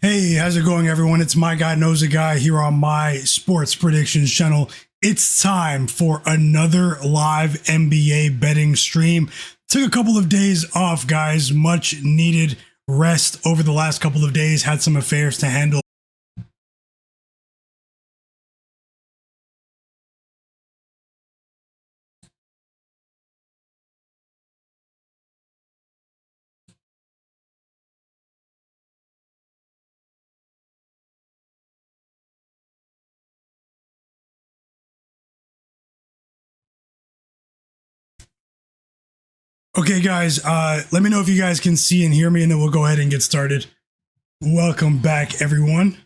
Hey, how's it going, everyone? It's Myguyknowsaguy here on my sports predictions channel. It's time for another live NBA betting stream. Took a couple of days off, guys. Much needed rest over the last couple of days. Had some affairs to handle. Okay, guys, let me know if you guys can see and hear me, and then we'll go ahead and get started. Welcome back, everyone.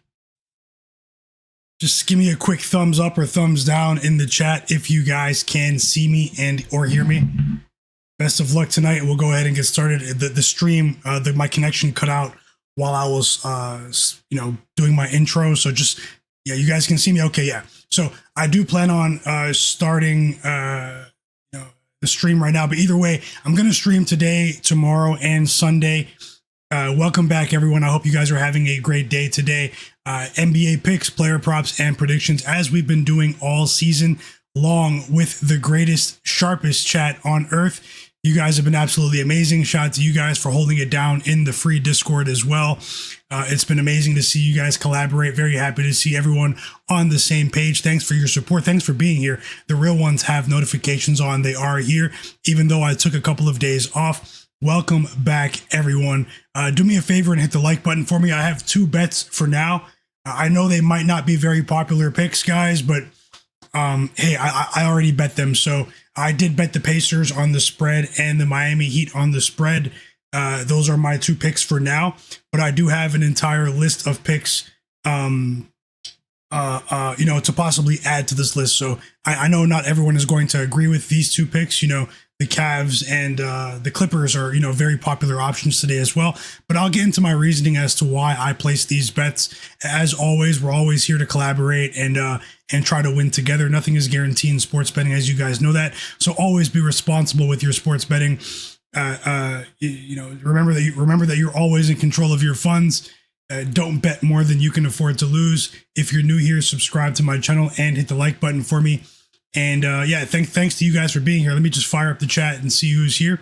Just give me a quick thumbs up or thumbs down in the chat if you guys can see me and or hear me. Best of luck tonight. We'll go ahead and get started. The stream, my connection cut out while I was, doing my intro. So just, yeah, you guys can see me. Okay, yeah. So I do plan on starting the stream right now, but either way, I'm going to stream today, tomorrow, and Sunday. Welcome back, everyone. I hope you guys are having a great day today. NBA picks, player props, and predictions, as we've been doing all season long with the greatest, sharpest chat on earth. You guys have been absolutely amazing. Shout out to you guys for holding it down in the free Discord as well. It's been amazing to see you guys collaborate. Very happy to see everyone on the same page. Thanks for your support. Thanks for being here. The real ones have notifications on. They are here, even though I took a couple of days off. Welcome back, everyone. Do me a favor and hit the like button for me. I have two bets for now. I know they might not be very popular picks, guys, but hey, I already bet them. So I did bet the Pacers on the spread and the Miami Heat on the spread. Those are my two picks for now, but I do have an entire list of picks, to possibly add to this list. So I know not everyone is going to agree with these two picks. The Cavs and the Clippers are, very popular options today as well. But I'll get into my reasoning as to why I placed these bets. As always, we're always here to collaborate and try to win together. Nothing is guaranteed in sports betting, as you guys know that. So always be responsible with your sports betting. Remember that you're always in control of your funds. Don't bet more than you can afford to lose. If you're new here, subscribe to my channel and hit the like button for me. And thanks to you guys for being here. Let me just fire up the chat and see who's here.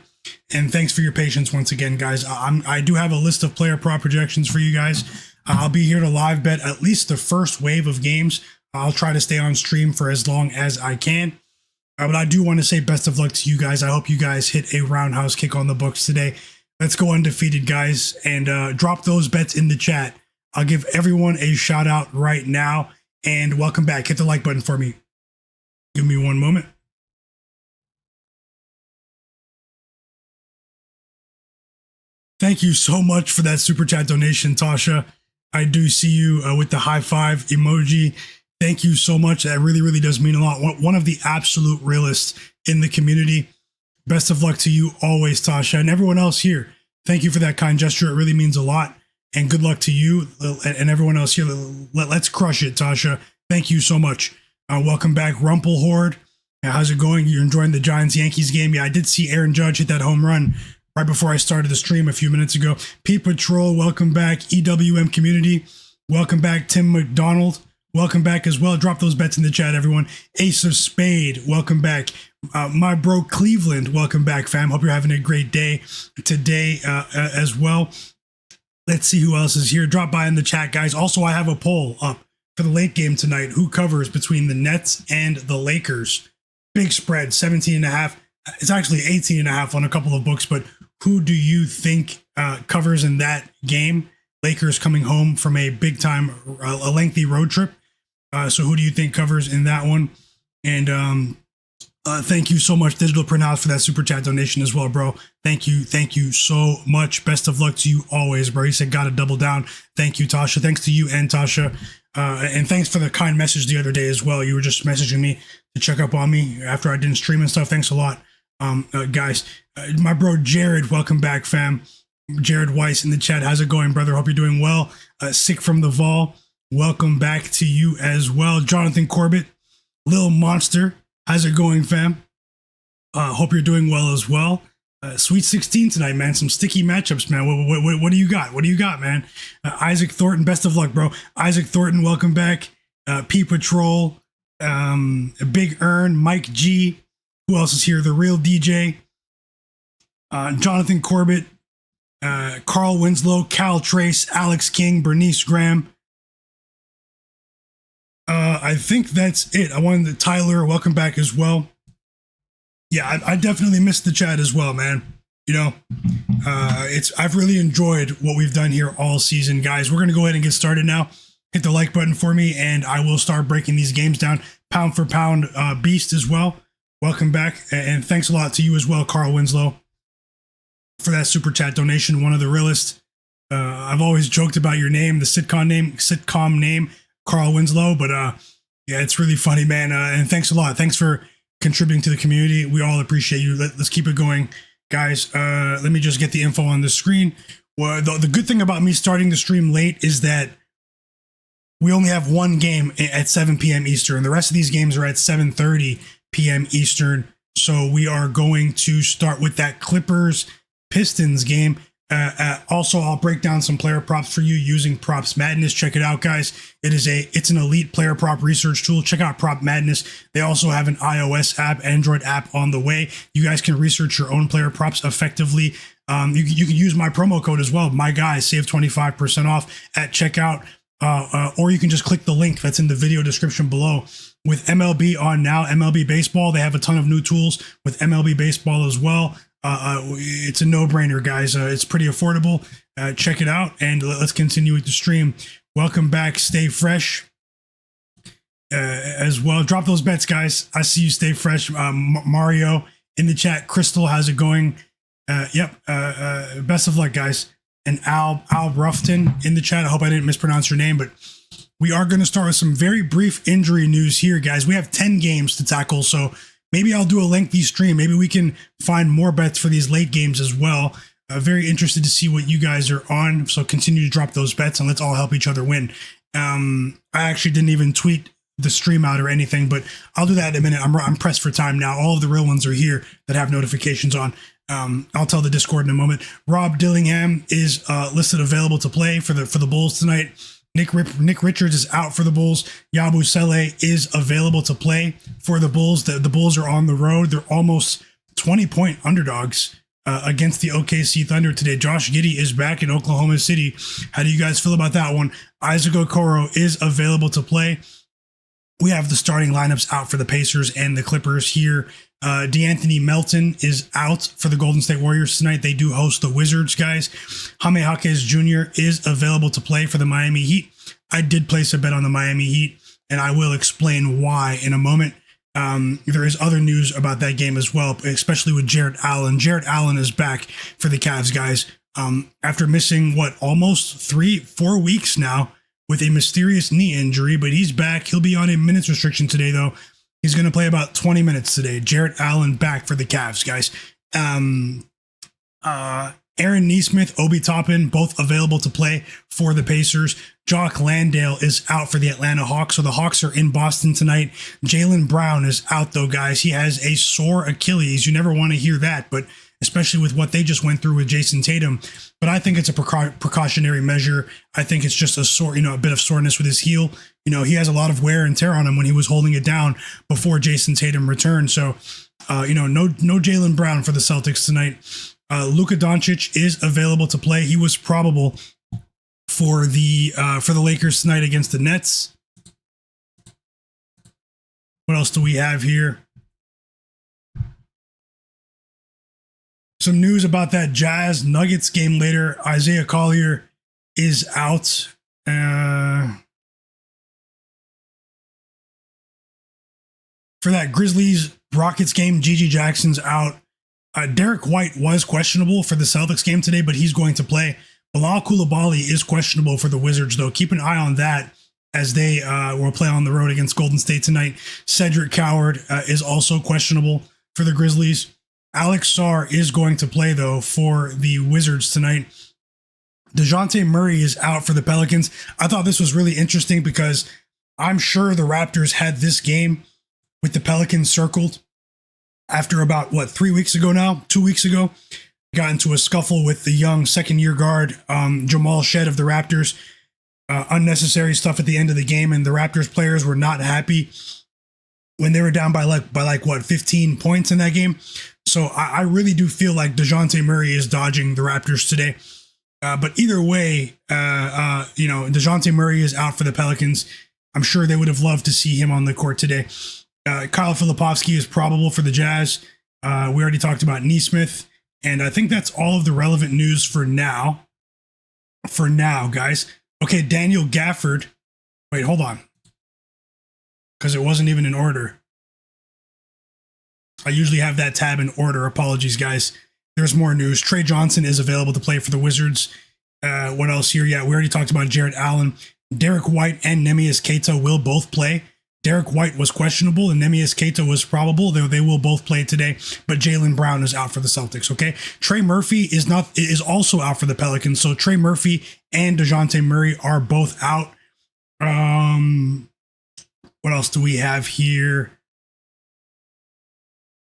And thanks for your patience once again, guys. I do have a list of player prop projections for you guys. I'll be here to live bet at least the first wave of games. I'll try to stay on stream for as long as I can. But I do want to say best of luck to you guys. I hope you guys hit a roundhouse kick on the books today. Let's go undefeated, guys, and drop those bets in the chat. I'll give everyone a shout out right now. And welcome back. Hit the like button for me. Give me one moment. Thank you so much for that super chat donation, Tasha. I do see you with the high five emoji. Thank you so much. That really, really does mean a lot. One of the absolute realists in the community. Best of luck to you always, Tasha, and everyone else here. Thank you for that kind gesture. It really means a lot. And good luck to you and everyone else here. Let's crush it, Tasha. Thank you so much. Welcome back, Rumple Horde. How's it going? You're enjoying the Giants-Yankees game? Yeah, I did see Aaron Judge hit that home run right before I started the stream a few minutes ago. Pete Patrol, welcome back. EWM community, welcome back. Tim McDonald, welcome back as well. Drop those bets in the chat, everyone. Ace of Spade, welcome back. My bro Cleveland, welcome back, fam. Hope you're having a great day today as well. Let's see who else is here. Drop by in the chat, guys. Also, I have a poll up for the late game tonight. Who covers between the Nets and the Lakers? Big spread, 17.5. It's actually 18.5 on a couple of books, but who do you think covers in that game? Lakers coming home from a big time, a lengthy road trip. So who do you think covers in that one? And thank you so much, Digital Printhouse, for that super chat donation as well, bro. Thank you so much. Best of luck to you always, bro. He said, gotta double down. Thank you, Tasha. Thanks to you and Tasha. And thanks for the kind message the other day as well. You were just messaging me to check up on me after I didn't stream and stuff. Thanks a lot, guys. My bro Jared, welcome back, fam. Jared Weiss in the chat. How's it going, brother? Hope you're doing well. Sick from the Vol, welcome back to you as well. Jonathan Corbett, Lil Monster, how's it going, fam? Hope you're doing well as well. Sweet 16 tonight, man. Some sticky matchups, man. What do you got? What do you got, man? Isaac Thornton, best of luck, bro. Isaac Thornton, welcome back. P Patrol, Big Earn, Mike G. Who else is here? The Real DJ. Jonathan Corbett, Carl Winslow, Cal Trace, Alex King, Bernice Graham. I think that's it. I wanted Tyler, welcome back as well. Yeah, I definitely missed the chat as well, man. You know, I've really enjoyed what we've done here all season, guys. We're gonna go ahead and get started now. Hit the like button for me, and I will start breaking these games down pound for pound. Beast as well. Welcome back, and thanks a lot to you as well, Carl Winslow, for that super chat donation. One of the realest. I've always joked about your name, the sitcom name, Carl Winslow, but yeah, it's really funny, man. And thanks a lot. Thanks for contributing to the community. We all appreciate you. Let's keep it going, guys. Let me just get the info on the screen. Well, the good thing about me starting the stream late is that we only have one game at 7 p.m. Eastern. The rest of these games are at 7:30 p.m. Eastern. So we are going to start with that Clippers Pistons game. Also, I'll break down some player props for you using Props Madness. Check it out, guys. It's an elite player prop research tool. Check out Prop Madness. They also have an iOS app, Android app on the way. You guys can research your own player props effectively. You can use my promo code as well. My guys, save 25% off at checkout. Or you can just click the link that's in the video description below. With MLB on now, MLB Baseball, they have a ton of new tools with MLB Baseball as well. It's a no-brainer, guys. It's pretty affordable. Check it out, and let's continue with the stream. Welcome back. Stay fresh as well. Drop those bets, guys. I see you. Stay fresh. Mario in the chat. Crystal, how's it going? Yep. Best of luck, guys. And Al Ruffton in the chat. I hope I didn't mispronounce your name, but we are going to start with some very brief injury news here, guys. We have 10 games to tackle, so maybe I'll do a lengthy stream. Maybe we can find more bets for these late games as well. Very interested to see what you guys are on, so continue to drop those bets and let's all help each other win. I actually didn't even tweet the stream out or anything, but I'll do that in a minute. I'm pressed for time now. All of the real ones are here that have notifications on. I'll tell the Discord in a moment. Rob Dillingham is listed available to play for the Bulls tonight. Nick Richards is out for the Bulls. Yabu Sele is available to play for the Bulls. The Bulls are on the road. They're almost 20-point underdogs against the OKC Thunder today. Josh Giddey is back in Oklahoma City. How do you guys feel about that one? Isaac Okoro is available to play. We have the starting lineups out for the Pacers and the Clippers here. DeAnthony Melton is out for the Golden State Warriors tonight. They do host the Wizards, guys. Jaime Jaquez Jr. is available to play for the Miami Heat. I did place a bet on the Miami Heat, and I will explain why in a moment. There is other news about that game as well, especially with Jarrett Allen. Jarrett Allen is back for the Cavs, guys. After missing, almost 3-4 weeks now with a mysterious knee injury, but he's back. He'll be on a minutes restriction today, though. He's going to play about 20 minutes today. Jarrett Allen back for the Cavs, guys. Aaron Nesmith, Obi Toppin, both available to play for the Pacers. Jock Landale is out for the Atlanta Hawks, so the Hawks are in Boston tonight. Jaylen Brown is out, though, guys. He has a sore Achilles. You never want to hear that, but especially with what they just went through with Jayson Tatum. But I think it's a precautionary measure. I think it's just a bit of soreness with his heel. He has a lot of wear and tear on him when he was holding it down before Jayson Tatum returned. So, no Jaylen Brown for the Celtics tonight. Luka Doncic is available to play. He was probable for the Lakers tonight against the Nets. What else do we have here? Some news about that Jazz Nuggets game later. Isaiah Collier is out. For that Grizzlies Rockets game, Gigi Jackson's out. Derek White was questionable for the Celtics game today, but he's going to play. Bilal Coulibaly is questionable for the Wizards, though. Keep an eye on that as they will play on the road against Golden State tonight. Cedric Coward is also questionable for the Grizzlies. Alex Sarr is going to play, though, for the Wizards tonight. Dejounte Murray is out for the Pelicans. I thought this was really interesting because I'm sure the Raptors had this game with the Pelicans circled after about, 3 weeks ago now, 2 weeks ago, got into a scuffle with the young second-year guard, Jamal Shed of the Raptors. Unnecessary stuff at the end of the game, and the Raptors players were not happy when they were down by 15 points in that game. So I really do feel like Dejounte Murray is dodging the Raptors today. But either way, Dejounte Murray is out for the Pelicans. I'm sure they would have loved to see him on the court today. Kyle Filipowski is probable for the Jazz. We already talked about Nesmith. And I think that's all of the relevant news for now. For now, guys. Okay, Daniel Gafford. Wait, hold on. Because it wasn't even in order. I usually have that tab in order. Apologies, guys. There's more news. Trey Johnson is available to play for the Wizards. What else here? Yeah, we already talked about Jarrett Allen. Derek White and Neemias Queta will both play. Derek White was questionable and Neemias Queta was probable. They will both play today, but Jaylen Brown is out for the Celtics, okay? Trey Murphy is also out for the Pelicans, so Trey Murphy and Dejounte Murray are both out. What else do we have here?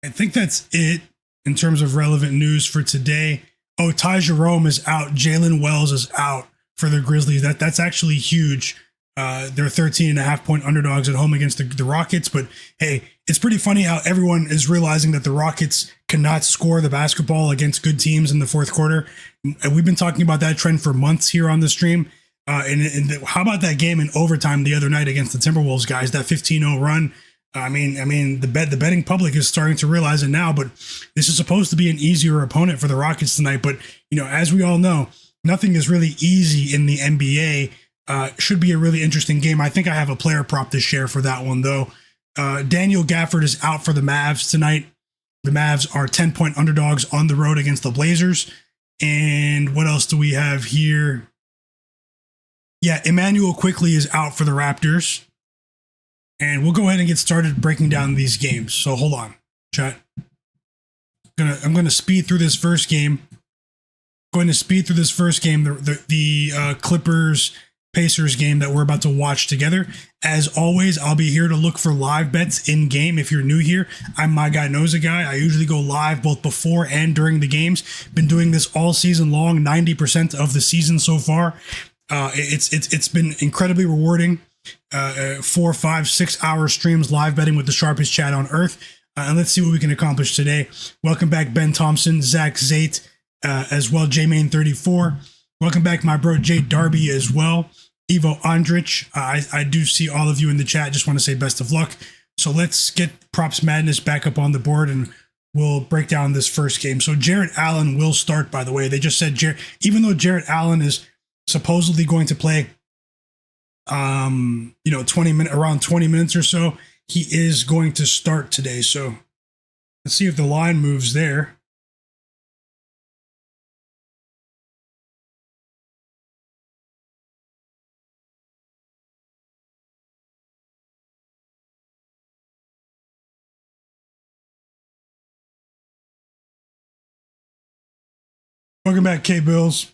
I think that's it in terms of relevant news for today. Oh, Ty Jerome is out. Jalen Wells is out for the Grizzlies. That's actually huge. They're 13.5-point underdogs at home against the Rockets. But hey, it's pretty funny how everyone is realizing that the Rockets cannot score the basketball against good teams in the fourth quarter. And we've been talking about that trend for months here on the stream. And how about that game in overtime the other night against the Timberwolves, guys? That 15-0 run. I mean, the betting public is starting to realize it now, but this is supposed to be an easier opponent for the Rockets tonight. But, as we all know, nothing is really easy in the NBA. Should be a really interesting game. I think I have a player prop to share for that one, though. Daniel Gafford is out for the Mavs tonight. The Mavs are 10-point underdogs on the road against the Blazers. And what else do we have here? Yeah, Emmanuel Quickley is out for the Raptors. And we'll go ahead and get started breaking down these games. So hold on, chat. I'm gonna speed through this first game. The Clippers Pacers game that we're about to watch together. As always, I'll be here to look for live bets in game. If you're new here, I'm Myguyknowsaguy. I usually go live both before and during the games. Been doing this all season long, 90% of the season so far. It's been incredibly rewarding. 4, 5, 6 hour streams live betting with the sharpest chat on earth. And let's see what we can accomplish today. Welcome back, Ben Thompson, Zach Zate, as well, J-Main34. Welcome back, my bro, Jade Darby as well. Ivo Andrich, I do see all of you in the chat. Just want to say best of luck. So let's get Props Madness back up on the board and we'll break down this first game. So Jarrett Allen will start, by the way. They just said, even though Jarrett Allen is supposedly going to play, 20 minutes or so, he is going to start today. So let's see if the line moves there. Welcome back, K-Bills.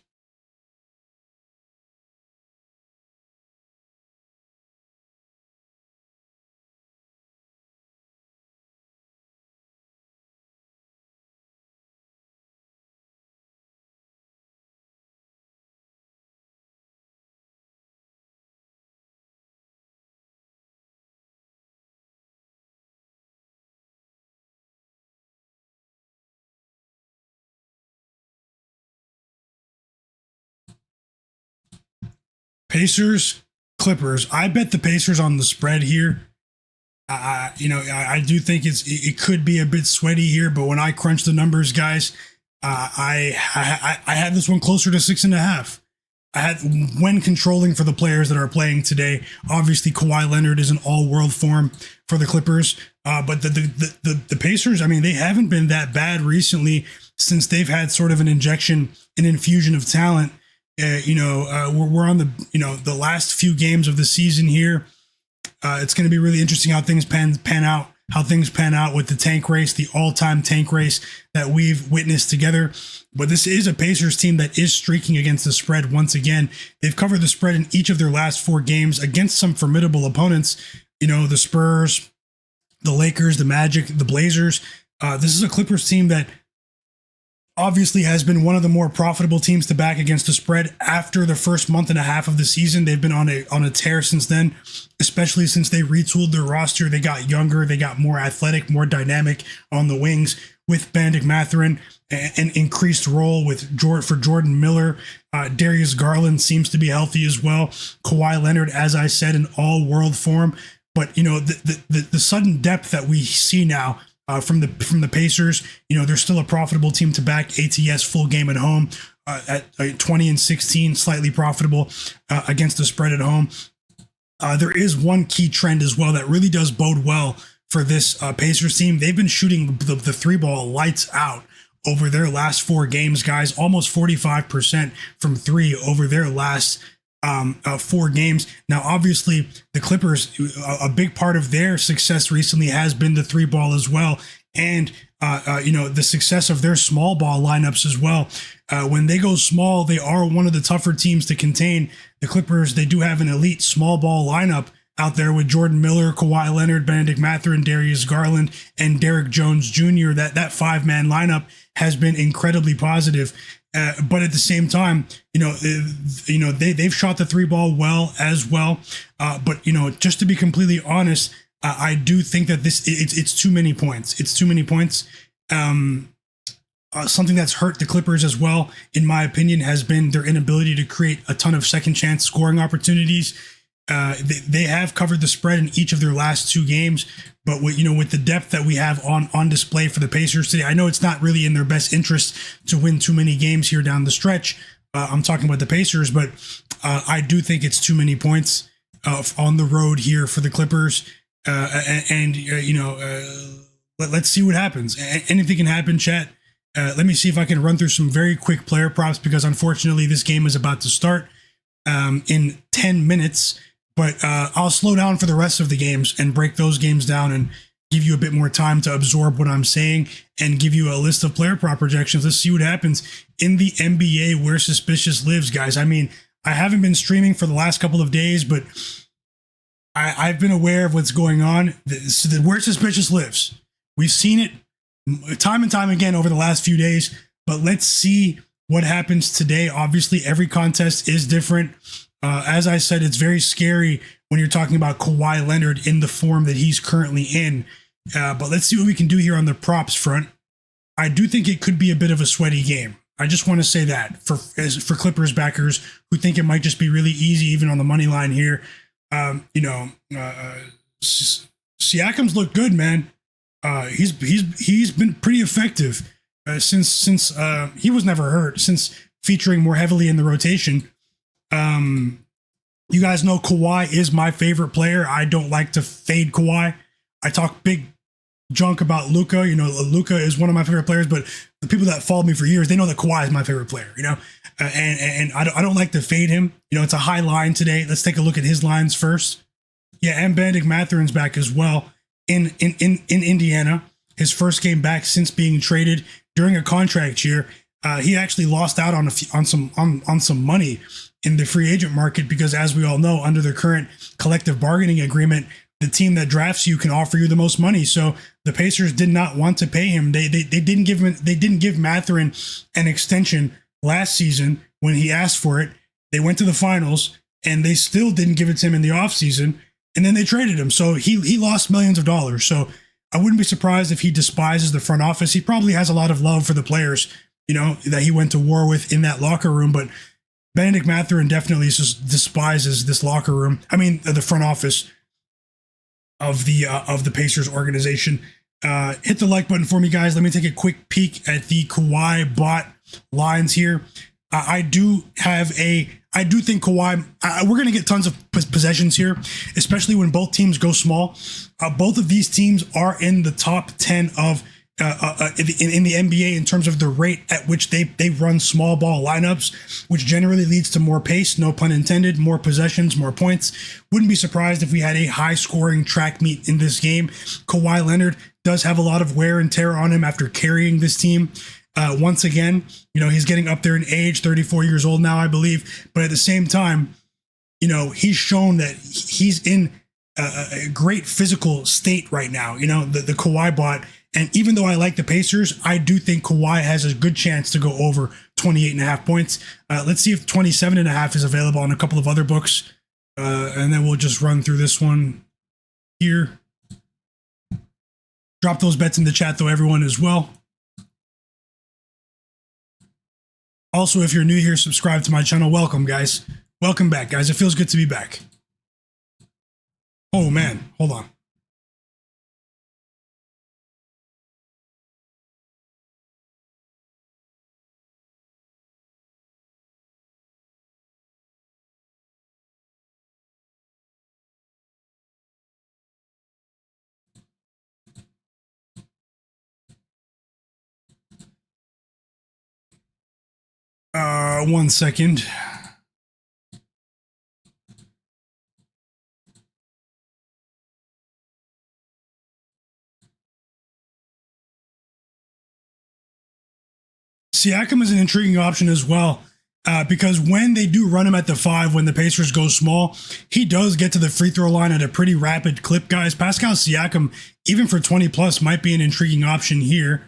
Pacers, Clippers. I bet the Pacers on the spread here. I do think it could be a bit sweaty here, but when I crunch the numbers, guys, I had this one closer to 6.5. I had, when controlling for the players that are playing today. Obviously, Kawhi Leonard is in all-world form for the Clippers, but the Pacers. I mean, they haven't been that bad recently since they've had sort of an infusion of talent. We're on the last few games of the season here. It's going to be really interesting how things pan out with the tank race, the all-time tank race that we've witnessed together. But this is a Pacers team that is streaking against the spread once again. They've covered the spread in each of their last 4 games against some formidable opponents. The Spurs, the Lakers, the Magic, the Blazers. This is a Clippers team that obviously has been one of the more profitable teams to back against the spread after the first month and a half of the season. They've been on a tear since then, especially since they retooled their roster. They got younger, they got more athletic, more dynamic on the wings with Benedict Mathurin, an increased role with Jordan Miller. Darius Garland seems to be healthy as well. Kawhi Leonard, as I said, in all-world form. But the sudden depth that we see now from the Pacers, they're still a profitable team to back. ATS full game at home at 20-16, slightly profitable against the spread at home. There is one key trend as well that really does bode well for this Pacers team. They've been shooting the three ball lights out over their last 4 games, guys. Almost 45% from three over their last 4 games. Now, obviously, the Clippers, a big part of their success recently has been the three ball as well. And, the success of their small ball lineups as well. When they go small, they are one of the tougher teams to contain. The Clippers, they do have an elite small ball lineup out there with Jordan Miller, Kawhi Leonard, Benedict Mathurin, Darius Garland, and Derrick Jones Jr. That 5-man lineup has been incredibly positive. But at the same time, they've shot the three ball well as well. But just to be completely honest, I do think that it's too many points. It's too many points. Something that's hurt the Clippers as well, in my opinion, has been their inability to create a ton of second chance scoring opportunities. They have covered the spread in each of their last 2 games, but with the depth that we have on display for the Pacers today, I know it's not really in their best interest to win too many games here down the stretch. I'm talking about the Pacers, but I do think it's too many points on the road here for the Clippers. Let's see what happens. Anything can happen, chat. Let me see if I can run through some very quick player props, because unfortunately this game is about to start in 10 minutes. But I'll slow down for the rest of the games and break those games down and give you a bit more time to absorb what I'm saying and give you a list of player prop projections. Let's see what happens in the NBA where suspicious lives, guys. I mean, I haven't been streaming for the last couple of days, but I've been aware of what's going on. Where suspicious lives. We've seen it time and time again over the last few days, but let's see what happens today. Obviously, every contest is different. As I said, it's very scary when you're talking about Kawhi Leonard in the form that he's currently in. But let's see what we can do here on the props front. I do think it could be a bit of a sweaty game. I just want to say that for Clippers backers who think it might just be really easy, even on the money line here. Siakam's looked good, man. He's been pretty effective since he was never hurt, since featuring more heavily in the rotation. You guys know Kawhi is my favorite player. I don't like to fade Kawhi. I talk big junk about Luka. Luka is one of my favorite players, but the people that followed me for years, they know that Kawhi is my favorite player, and I don't like to fade him. It's a high line today. Let's take a look at his lines first. Yeah, and Benedict Mathurin's back as well in Indiana. His first game back since being traded during a contract year. He actually lost out on some money in the free agent market because, as we all know, under the current collective bargaining agreement, the team that drafts you can offer you the most money. So the Pacers did not want to pay him. They didn't give Mathurin an extension last season when he asked for it. They went to the finals and they still didn't give it to him in the offseason. And then they traded him. So he lost millions of dollars. So I wouldn't be surprised if he despises the front office. He probably has a lot of love for the players, that he went to war with in that locker room. But Benedict Mathurin definitely just despises this locker room. I mean, the front office of the Pacers organization. Hit the like button for me, guys. Let me take a quick peek at the Kawhi bot lines here. I do think Kawhi, we're going to get tons of possessions here, especially when both teams go small. Both of these teams are in the top 10 of in the NBA in terms of the rate at which they run small ball lineups, which generally leads to more pace, no pun intended, more possessions, more points. Wouldn't be surprised if we had a high scoring track meet in this game. Kawhi Leonard does have a lot of wear and tear on him after carrying this team. Once again, he's getting up there in age, 34 years old now, I believe. But at the same time, he's shown that he's in a great physical state right now. The Kawhi bot And even though I like the Pacers, I do think Kawhi has a good chance to go over 28.5 points. Let's see if 27.5 is available on a couple of other books. And then we'll just run through this one here. Drop those bets in the chat, though, everyone, as well. Also, if you're new here, subscribe to my channel. Welcome, guys. Welcome back, guys. It feels good to be back. Oh, man. Hold on. One second. Siakam is an intriguing option as well, because when they do run him at the 5, when the Pacers go small, he does get to the free throw line at a pretty rapid clip, guys. Pascal Siakam, even for 20 plus, might be an intriguing option here.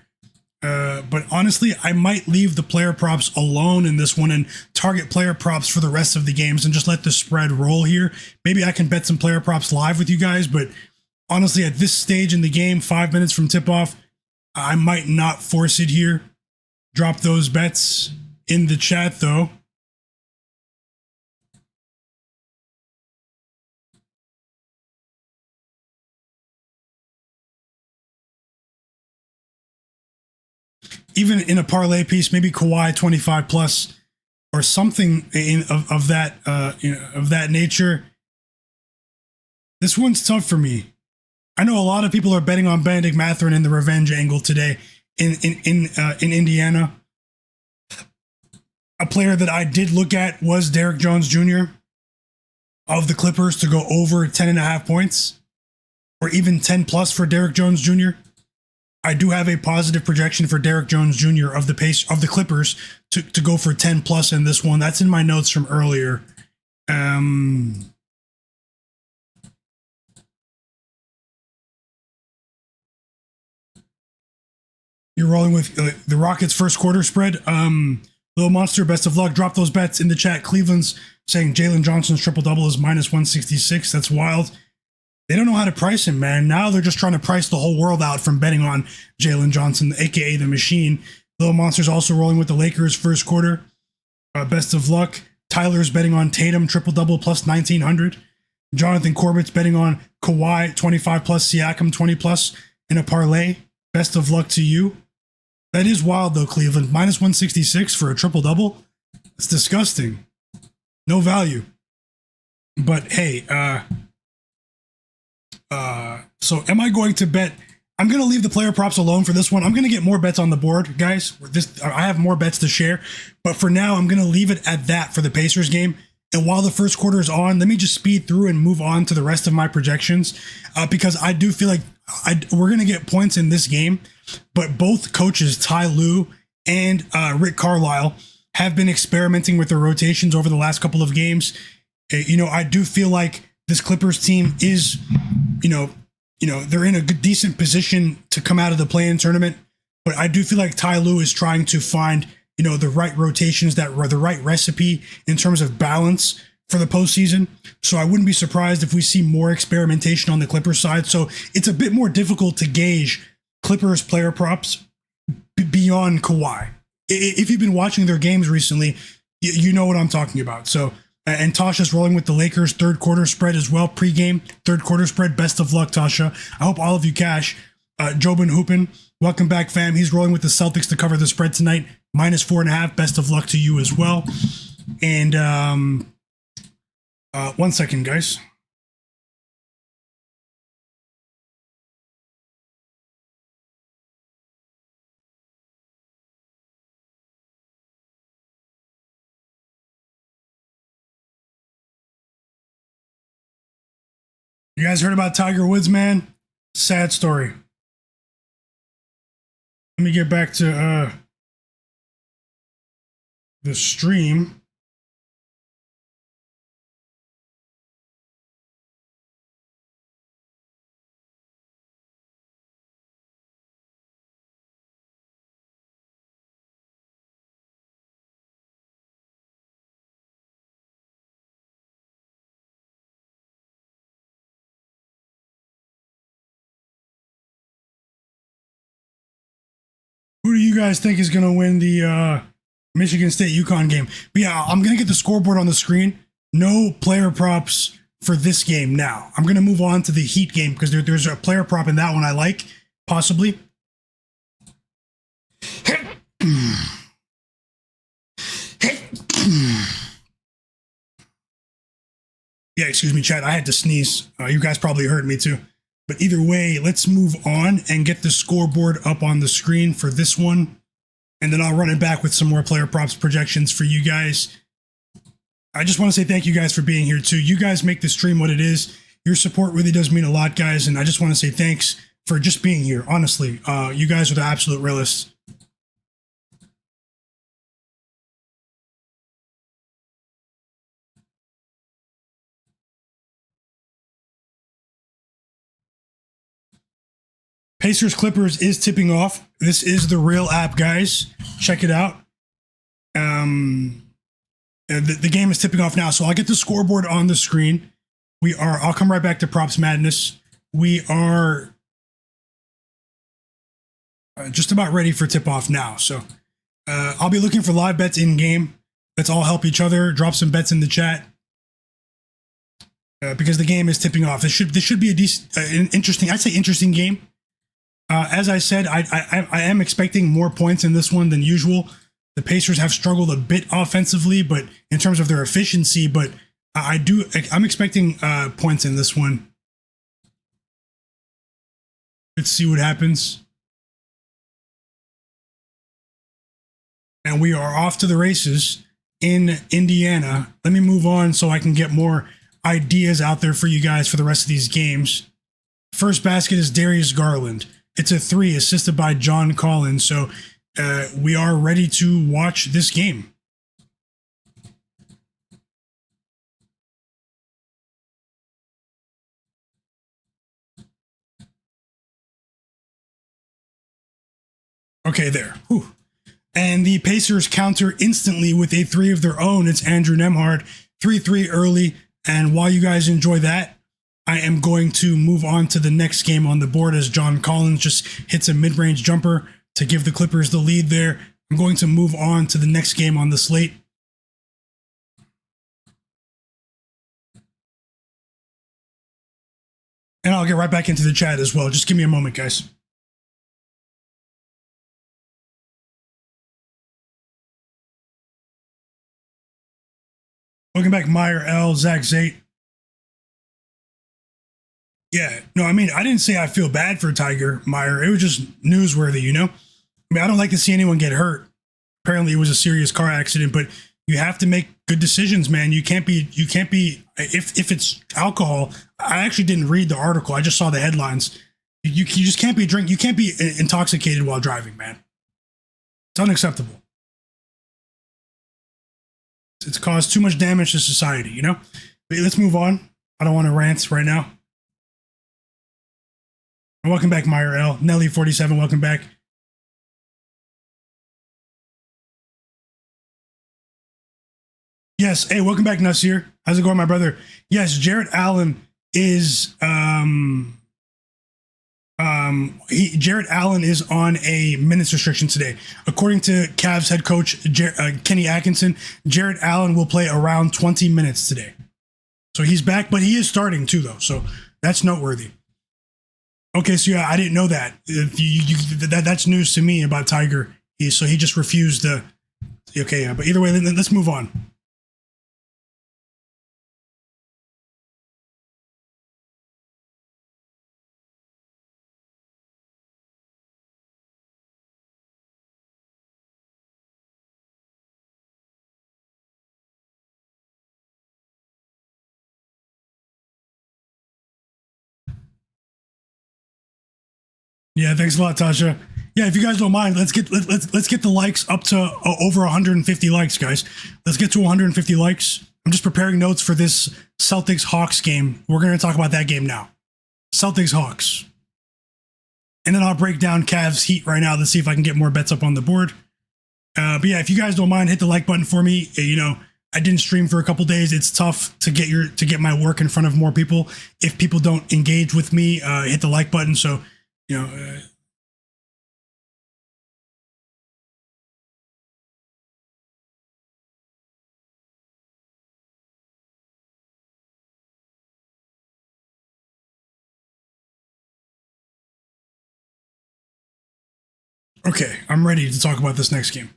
But honestly, I might leave the player props alone in this one and target player props for the rest of the games and just let the spread roll here. Maybe I can bet some player props live with you guys, but honestly, at this stage in the game, 5 minutes from tip-off, I might not force it here. Drop those bets in the chat, though. Even in a parlay piece, maybe Kawhi 25 plus or something of that nature. This one's tough for me. I know a lot of people are betting on Benedict Mathurin in the revenge angle today in Indiana. A player that I did look at was Derrick Jones Jr. of the Clippers to go over 10.5 points, or even 10 plus for Derrick Jones Jr. I do have a positive projection for Derrick Jones Jr. of the Clippers to go for 10 plus in this one. That's in my notes from earlier. You're rolling with the Rockets first quarter spread. Little Monster, best of luck. Drop those bets in the chat. Cleveland's saying Jalen Johnson's triple-double is minus 166. That's wild. They don't know how to price him, man. Now they're just trying to price the whole world out from betting on Jalen Johnson, a.k.a. the Machine. Little Monster's also rolling with the Lakers first quarter. Best of luck. Tyler's betting on Tatum, triple-double plus 1,900. Jonathan Corbett's betting on Kawhi, 25 plus, Siakam, 20 plus in a parlay. Best of luck to you. That is wild, though, Cleveland. Minus 166 for a triple-double. It's disgusting. No value. But, hey, so am I going to bet? I'm going to leave the player props alone for this one. I'm going to get more bets on the board, guys. I have more bets to share. But for now, I'm going to leave it at that for the Pacers game. And while the first quarter is on, let me just speed through and move on to the rest of my projections, because I do feel like we're going to get points in this game. But both coaches, Ty Lue and Rick Carlisle, have been experimenting with their rotations over the last couple of games. I do feel like this Clippers team is, they're in a good, decent position to come out of the play-in tournament. But I do feel like Ty Lue is trying to find, the right rotations, that the right recipe in terms of balance for the postseason. So I wouldn't be surprised if we see more experimentation on the Clippers side. So it's a bit more difficult to gauge Clippers player props beyond Kawhi. If you've been watching their games recently, you know what I'm talking about. So, and Tasha's rolling with the Lakers third quarter spread as well. Pre-game third quarter spread. Best of luck, Tasha. I hope all of you cash. Jobin Hoopin, welcome back, fam. He's rolling with the Celtics to cover the spread tonight. Minus 4.5. Best of luck to you as well. And 1 second, guys. You guys heard about Tiger Woods, man? Sad story. Let me get back to the stream. Who do you guys think is going to win the Michigan State UConn game? But yeah, I'm going to get the scoreboard on the screen. No player props for this game now. I'm going to move on to the Heat game because there's a player prop in that one I like, possibly. Yeah, excuse me, chat. I had to sneeze. You guys probably heard me too. But either way, let's move on and get the scoreboard up on the screen for this one. And then I'll run it back with some more player props projections for you guys. I just want to say thank you guys for being here too. You guys make the stream what it is. Your support really does mean a lot, guys. And I just want to say thanks for just being here. Honestly, you guys are the absolute realists. Pacers Clippers is tipping off. This is the real app, guys. Check it out. The game is tipping off now, so I'll get the scoreboard on the screen. I'll come right back to Props Madness. We are just about ready for tip off now. So I'll be looking for live bets in game. Let's all help each other. Drop some bets in the chat. Because the game is tipping off. This should be a decent, interesting game. As I said, I am expecting more points in this one than usual. The Pacers have struggled a bit offensively, but in terms of their efficiency, but I'm expecting points in this one. Let's see what happens. And we are off to the races in Indiana. Let me move on so I can get more ideas out there for you guys for the rest of these games. First basket is Darius Garland. It's a 3 assisted by John Collins. So we are ready to watch this game. Okay, there. Whew. And the Pacers counter instantly with a 3 of their own. It's Andrew Nembhard, 3-3 early. And while you guys enjoy that, I am going to move on to the next game on the board as John Collins just hits a mid-range jumper to give the Clippers the lead there. I'm going to move on to the next game on the slate. And I'll get right back into the chat as well. Just give me a moment, guys. Welcome back, Meyer L, Zach Zate. Yeah, no, I mean, I didn't say I feel bad for Tiger Meyer. It was just newsworthy, you know? I mean, I don't like to see anyone get hurt. Apparently it was a serious car accident, but you have to make good decisions, man. You can't be, if it's alcohol, I actually didn't read the article. I just saw the headlines. You just can't be you can't be intoxicated while driving, man. It's unacceptable. It's caused too much damage to society, you know? But let's move on. I don't want to rant right now. Welcome back, Meyer L. Nelly47, welcome back. Yes, hey, welcome back, Nasir. How's it going, my brother? Yes, Jarrett Allen is Jarrett Allen is on a minutes restriction today. According to Cavs head coach Kenny Atkinson, Jarrett Allen will play around 20 minutes today. So he's back, but he is starting too, though. So that's noteworthy. Okay, so yeah, I didn't know that. That's news to me about Tiger. So he just refused to. Okay, yeah, but either way, let's move on. Yeah, thanks a lot, Tasha. Yeah, if you guys don't mind, let's get the likes up to over 150 likes, guys. Let's get to 150 likes. I'm just preparing notes for this Celtics Hawks game. We're going to talk about that game now. Celtics Hawks. And then I'll break down Cavs Heat right now to see if I can get more bets up on the board. But yeah, if you guys don't mind, hit the like button for me. You know, I didn't stream for a couple days. It's tough to get my work in front of more people. If people don't engage with me, hit the like button. So, you know, Okay, I'm ready to talk about this next game.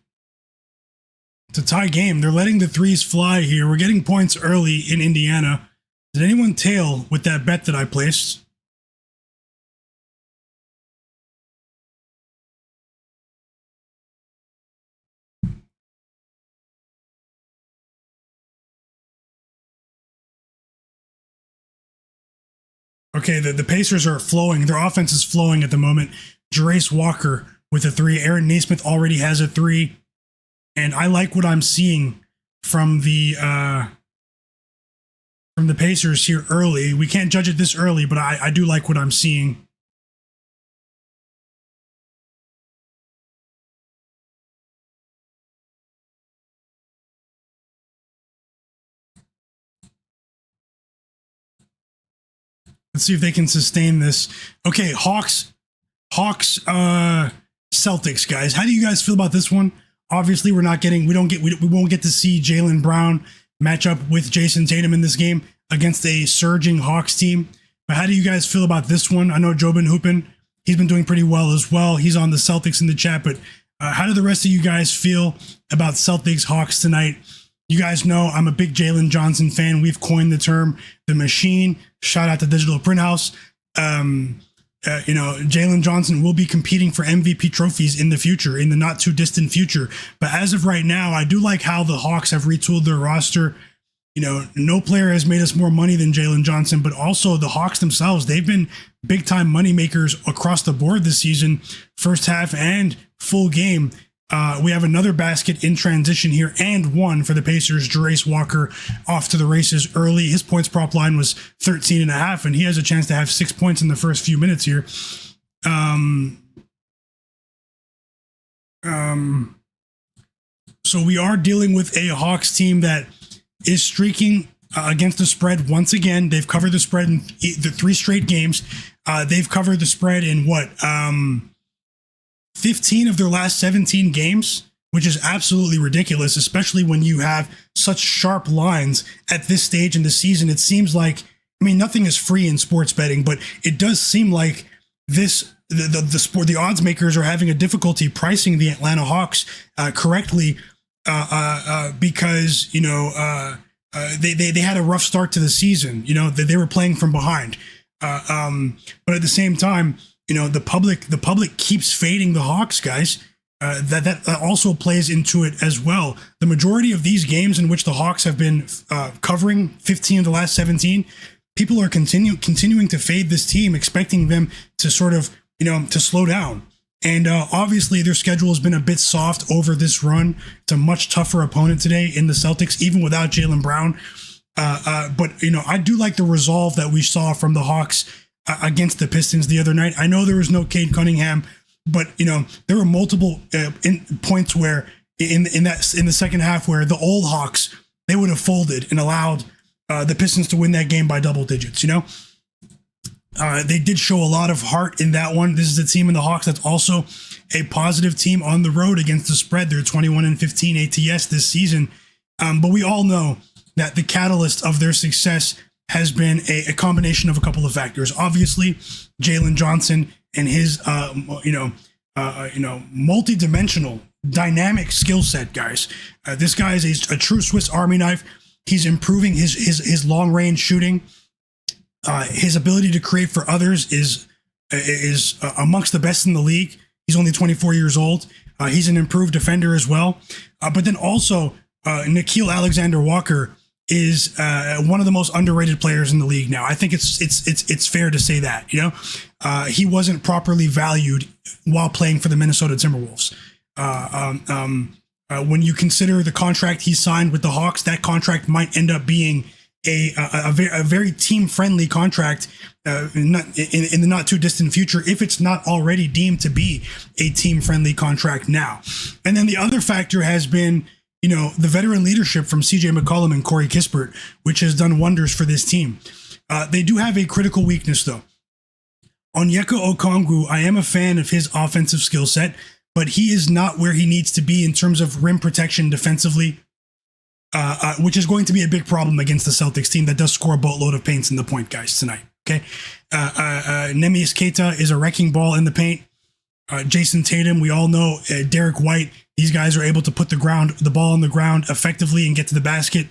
It's a tie game. They're letting the threes fly here. We're getting points early in Indiana. Did anyone tail with that bet that I placed? Okay, the Pacers are flowing. Their offense is flowing at the moment. Jarace Walker with a three. Aaron Nesmith already has a three. And I like what I'm seeing from the Pacers here early. We can't judge it this early, but I do like what I'm seeing. Let's see if they can sustain this. Okay, Hawks, Celtics, guys. How do you guys feel about this one? Obviously, we won't get to see Jaylen Brown match up with Jayson Tatum in this game against a surging Hawks team. But how do you guys feel about this one? I know Joe been hooping. He's been doing pretty well as well. He's on the Celtics in the chat. But how do the rest of you guys feel about Celtics Hawks tonight? You guys know I'm a big Jalen Johnson fan. We've coined the term the machine. Shout out to Digital Print House. Jalen Johnson will be competing for MVP trophies in the future, in the not too distant future. But as of right now, I do like how the Hawks have retooled their roster. You know, no player has made us more money than Jalen Johnson, but also the Hawks themselves, they've been big time money makers across the board this season, first half and full game. We have another basket in transition here and one for the Pacers. Jarace Walker off to the races early. His points prop line was 13.5, and he has a chance to have 6 points in the first few minutes here. So we are dealing with a Hawks team that is streaking against the spread once again. They've covered the spread in the 3 straight games. They've covered the spread in 15 of their last 17 games, which is absolutely ridiculous, especially when you have such sharp lines at this stage in the season. It seems like, I mean, nothing is free in sports betting, but it does seem like the odds makers are having a difficulty pricing the Atlanta Hawks correctly because, they had a rough start to the season. They were playing from behind. But at the same time, the public keeps fading the Hawks, guys. That also plays into it as well. The majority of these games in which the Hawks have been covering 15 of the last 17, people are continuing to fade this team, expecting them to sort of, to slow down. And obviously their schedule has been a bit soft over this run. It's a much tougher opponent today in the Celtics, even without Jaylen Brown. But I do like the resolve that we saw from the Hawks against the Pistons the other night. I know there was no Cade Cunningham, but there were multiple points where in the second half where the old Hawks, they would have folded and allowed the Pistons to win that game by double digits. They did show a lot of heart in that one. This is a team in the Hawks that's also a positive team on the road against the spread. They're 21-15 ATS this season, but we all know that the catalyst of their success has been a combination of a couple of factors. Obviously, Jalen Johnson and his, multi-dimensional, dynamic skill set, guys. This guy is a true Swiss Army knife. He's improving his long-range shooting. His ability to create for others is amongst the best in the league. He's only 24 years old. He's an improved defender as well. But then also, Nickeil Alexander-Walker is one of the most underrated players in the league now. I think it's fair to say that, he wasn't properly valued while playing for the Minnesota Timberwolves. When you consider the contract he signed with the Hawks, that contract might end up being a very team-friendly contract in the not too distant future, if it's not already deemed to be a team-friendly contract now. And then the other factor has been the veteran leadership from CJ McCollum and Corey Kispert, which has done wonders for this team. They do have a critical weakness, though. Onyeka Okongwu, I am a fan of his offensive skill set, but he is not where he needs to be in terms of rim protection defensively, which is going to be a big problem against the Celtics team that does score a boatload of paints in the point, guys, tonight. Okay, Neemias Queta is a wrecking ball in the paint. Jayson Tatum, we all know Derek White. These guys are able to put the ball on the ground effectively and get to the basket.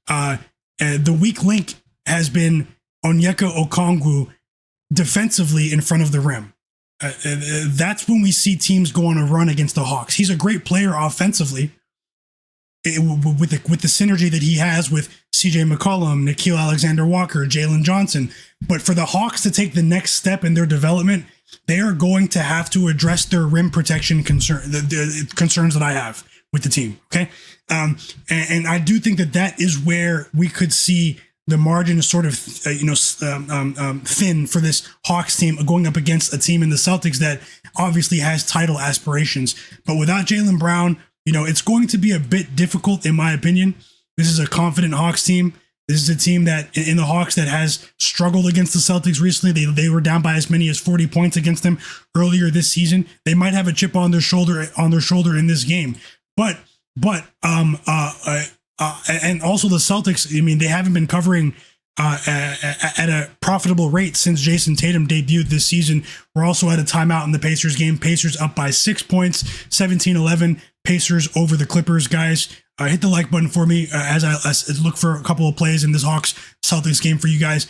The weak link has been Onyeka Okongwu defensively in front of the rim. That's when we see teams go on a run against the Hawks. He's a great player offensively with the synergy that he has with CJ McCollum, Nickeil Alexander-Walker, Jalen Johnson. But for the Hawks to take the next step in their development, they are going to have to address their rim protection the concerns that I have with the team. Okay. And I do think that is where we could see the margin is sort of, thin for this Hawks team going up against a team in the Celtics that obviously has title aspirations. But without Jaylen Brown, it's going to be a bit difficult, in my opinion. This is a confident Hawks team. This is a team that in the Hawks that has struggled against the Celtics recently. They were down by as many as 40 points against them earlier this season. They might have a chip on their shoulder in this game. And also the Celtics, I mean, they haven't been covering at a profitable rate since Jayson Tatum debuted this season. We're also at a timeout in the Pacers game. Pacers up by 6 points, 17-11. Pacers over the Clippers, guys. Hit the like button for me as I look for a couple of plays in this Hawks-Celtics game for you guys.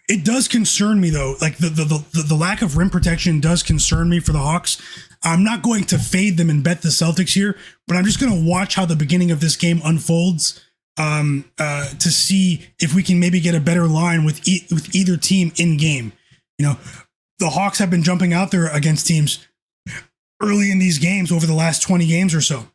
It does concern me, though. Like the lack of rim protection does concern me for the Hawks. I'm not going to fade them and bet the Celtics here, but I'm just going to watch how the beginning of this game unfolds to see if we can maybe get a better line with either team in game. The Hawks have been jumping out there against teams early in these games over the last 20 games or so.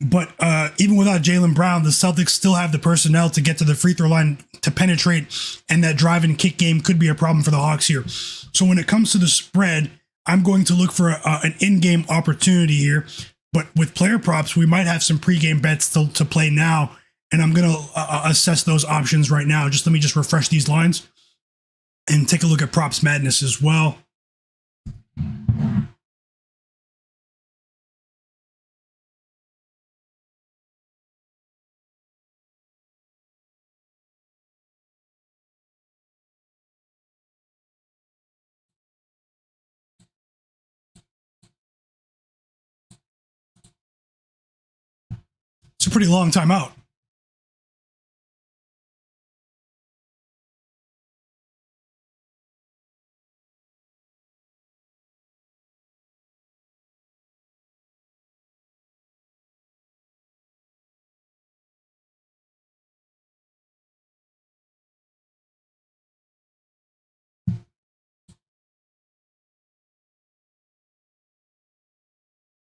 But even without Jaylen Brown, the Celtics still have the personnel to get to the free throw line to penetrate, and that drive and kick game could be a problem for the Hawks here. So when it comes to the spread, I'm going to look for an in-game opportunity here. But with player props, we might have some pregame bets to play now, and I'm going to assess those options right now. Let me refresh these lines and take a look at Props Madness as well. It's a pretty long time out.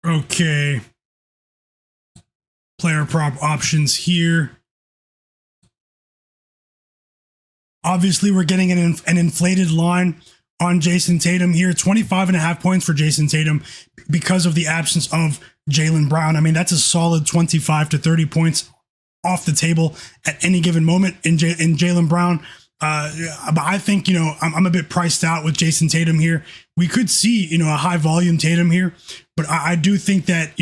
Okay. Player prop options here. Obviously, we're getting an inflated line on Jayson Tatum here. 25.5 points for Jayson Tatum because of the absence of Jaylen Brown. I mean, that's a solid 25 to 30 points off the table at any given moment in Jaylen Brown. But I think, I'm a bit priced out with Jayson Tatum here. We could see, a high volume Tatum here, but I do think that,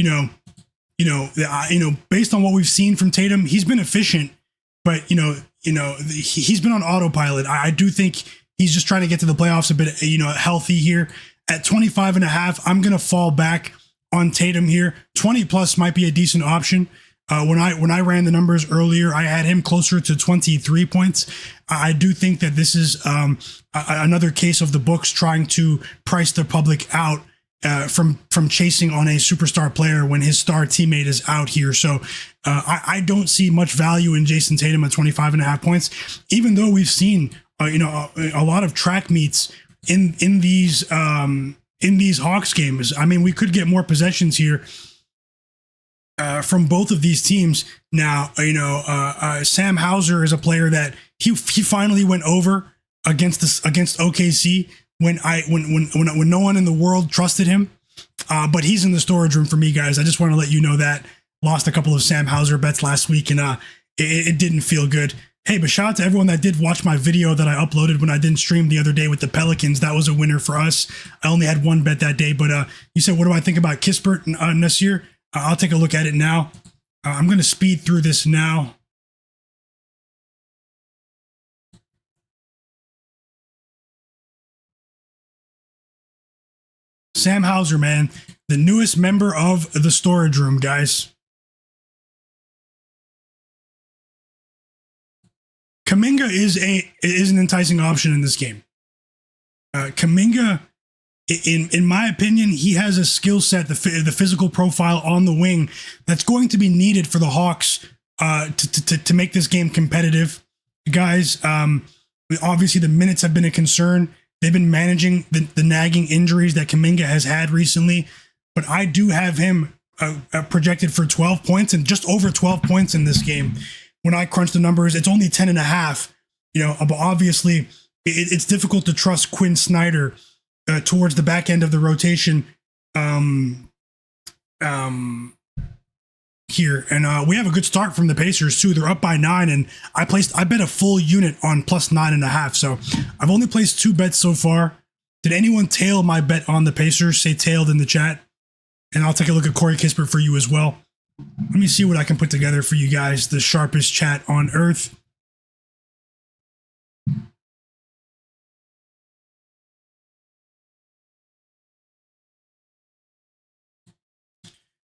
based on what we've seen from Tatum, he's been efficient, but he's been on autopilot. I do think he's just trying to get to the playoffs a bit, healthy here. At 25.5, I'm going to fall back on Tatum here. 20 plus might be a decent option. When I ran the numbers earlier, I had him closer to 23 points. I do think that this is another case of the books trying to price the public out from chasing on a superstar player when his star teammate is out here. So I don't see much value in Jayson Tatum at 25.5 points, even though we've seen a lot of track meets in these Hawks games. I mean, we could get more possessions here from both of these teams. Now, Sam Hauser is a player that he finally went over against OKC when no one in the world trusted him. But he's in the storage room for me, guys. I just want to let you know that. Lost a couple of Sam Hauser bets last week, and it didn't feel good. Hey, but shout out to everyone that did watch my video that I uploaded when I didn't stream the other day with the Pelicans. That was a winner for us. I only had one bet that day, but you said, what do I think about Kispert and Nasir? I'll take a look at it now. I'm going to speed through this now. Sam Hauser, man, the newest member of the storage room, guys. Kuminga is an enticing option in this game. Kuminga, in my opinion, he has a skill set, the physical profile on the wing that's going to be needed for the Hawks to make this game competitive. Guys, obviously the minutes have been a concern. They've been managing the nagging injuries that Kuminga has had recently, but I do have him projected for 12 points and just over 12 points in this game. When I crunch the numbers, it's only 10.5. But obviously it's difficult to trust Quinn Snyder towards the back end of the rotation here. And we have a good start from the Pacers too. They're up by 9, and I bet a full unit on plus 9.5. So I've only placed 2 bets so far. Did anyone tail my bet on the Pacers? Say tailed in the chat. And I'll take a look at Corey Kispert for you as well. Let me see what I can put together for you guys. The sharpest chat on earth.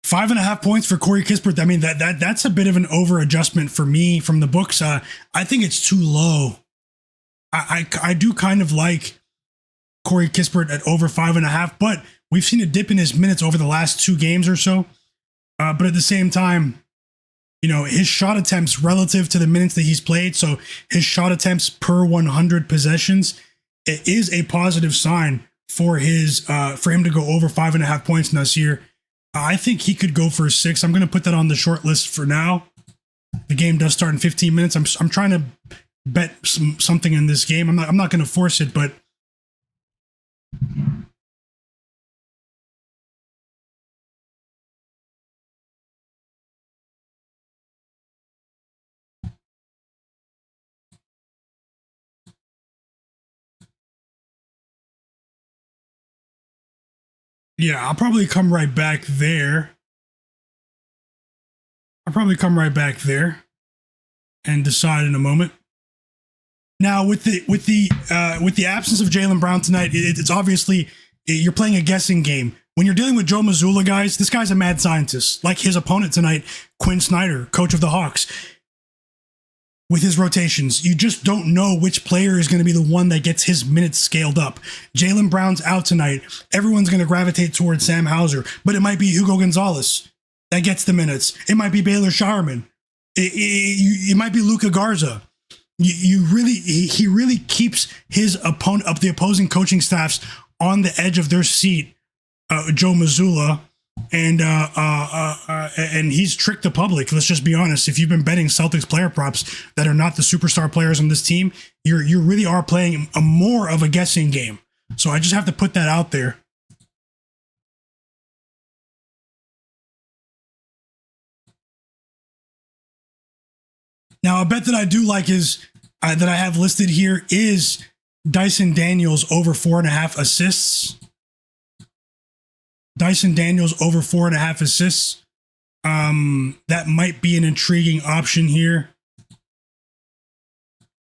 Five and a half points for Corey Kispert. I mean, that's a bit of an over adjustment for me from the books. I think it's too low. I do kind of like Corey Kispert at over 5.5, but we've seen a dip in his minutes over the last 2 games or so. But at the same time, his shot attempts relative to the minutes that he's played, so his shot attempts per 100 possessions, it is a positive sign for him to go over 5.5 points this year. I think he could go for 6. I'm going to put that on the short list for now. The game does start in 15 minutes. I'm trying to bet something in this game. I'm not going to force it, but yeah, I'll probably come right back there. And decide in a moment. Now, with the absence of Jaylen Brown tonight, it's obviously you're playing a guessing game. When you're dealing with Joe Mazzulla, guys, this guy's a mad scientist. Like his opponent tonight, Quinn Snyder, coach of the Hawks. With his rotations, you just don't know which player is going to be the one that gets his minutes scaled up. Jaylen Brown's out tonight. Everyone's going to gravitate towards Sam Hauser, but it might be Hugo Gonzalez that gets the minutes. It might be Baylor Sharman. It might be Luka Garza. He really keeps his opponent, the opposing coaching staffs, on the edge of their seat. Joe Mazzulla, and he's tricked the public. Let's just be honest. If you've been betting Celtics player props that are not the superstar players on this team, you really are playing a more of a guessing game. So I just have to put that out there. Now, a bet that I do like is that I have listed here is Dyson Daniels over 4.5 assists. Dyson Daniels over 4.5 assists. That might be an intriguing option here.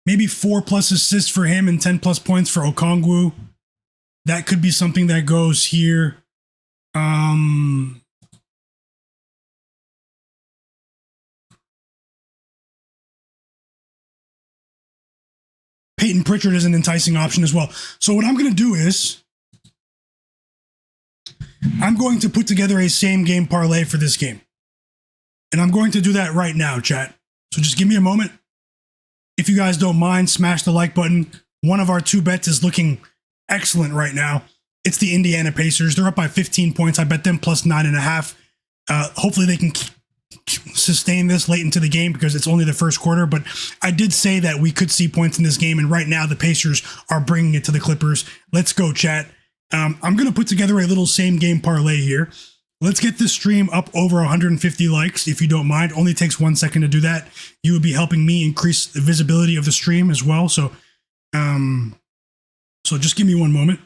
Maybe 4+ assists for him and 10+ points for Okongwu. That could be something that goes here. Peyton Pritchard is an enticing option as well. So what I'm going to do is I'm going to put together a same game parlay for this game. And I'm going to do that right now, chat. So just give me a moment. If you guys don't mind, smash the like button. One of our 2 bets is looking excellent right now. It's the Indiana Pacers. They're up by 15 points. I bet them plus 9.5. Hopefully they can sustain this late into the game because it's only the first quarter. But I did say that we could see points in this game. And right now the Pacers are bringing it to the Clippers. Let's go, chat. I'm going to put together a little same game parlay here. Let's get this stream up over 150 likes, if you don't mind. Only takes 1 second to do that. You would be helping me increase the visibility of the stream as well. So just give me one moment.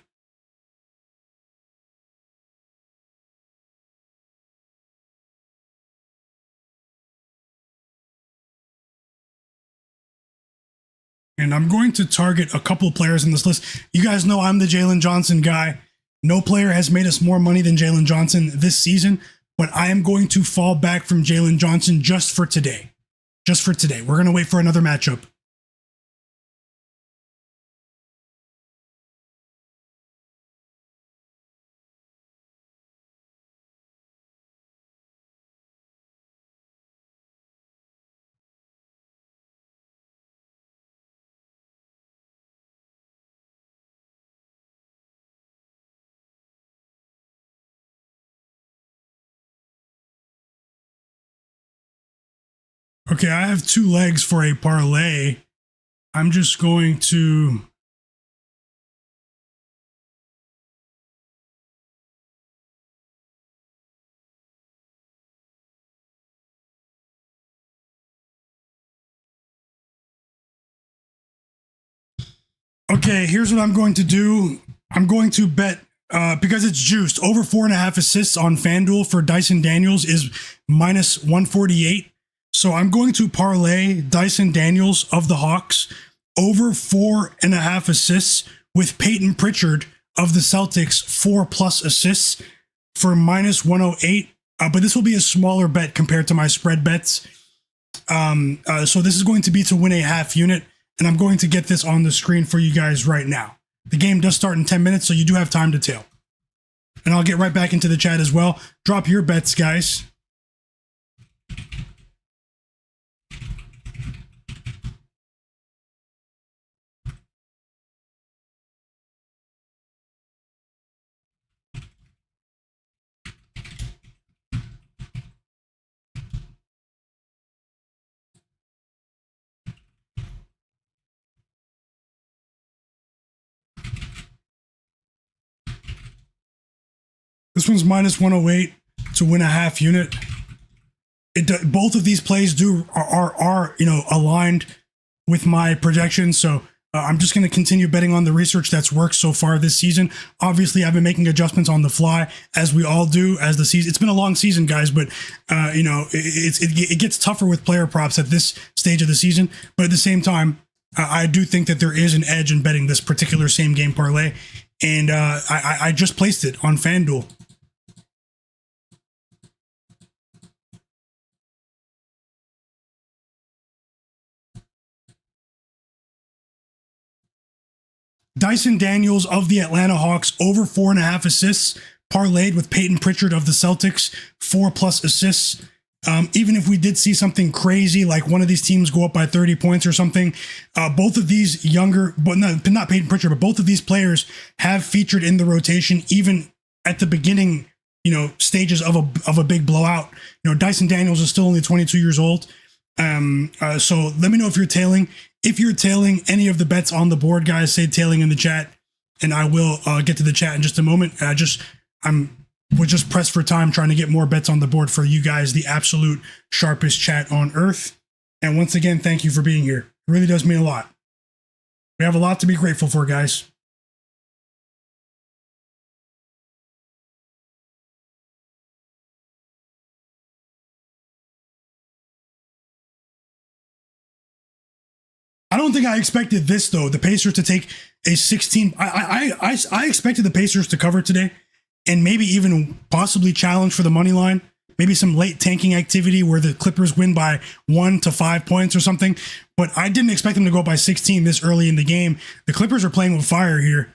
And I'm going to target a couple of players in this list. You guys know I'm the Jalen Johnson guy. No player has made us more money than Jalen Johnson this season, but I am going to fall back from Jalen Johnson just for today. Just for today. We're going to wait for another matchup. Okay, I have 2 legs for a parlay. I'm just going to... Okay, here's what I'm going to do. I'm going to bet, because it's juiced, over 4.5 assists on FanDuel for Dyson Daniels is minus 148. So I'm going to parlay Dyson Daniels of the Hawks over 4.5 assists with Peyton Pritchard of the Celtics 4+ assists for minus 108. But this will be a smaller bet compared to my spread bets. So this is going to be to win a half unit, and I'm going to get this on the screen for you guys right now. The game does start in 10 minutes, so you do have time to tail. And I'll get right back into the chat as well. Drop your bets, guys. This one's minus 108 to win a half unit. Both of these plays are aligned with my projections. So I'm just going to continue betting on the research that's worked so far this season. Obviously, I've been making adjustments on the fly, as we all do as the season. It's been a long season, guys, but it gets tougher with player props at this stage of the season. But at the same time, I do think that there is an edge in betting this particular same game parlay, and I just placed it on FanDuel. Dyson Daniels of the Atlanta Hawks over 4.5 assists, parlayed with Peyton Pritchard of the Celtics 4+ assists. Even if we did see something crazy, like one of these teams go up by 30 points or something, both of these not Peyton Pritchard, but both of these players have featured in the rotation, even at the beginning, stages of a big blowout. Dyson Daniels is still only 22 years old. So let me know if you're tailing. If you're tailing any of the bets on the board, guys, say tailing in the chat, and I will get to the chat in just a moment. We're just pressed for time trying to get more bets on the board for you guys, the absolute sharpest chat on earth. And once again, thank you for being here. It really does mean a lot. We have a lot to be grateful for, guys. I don't think I expected this, though. The Pacers to take a 16. I expected the Pacers to cover today and maybe even possibly challenge for the money line. Maybe some late tanking activity where the Clippers win by 1 to 5 points or something. But I didn't expect them to go by 16 this early in the game. The Clippers are playing with fire here.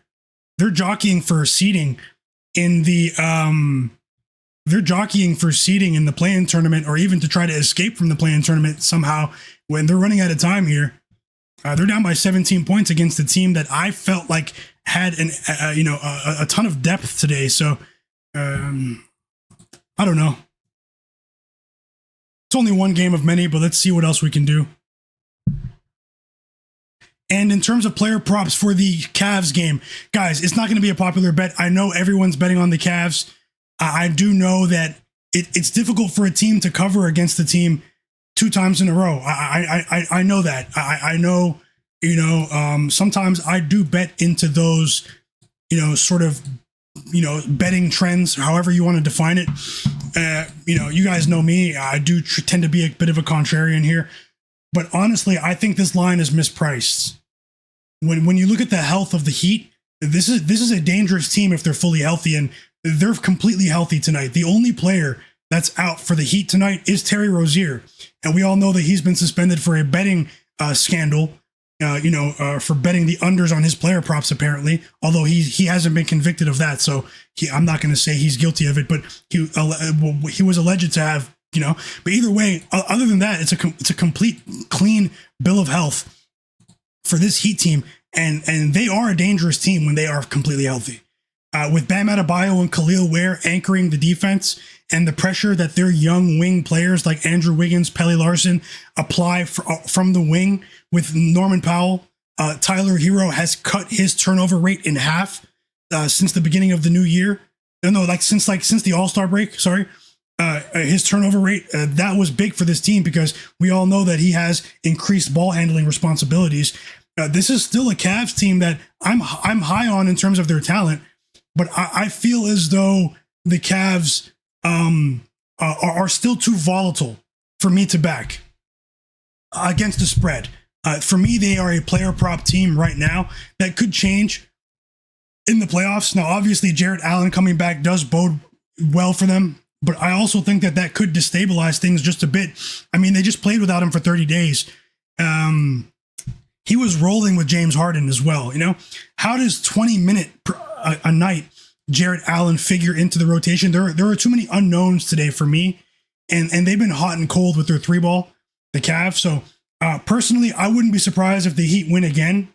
They're jockeying for seeding in the play-in tournament, or even to try to escape from the play-in tournament somehow when they're running out of time here. They're down by 17 points against a team that I felt like had a ton of depth today. So I don't know. It's only one game of many, but let's see what else we can do. And in terms of player props for the Cavs game, guys, it's not going to be a popular bet. I know everyone's betting on the Cavs. I do know that it's difficult for a team to cover against the team 2 times in a row. I know that. I know, sometimes I do bet into those, sort of, betting trends, however you want to define it. You guys know me. I do tend to be a bit of a contrarian here. But honestly, I think this line is mispriced. When you look at the health of the Heat, This is a dangerous team if they're fully healthy, and they're completely healthy tonight. The only player that's out for the Heat tonight is Terry Rozier, and we all know that he's been suspended for a betting scandal. For betting the unders on his player props, apparently. Although he hasn't been convicted of that, so I'm not going to say he's guilty of it. But he was alleged to have, But either way, other than that, it's a complete clean bill of health for this Heat team, and they are a dangerous team when they are completely healthy. With Bam Adebayo and Khalil Ware anchoring the defense, and the pressure that their young wing players like Andrew Wiggins, Pelle Larsson apply from the wing with Norman Powell, Tyler Hero has cut his turnover rate in half since the beginning of the new year. Since the All-Star break. Sorry, his turnover rate that was big for this team because we all know that he has increased ball handling responsibilities. This is still a Cavs team that I'm high on in terms of their talent, but I feel as though the Cavs are still too volatile for me to back against the spread. For me, they are a player prop team right now that could change in the playoffs. Now, obviously, Jarrett Allen coming back does bode well for them, but I also think that could destabilize things just a bit. I mean, they just played without him for 30 days. He was rolling with James Harden as well. How does 20 minute a night Jarrett Allen figure into the rotation? There are too many unknowns today for me, and they've been hot and cold with their three ball, the Cavs. So personally, I wouldn't be surprised if the Heat win again.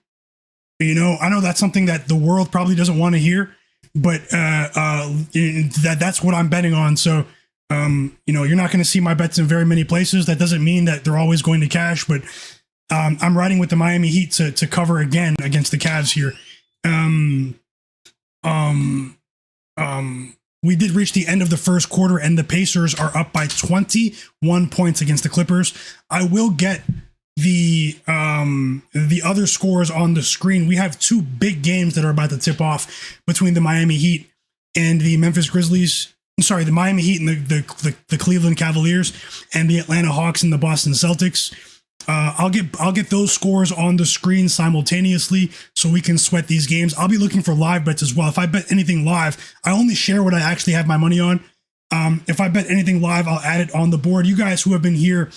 I know that's something that the world probably doesn't want to hear, but that's what I'm betting on. So you're not going to see my bets in very many places. That doesn't mean that they're always going to cash, but I'm riding with the Miami Heat to cover again against the Cavs here. We did reach the end of the first quarter, and the Pacers are up by 21 points against the Clippers. I will get the other scores on the screen. We have two big games that are about to tip off between the Miami Heat and the Memphis Grizzlies. Sorry, the Miami Heat and the Cleveland Cavaliers, and the Atlanta Hawks and the Boston Celtics. I'll get those scores on the screen simultaneously so we can sweat these games. I'll be looking for live bets as well. If I bet anything live, I only share what I actually have my money on. If I bet anything live, I'll add it on the board. You guys who have been here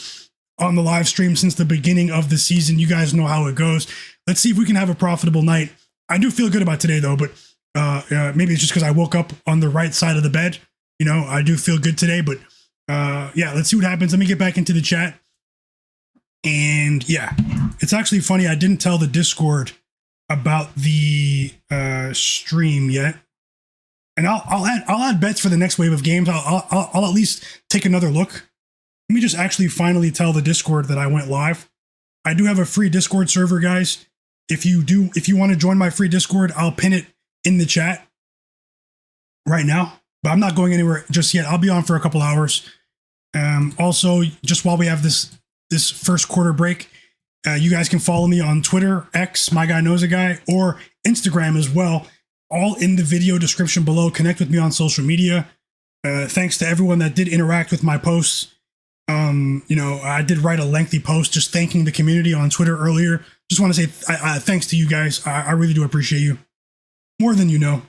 on the live stream since the beginning of the season, you guys know how it goes. Let's see if we can have a profitable night. I do feel good about today though, but maybe it's just because I woke up on the right side of the bed. I do feel good today, but let's see what happens. Let me get back into the chat. And yeah, it's actually funny. I didn't tell the Discord about the stream yet, and I'll add bets for the next wave of games. I'll at least take another look. Let me just actually finally tell the Discord that I went live. I do have a free Discord server, guys. If you want to join my free Discord, I'll pin it in the chat right now. But I'm not going anywhere just yet. I'll be on for a couple hours. Also, just while we have this first quarter break, you guys can follow me on Twitter, X, Myguyknowsaguy, or Instagram as well. All in the video description below. Connect with me on social media. Thanks to everyone that did interact with my posts. I did write a lengthy post just thanking the community on Twitter earlier. Just want to say thanks to you guys. I really do appreciate you. More than you know.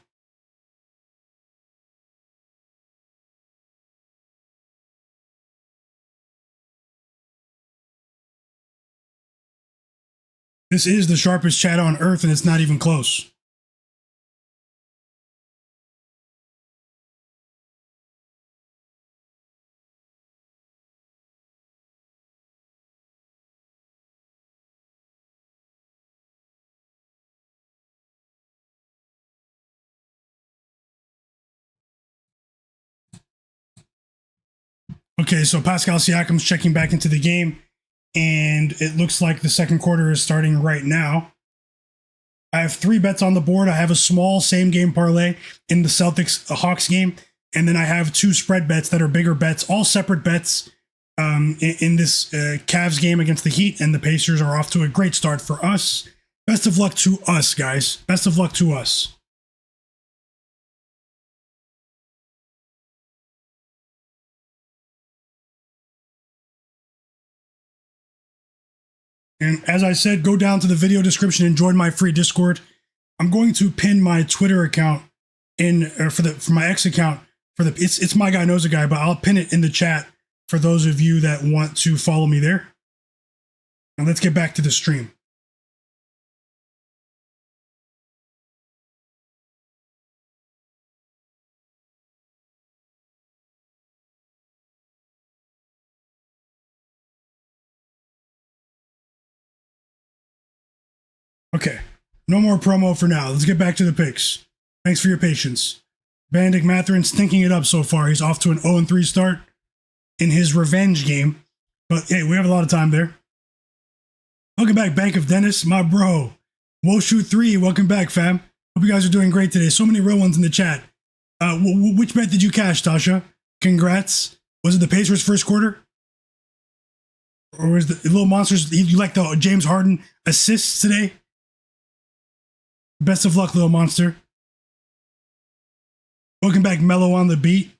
This is the sharpest chat on earth, and it's not even close. Okay, so Pascal Siakam's checking back into the game, and it looks like the second quarter is starting right now. I have 3 bets on the board. I have a small same game parlay in the Celtics Hawks game, and then I have 2 spread bets that are bigger bets, all separate bets in this Cavs game against the Heat, and the Pacers are off to a great start for us. Best of luck to us, guys. Best of luck to us. And as I said, go down to the video description and join my free Discord. I'm going to pin my Twitter account for my X account it's Myguyknowsaguy, but I'll pin it in the chat for those of you that want to follow me there. And let's get back to the stream. Okay, no more promo for now. Let's get back to the picks. Thanks for your patience. Benedict Mathurin stinking it up so far. He's off to an 0-3 start in his revenge game. But hey, we have a lot of time there. Welcome back, Bank of Dennis, my bro. Woshu3, welcome back, fam. Hope you guys are doing great today. So many real ones in the chat. Which bet did you cash, Tasha? Congrats. Was it the Pacers first quarter? Or was the Little Monsters, you like the James Harden assists today? Best of luck, Little Monster. Welcome back, Mellow on the beat.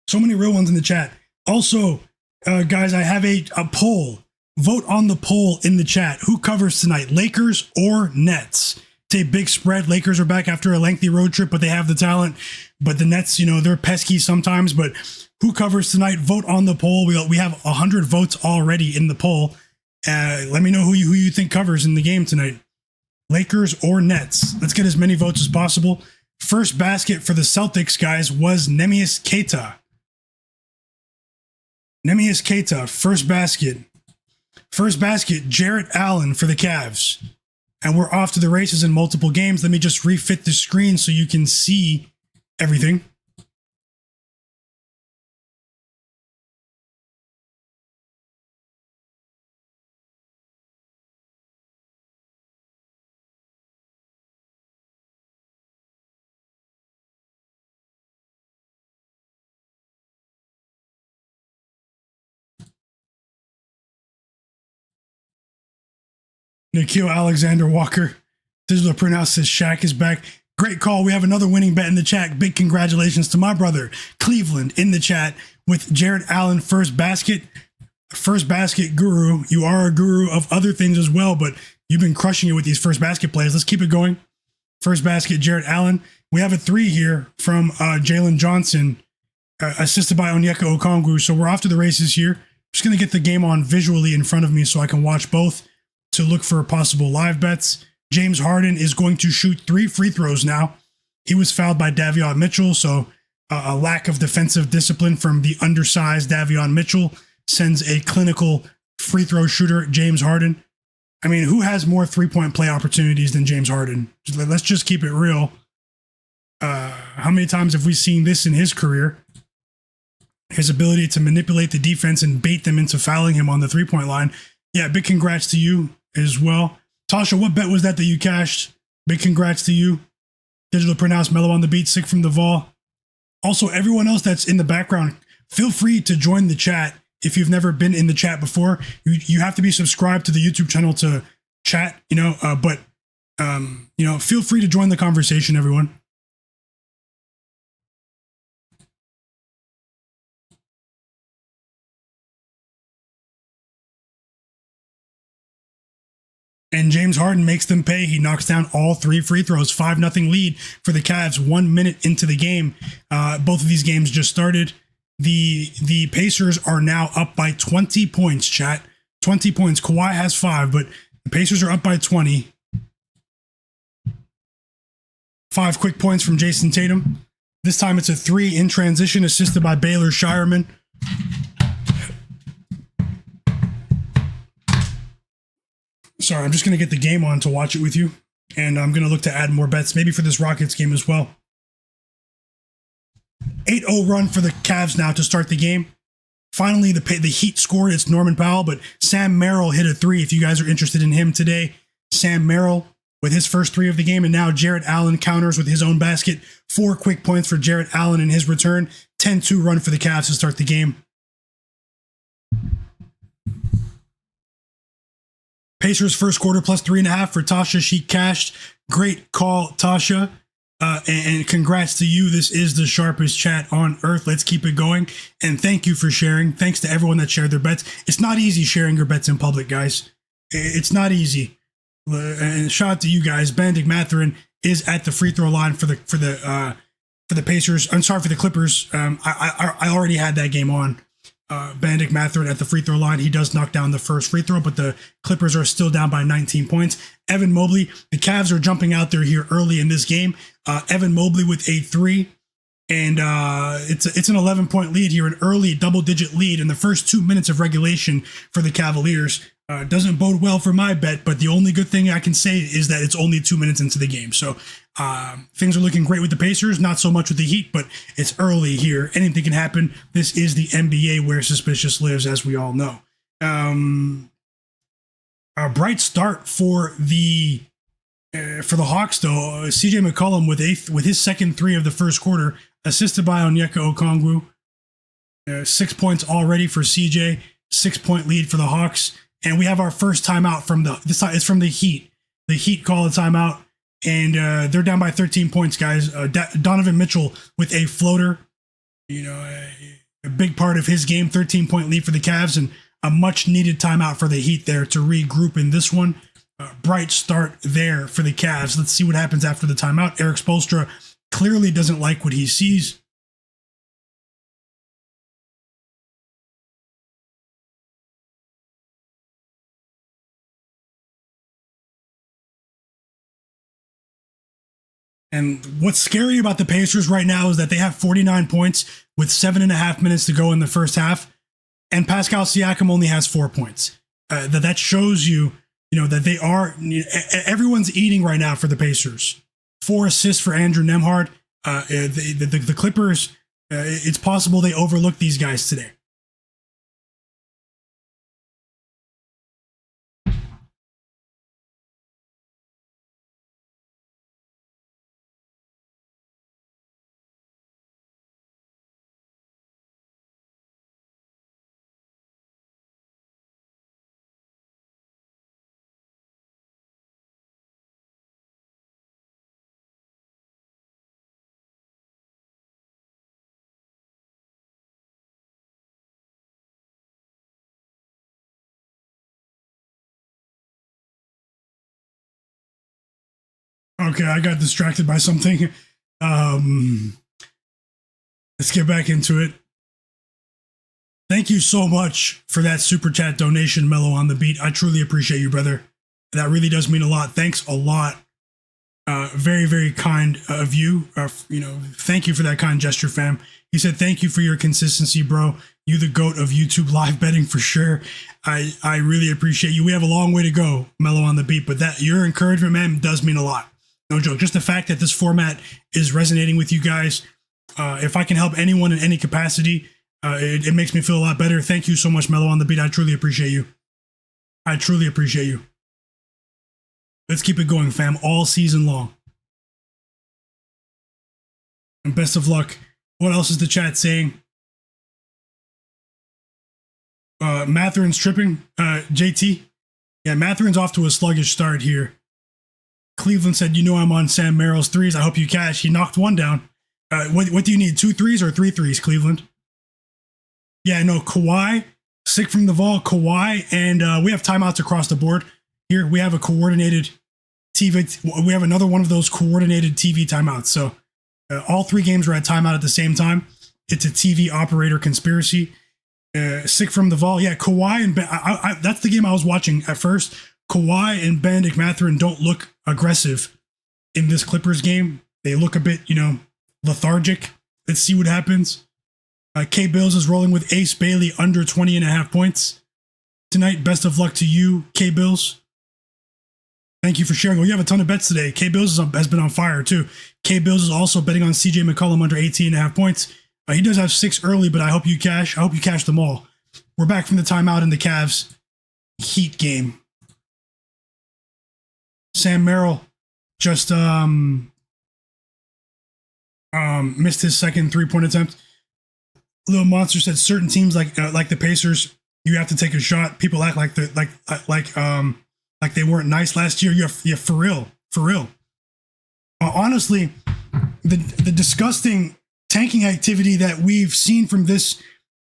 So many real ones in the chat. Also, guys, I have a poll. Vote on the poll in the chat. Who covers tonight, Lakers or Nets? It's a big spread. Lakers are back after a lengthy road trip, but they have the talent. But the Nets, they're pesky sometimes. But who covers tonight? Vote on the poll. We have 100 votes already in the poll. Let me know who you think covers in the game tonight. Lakers or Nets? Let's get as many votes as possible. First basket for the Celtics, guys, was Neemias Queta. Neemias Queta, first basket. First basket, Jarrett Allen for the Cavs. And we're off to the races in multiple games. Let me just refit the screen so you can see everything. Nikhil Alexander Walker. Digital Printout says Shaq is back. Great call. We have another winning bet in the chat. Big congratulations to my brother, Cleveland, in the chat with Jarrett Allen, first basket. First basket guru. You are a guru of other things as well, but you've been crushing it with these first basket plays. Let's keep it going. First basket, Jarrett Allen. We have a 3 here from Jalen Johnson, assisted by Onyeka Okongwu. So we're off to the races here. Just going to get the game on visually in front of me so I can watch both to look for possible live bets. James Harden is going to shoot 3 free throws now. He was fouled by Davion Mitchell, so a lack of defensive discipline from the undersized Davion Mitchell sends a clinical free throw shooter, James Harden. I mean, who has more three-point play opportunities than James Harden? Let's just keep it real. How many times have we seen this in his career? His ability to manipulate the defense and bait them into fouling him on the three-point line. Yeah, big congrats to you as well. Tasha, what bet was that you cashed? Big congrats to you. Digital Printhouse, Mellow on the beat, Sick from the Vol. Also, everyone else that's in the background, feel free to join the chat. If you've never been in the chat before, you have to be subscribed to the YouTube channel to chat, but feel free to join the conversation, everyone. And James Harden makes them pay. He knocks down all 3 free throws. 5-0 lead for the Cavs 1 minute into the game. Both of these games just started. The Pacers are now up by 20 points, chat. 20 points. Kawhi has 5, but the Pacers are up by 20. 5 quick points from Jayson Tatum. This time it's a 3 in transition, assisted by Baylor Shireman. Sorry, I'm just going to get the game on to watch it with you. And I'm going to look to add more bets, maybe for this Rockets game as well. 8-0 run for the Cavs now to start the game. Finally, the Heat scored. It's Norman Powell, but Sam Merrill hit a 3 if you guys are interested in him today. Sam Merrill with his first 3 of the game, and now Jarrett Allen counters with his own basket. 4 quick points for Jarrett Allen in his return. 10-2 run for the Cavs to start the game. Pacers first quarter plus 3.5 for Tasha. She cashed. Great call, Tasha. And congrats to you. This is the sharpest chat on earth. Let's keep it going. And thank you for sharing. Thanks to everyone that shared their bets. It's not easy sharing your bets in public, guys. It's not easy. And shout out to you guys. Benedict Mathurin is at the free throw line for the Pacers. I'm sorry, for the Clippers. I already had that game on. Benedict Mathurin at the free throw line. He does knock down the first free throw, but the Clippers are still down by 19 points. Evan Mobley, the Cavs are jumping out there here early in this game. Evan Mobley with a 3. And it's an 11-point lead here, an early double-digit lead in the first 2 minutes of regulation for the Cavaliers. Doesn't bode well for my bet, but the only good thing I can say is that it's only 2 minutes into the game. So things are looking great with the Pacers, not so much with the Heat, but it's early here. Anything can happen. This is the NBA where suspicious lives, as we all know. A bright start for the Hawks, though. CJ McCollum with his second 3 of the first quarter, assisted by Onyeka Okongwu. 6 points already for CJ. 6-point lead for the Hawks. And we have our first timeout from it's from the Heat. The Heat call a timeout, and they're down by 13 points, guys. Donovan Mitchell with a floater. A big part of his game. 13-point lead for the Cavs, and a much-needed timeout for the Heat there to regroup in this one. Bright start there for the Cavs. Let's see what happens after the timeout. Eric Spoelstra clearly doesn't like what he sees. And what's scary about the Pacers right now is that they have 49 points with 7.5 minutes to go in the first half, and Pascal Siakam only has 4 points. That shows you, that they are, everyone's eating right now for the Pacers. 4 assists for Andrew Nembhard. The Clippers, it's possible they overlook these guys today. Okay, I got distracted by something. Let's get back into it. Thank you so much for that super chat donation, Mellow on the Beat. I truly appreciate you, brother. That really does mean a lot. Thanks a lot. Very, very kind of you. Thank you for that kind gesture, fam. He said, thank you for your consistency, bro. You the GOAT of YouTube live betting for sure. I really appreciate you. We have a long way to go, Mellow on the Beat, but that your encouragement, man, does mean a lot. No joke. Just the fact that this format is resonating with you guys. If I can help anyone in any capacity, it makes me feel a lot better. Thank you so much, Mellow on the Beat. I truly appreciate you. I truly appreciate you. Let's keep it going, fam, all season long. And best of luck. What else is the chat saying? Mathurin's tripping. JT. Yeah, Mathurin's off to a sluggish start here. Cleveland said, I'm on Sam Merrill's threes. I hope you cash. He knocked one down. What do you need? 2 threes or 3 threes, Cleveland? Yeah, no, Kawhi, sick from the vault, Kawhi, and we have timeouts across the board. Here, we have a coordinated TV. We have another one of those coordinated TV timeouts. So all 3 games are at timeout at the same time. It's a TV operator conspiracy. Sick from the vault. Yeah, Kawhi and that's the game I was watching at first. Kawhi and Benedict Mathurin don't look aggressive in this Clippers game. They look a bit, lethargic. Let's see what happens. K-Bills is rolling with Ace Bailey under 20.5 points tonight. Best of luck to you, K-Bills. Thank you for sharing. Well, you have a ton of bets today. K-Bills has been on fire, too. K-Bills is also betting on CJ McCollum under 18.5 points. He does have 6 early, but I hope you cash. I hope you cash them all. We're back from the timeout in the Cavs Heat game. Sam Merrill just missed his second 3-point attempt. Little Monster said certain teams like the Pacers, you have to take a shot. People act like they weren't nice last year. Yeah, for real. Honestly, the disgusting tanking activity that we've seen from this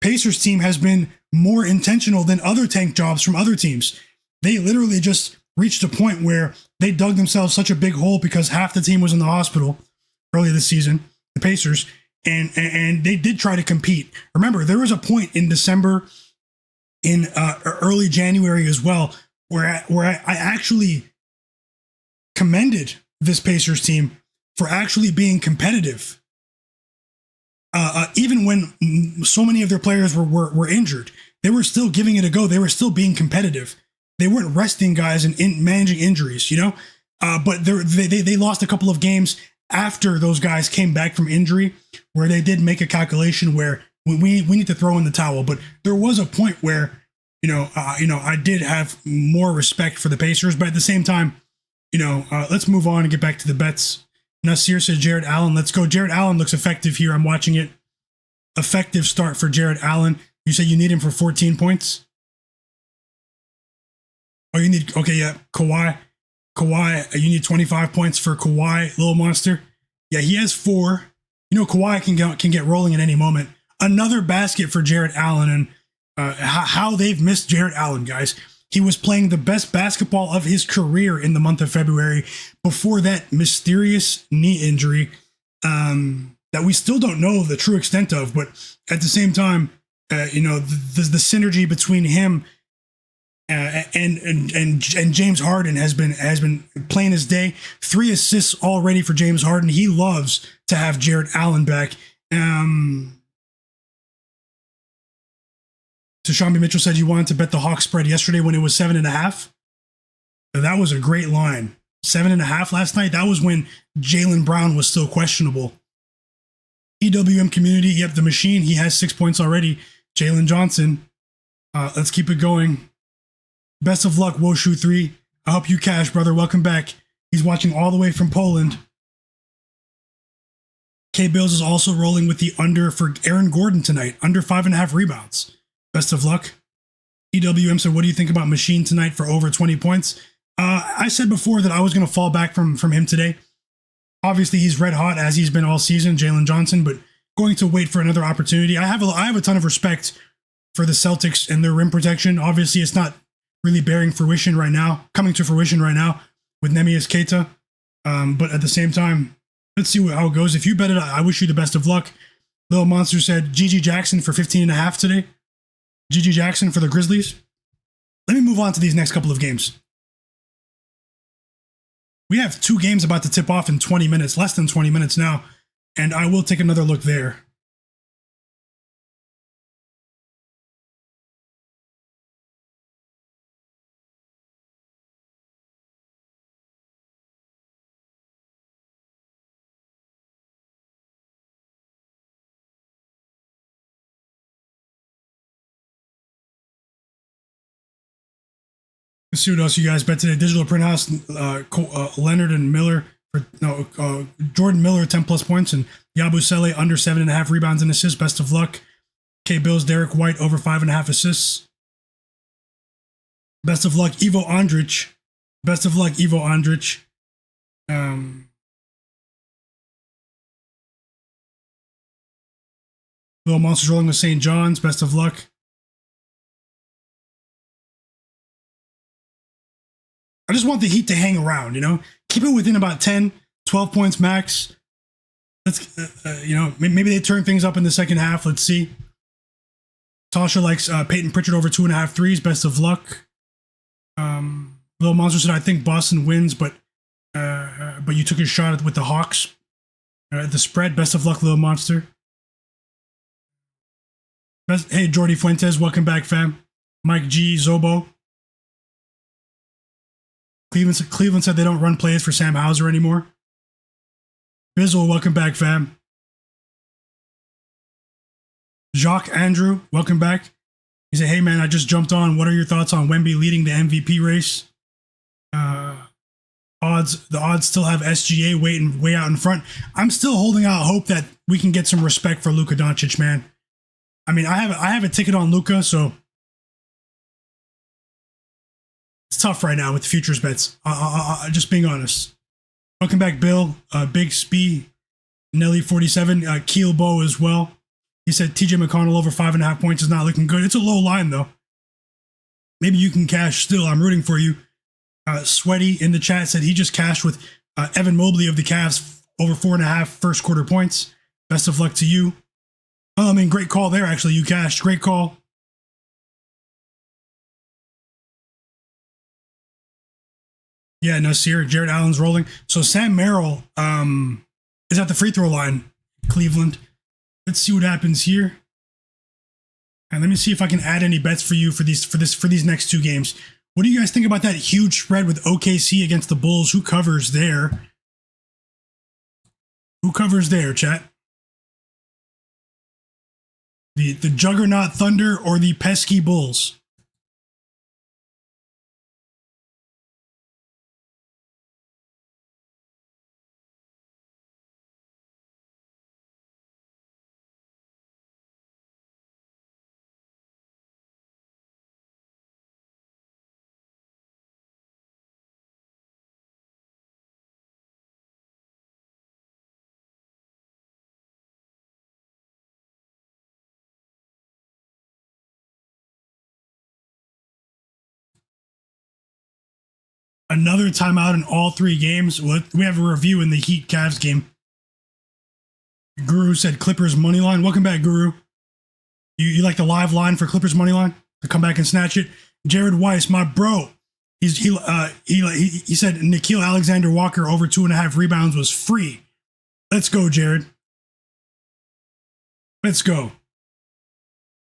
Pacers team has been more intentional than other tank jobs from other teams. They literally just reached a point where they dug themselves such a big hole because half the team was in the hospital early this season, the Pacers, and they did try to compete. Remember, there was a point in December, in early January as well, where I actually commended this Pacers team for actually being competitive. Even when so many of their players were injured, they were still giving it a go. They were still being competitive. They weren't resting guys and managing injuries, but they lost a couple of games after those guys came back from injury, where they did make a calculation where we need to throw in the towel. But there was a point where, I did have more respect for the Pacers, but at the same time, let's move on and get back to the bets. Nasir says Jared Allen. Let's go. Jared Allen looks effective here. I'm watching it. Effective start for Jared Allen. You say you need him for 14 points? Oh, you need, okay, yeah, Kawhi, you need 25 points for Kawhi, little monster. Yeah, he has 4. Kawhi can get rolling at any moment. Another basket for Jared Allen, and how they've missed Jared Allen, guys. He was playing the best basketball of his career in the month of February before that mysterious knee injury that we still don't know the true extent of. But at the same time, the synergy between him and James Harden has been plain as day. 3 assists already for James Harden. He loves to have Jared Allen back. Tashambi Mitchell said you wanted to bet the Hawks spread yesterday when it was 7.5. That was a great line. 7.5 last night. That was when Jaylen Brown was still questionable. EWM community. Yep, the machine. He has 6 points already. Jalen Johnson. Let's keep it going. Best of luck, Woshu3. I hope you cash, brother. Welcome back. He's watching all the way from Poland. K-Bills is also rolling with the under for Aaron Gordon tonight. Under 5.5 rebounds. Best of luck. EWM said, what do you think about Machine tonight for over 20 points? I said before that I was going to fall back from him today. Obviously, he's red hot as he's been all season, Jalen Johnson, but going to wait for another opportunity. I have a ton of respect for the Celtics and their rim protection. Obviously, it's not really coming to fruition right now with Neemias Queta. But at the same time, let's see how it goes. If you bet it, I wish you the best of luck. Little Monster said GG Jackson for 15.5 today. GG Jackson for the Grizzlies. Let me move on to these next couple of games. We have 2 games about to tip off in 20 minutes, less than 20 minutes now, and I will take another look there. Let's see what else you guys bet today. Digital Print House, Leonard and Miller. Jordan Miller, 10 plus points, and Yabusele under 7.5 rebounds and assists. Best of luck. K-Bills, Derek White over 5.5 assists. Best of luck, Ivo Andrić. Best of luck, Ivo Andrić. Little Monsters rolling with St. John's. Best of luck. I just want the Heat to hang around, keep it within about 10, 12 points max. Let's, maybe they turn things up in the second half. Let's see. Tasha likes Peyton Pritchard over 2.5 threes. Best of luck. Little Monster said, I think Boston wins, but you took a shot with the Hawks. The spread. Best of luck, Little Monster. Hey, Jordy Fuentes, welcome back, fam. Mike G, Zobo. Cleveland said they don't run plays for Sam Hauser anymore. Bizzle, welcome back, fam. Jacques Andrew, welcome back. He said, hey, man, I just jumped on. What are your thoughts on Wemby leading the MVP race? The odds still have SGA way out in front. I'm still holding out hope that we can get some respect for Luka Doncic, man. I mean, I have a ticket on Luka, so it's tough right now with the futures bets. Just being honest. Welcome back, Bill. Big Spee, Nelly 47, Keel Bow as well. He said TJ McConnell over 5.5 points is not looking good. It's a low line though. Maybe you can cash still. I'm rooting for you. Sweaty in the chat said he just cashed with Evan Mobley of the Cavs over 4.5 first quarter points. Best of luck to you. I mean, great call there, actually. You cashed. Great call. Yeah, Nasir, Jared Allen's rolling. So Sam Merrill is at the free throw line, Cleveland. Let's see what happens here. And let me see if I can add any bets for you for these next two games. What do you guys think about that huge spread with OKC against the Bulls? Who covers there? Who covers there, chat? The Juggernaut Thunder or the pesky Bulls? Another timeout in all three games. We have a review in the Heat Cavs game. Guru said Clippers money line. Welcome back, Guru. You like the live line for Clippers money line to come back and snatch it? Jared Weiss, my bro. He said Nickeil Alexander-Walker over 2.5 rebounds was free. Let's go, Jared. Let's go.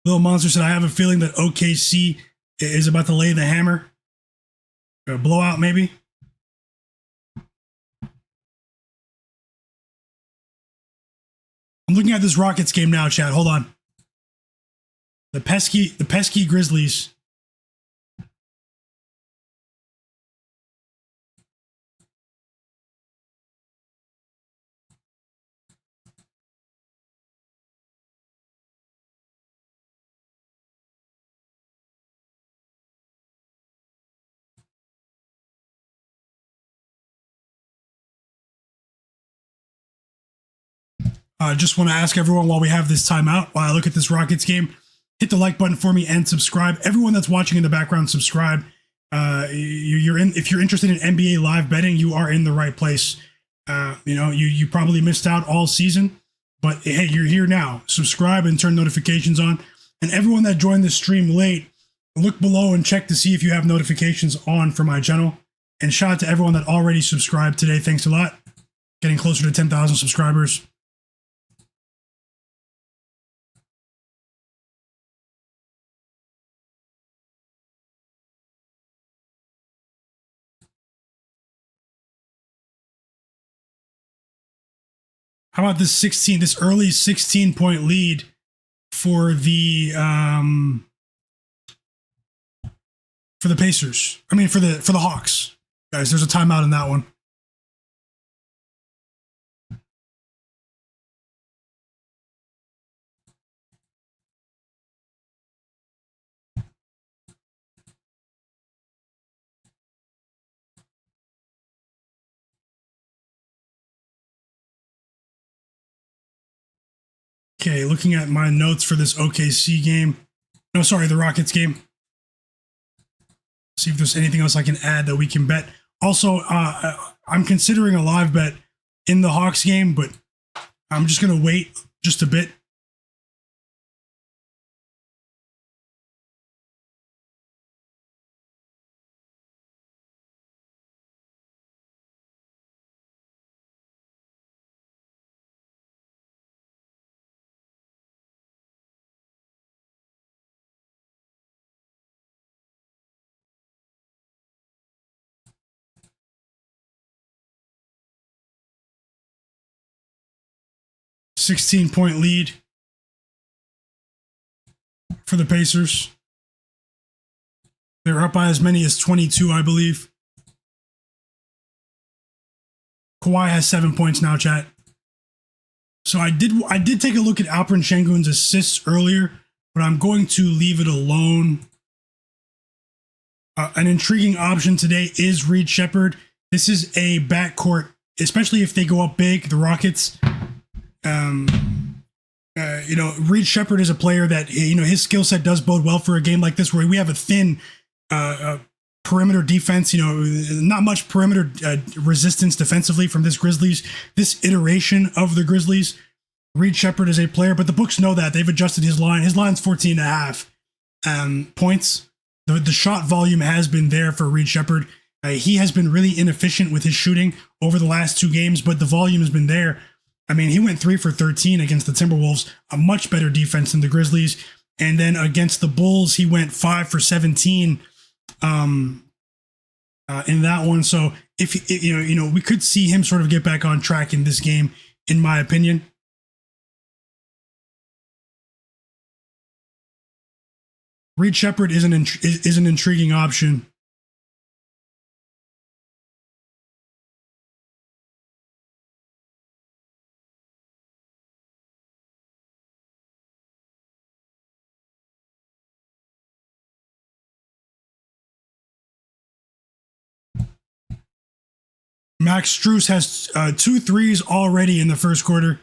Little Monster said I have a feeling that OKC is about to lay the hammer. A blowout, maybe. I'm looking at this Rockets game now, chat. Hold on. The pesky Grizzlies. I just want to ask everyone while we have this timeout, while I look at this Rockets game, hit the like button for me and subscribe. Everyone that's watching in the background, subscribe. If you're interested in NBA live betting, you are in the right place. You probably missed out all season, but hey, you're here now. Subscribe and turn notifications on. And everyone that joined the stream late, look below and check to see if you have notifications on for my channel. And shout out to everyone that already subscribed today. Thanks a lot. Getting closer to 10,000 subscribers. How about this early 16-point lead for the Pacers? I mean, for the Hawks, guys. There's a timeout in that one. Okay, looking at my notes for this OKC game. No, sorry, the Rockets game. See if there's anything else I can add that we can bet. Also, I'm considering a live bet in the Hawks game, but I'm just going to wait just a bit. $16-point lead for the Pacers. They're up by as many as 22, I believe. Kawhi has 7 points now, chat. So I did take a look at Alperen Sengun's assists earlier, but I'm going to leave it alone. An intriguing option today is Reed Shepherd. This is a backcourt, especially if they go up big, the Rockets. Reed Shepherd is a player that, his skill set does bode well for a game like this where we have a thin perimeter defense, not much perimeter resistance defensively from this this iteration of the Grizzlies. Reed Sheppard is a player, but the books know that. They've adjusted his line. His line's 14.5 points. The shot volume has been there for Reed Sheppard. He has been really inefficient with his shooting over the last 2 games, but the volume has been there. I mean, he went 3 for 13 against the Timberwolves, a much better defense than the Grizzlies. And then against the Bulls, he went 5 for 17 in that one. So if we could see him sort of get back on track in this game, in my opinion. Reed Sheppard is an intriguing option. Max Strus has 2 threes already in the first quarter.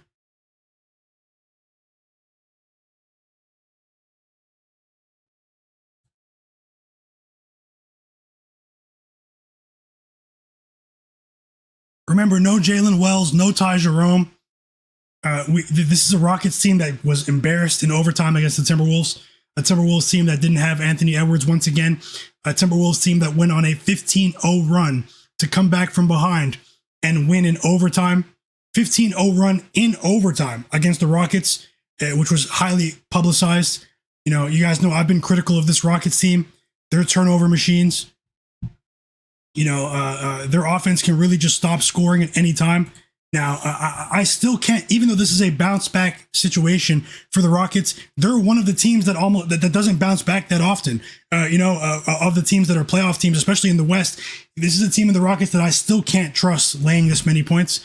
Remember, no Jalen Wells, no Ty Jerome. This is a Rockets team that was embarrassed in overtime against the Timberwolves. A Timberwolves team that didn't have Anthony Edwards once again. A Timberwolves team that went on a 15-0 run to come back from behind and win in overtime. 15-0 run in overtime against the Rockets, which was highly publicized. You guys know I've been critical of this Rockets team. They're turnover machines. Their offense can really just stop scoring at any time. Now, I still can't, even though this is a bounce back situation for the Rockets, they're one of the teams that doesn't bounce back that often. Of the teams that are playoff teams, especially in the West, this is a team in the Rockets that I still can't trust laying this many points.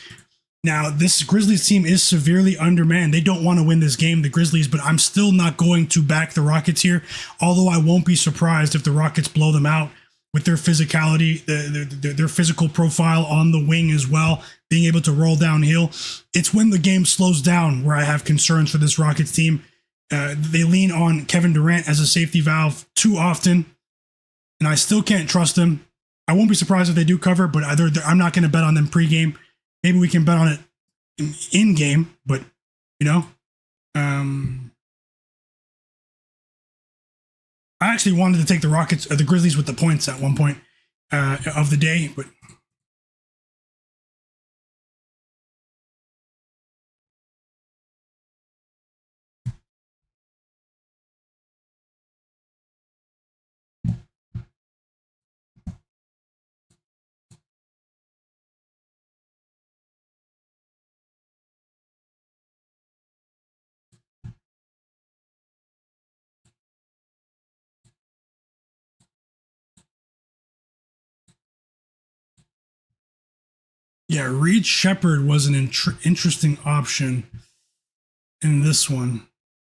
Now, this Grizzlies team is severely undermanned. They don't want to win this game, the Grizzlies, but I'm still not going to back the Rockets here, although I won't be surprised if the Rockets blow them out with their physicality, their physical profile on the wing as well, being able to roll downhill. It's when the game slows down where I have concerns for this Rockets team. They lean on Kevin Durant as a safety valve too often, and I still can't trust them. I won't be surprised if they do cover, but I'm not going to bet on them pregame. Maybe we can bet on it in-game, but, I actually wanted to take the Grizzlies with the points at one point of the day, but yeah, Reed Sheppard was an interesting option in this one.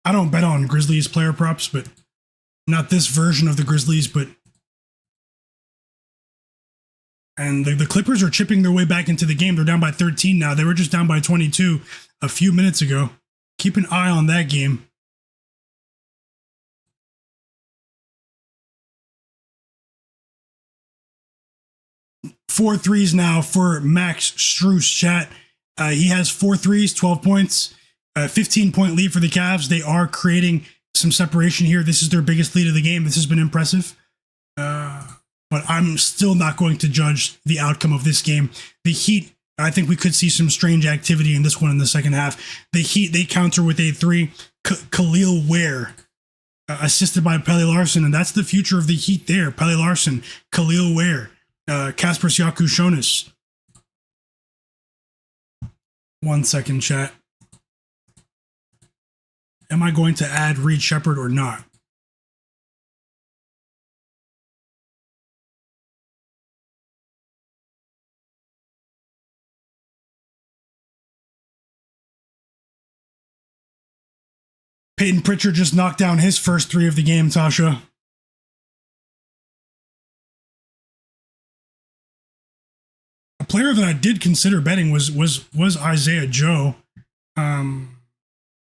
I don't bet on Grizzlies player props, but not this version of the Grizzlies, and the Clippers are chipping their way back into the game. They're down by 13 now. They were just down by 22 a few minutes ago. Keep an eye on that game. Four threes now for Max Strus, chat. He has 4 threes, 12 points, 15-point lead for the Cavs. They are creating some separation here. This is their biggest lead of the game. This has been impressive. But I'm still not going to judge the outcome of this game. The Heat, I think we could see some strange activity in this one in the second half. The Heat, they counter with a 3. Khalil Ware, assisted by Pelle Larsson, and that's the future of the Heat there. Pelle Larsson, Khalil Ware. Kasper Siakam-Shonis. 1 second, chat. Am I going to add Reed Sheppard or not? Peyton Pritchard just knocked down his first 3 of the game, Tasha. Player that I did consider betting was Isaiah Joe, and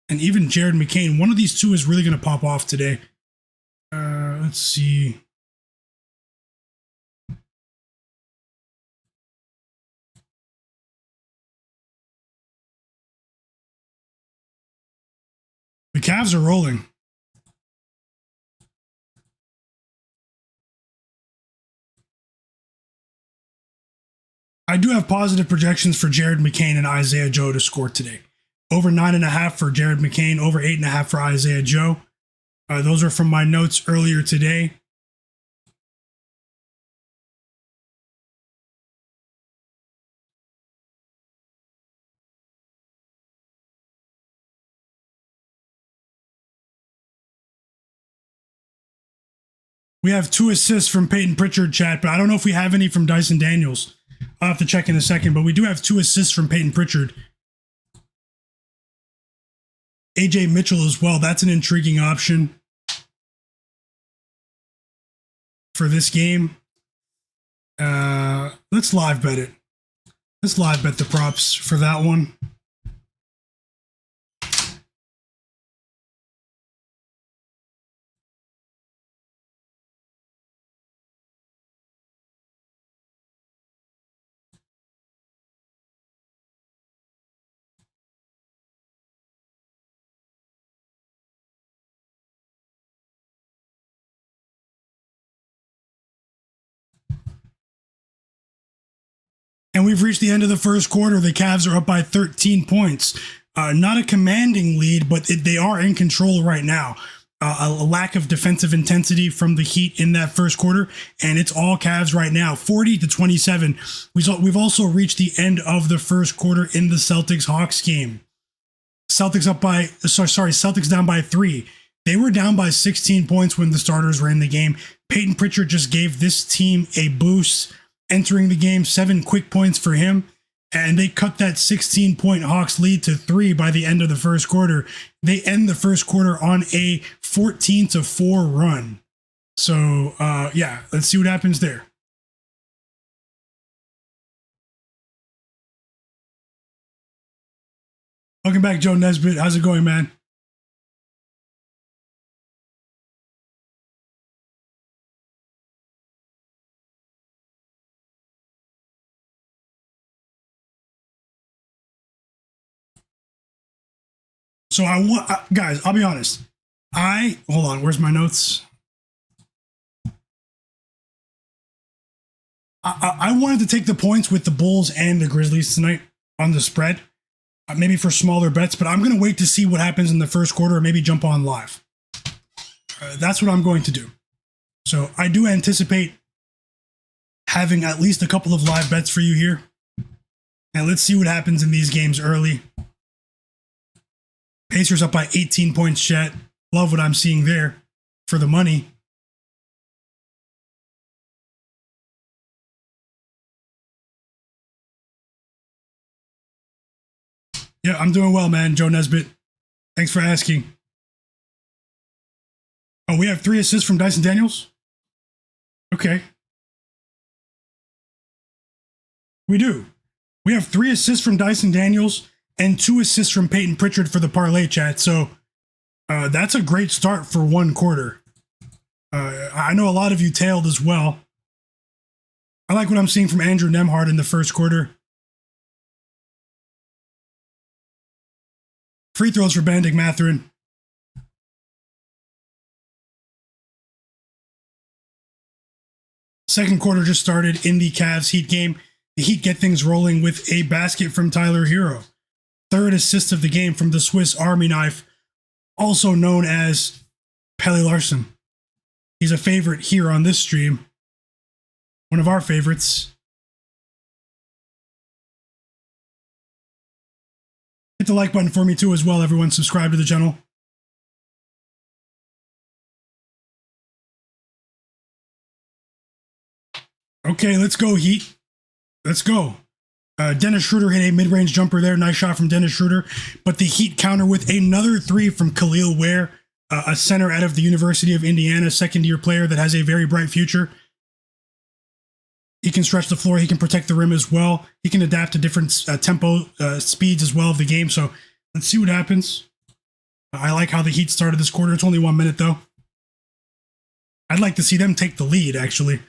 even Jared McCain. One of these two is really going to pop off today. Let's see. Cavs are rolling. I do have positive projections for Jared McCain and Isaiah Joe to score today. Over 9.5 for Jared McCain, over 8.5 for Isaiah Joe. Those are from my notes earlier today. We have 2 assists from Peyton Pritchard, chat, but I don't know if we have any from Dyson Daniels. I'll have to check in a second, but we do have 2 assists from Peyton Pritchard. AJ Mitchell as well. That's an intriguing option for this game. Let's live bet it. Let's live bet the props for that one. And we've reached the end of the first quarter. The Cavs are up by 13 points. Not a commanding lead, but they are in control right now. A lack of defensive intensity from the Heat in that first quarter, and it's all Cavs right now, 40-27. We've also reached the end of the first quarter in the Celtics-Hawks game. Celtics down by 3. They were down by 16 points when the starters were in the game. Peyton Pritchard just gave this team a boost entering the game, 7 quick points for him, and they cut that 16-point Hawks lead to 3 by the end of the first quarter. They end the first quarter on a 14-4 run. So, yeah, let's see what happens there. Welcome back, Joe Nesbitt. How's it going, man? So I want, guys, I'll be honest. Hold on, where's my notes? I wanted to take the points with the Bulls and the Grizzlies tonight on the spread, maybe for smaller bets, but I'm going to wait to see what happens in the first quarter or maybe jump on live. That's what I'm going to do. So I do anticipate having at least a couple of live bets for you here. And let's see what happens in these games early. Pacers up by 18 points, chat. Love what I'm seeing there for the money. Yeah, I'm doing well, man. Joe Nesbitt. Thanks for asking. Oh, we have 3 assists from Dyson Daniels? Okay. We do. We have 3 assists from Dyson Daniels and 2 assists from Peyton Pritchard for the parlay, chat. So that's a great start for one quarter. I know a lot of you tailed as well. I like what I'm seeing from Andrew Nembhard in the first quarter. Free throws for Benedict Mathurin. Second quarter just started in the Cavs Heat game. The Heat get things rolling with a basket from Tyler Hero. 3rd assist of the game from the Swiss Army knife, also known as Pelle Larsson. He's a favorite here on this stream. One of our favorites. Hit the like button for me too as well, everyone. Subscribe to the channel. Okay, let's go, Heat. Let's go. Dennis Schroeder hit a mid-range jumper there. Nice shot from Dennis Schroeder. But the Heat counter with another 3 from Khalil Ware, a center out of the University of Indiana, second-year player that has a very bright future. He can stretch the floor. He can protect the rim as well. He can adapt to different tempo speeds as well of the game. So let's see what happens. I like how the Heat started this quarter. It's only 1 minute, though. I'd like to see them take the lead, actually.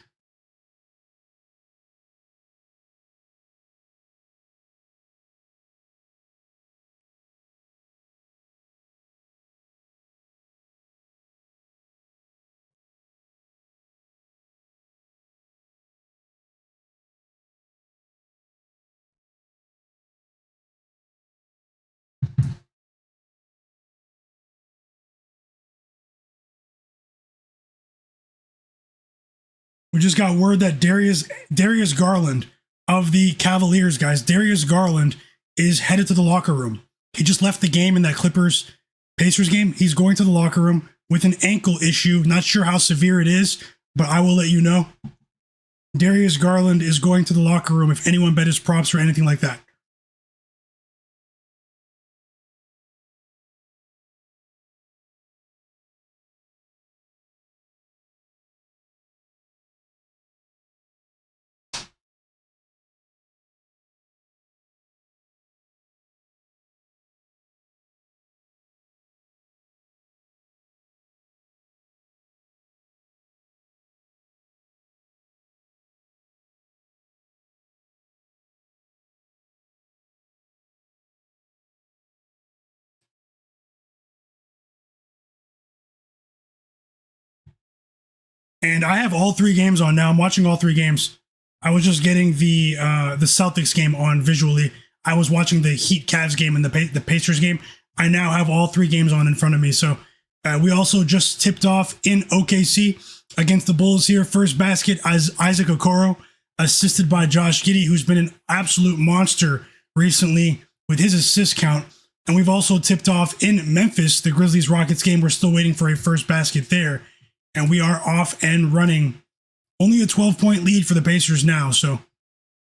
We just got word that Darius Garland of the Cavaliers, guys, Darius Garland is headed to the locker room. He just left the game in that Clippers Pacers game. He's going to the locker room with an ankle issue. Not sure how severe it is, but I will let you know. Darius Garland is going to the locker room if anyone bet his props or anything like that. And I have all three games on now. I'm watching all three games. I was just getting the Celtics game on visually. I was watching the Heat Cavs game and the Pacers game. I now have all three games on in front of me. So we also just tipped off in OKC against the Bulls here. First basket as Isaac Okoro, assisted by Josh Giddey, who's been an absolute monster recently with his assist count. And we've also tipped off in Memphis, the Grizzlies-Rockets game. We're still waiting for a first basket there. And we are off and running. Only a 12-point lead for the Pacers now. So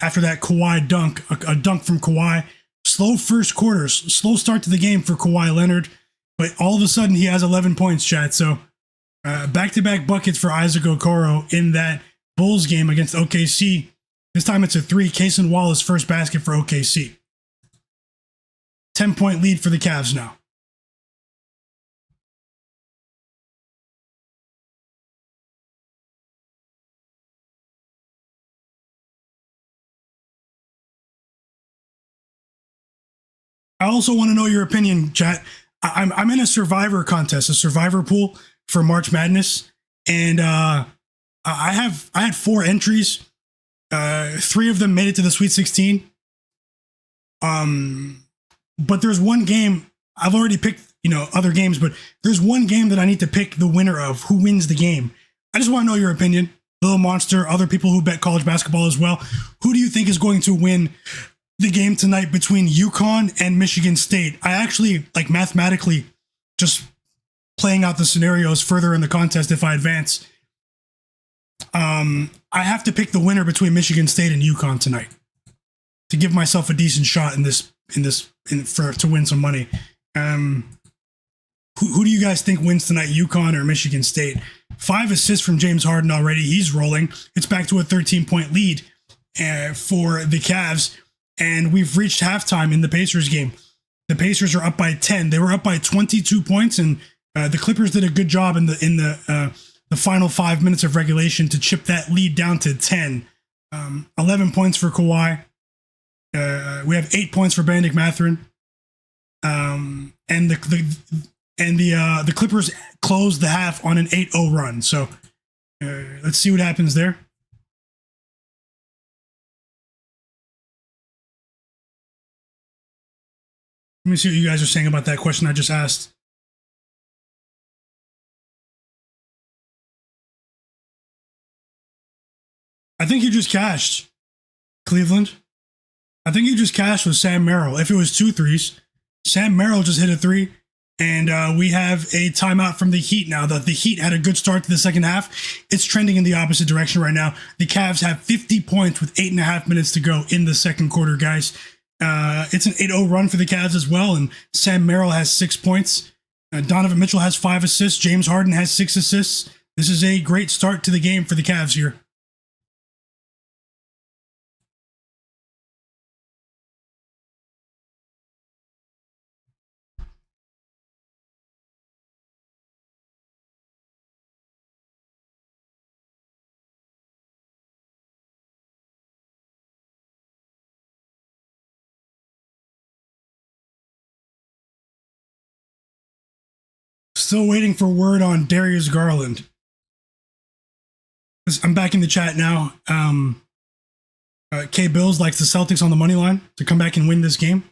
after that Kawhi dunk, a dunk from Kawhi, slow first quarters, slow start to the game for Kawhi Leonard. But all of a sudden, he has 11 points, chat. So back-to-back buckets for Isaac Okoro in that Bulls game against OKC. This time it's a 3. Cason Wallace first basket for OKC. 10-point lead for the Cavs now. I also want to know your opinion, chat. I'm in a Survivor contest, a Survivor pool for March Madness, and I had 4 entries. 3 of them made it to the Sweet 16. But there's one game I've already picked, other games, but there's one game that I need to pick the winner of, who wins the game. I just want to know your opinion, Little Monster, other people who bet college basketball as well. Who do you think is going to win the game tonight between UConn and Michigan State? I actually, mathematically, just playing out the scenarios further in the contest if I advance. I have to pick the winner between Michigan State and UConn tonight to give myself a decent shot to win some money. Who do you guys think wins tonight, UConn or Michigan State? 5 assists from James Harden already. He's rolling. It's back to a 13-point lead for the Cavs. And we've reached halftime in the Pacers game. The Pacers are up by 10. They were up by 22 points, and the Clippers did a good job in the final 5 minutes of regulation to chip that lead down to 10. 11 points for Kawhi. We have 8 points for Benedict Mathurin. And the Clippers closed the half on an 8-0 run. So let's see what happens there. Let me see what you guys are saying about that question I just asked. I think you just cashed, Cleveland. I think you just cashed with Sam Merrill. If it was 2 threes, Sam Merrill just hit a 3. And we have a timeout from the Heat now. The Heat had a good start to the second half. It's trending in the opposite direction right now. The Cavs have 50 points with 8.5 minutes to go in the second quarter, guys. It's an 8-0 run for the Cavs as well, and Sam Merrill has 6 points. Donovan Mitchell has 5 assists. James Harden has 6 assists. This is a great start to the game for the Cavs here. Still waiting for word on Darius Garland. I'm back in the chat now. K Bills likes the Celtics on the money line to come back and win this game.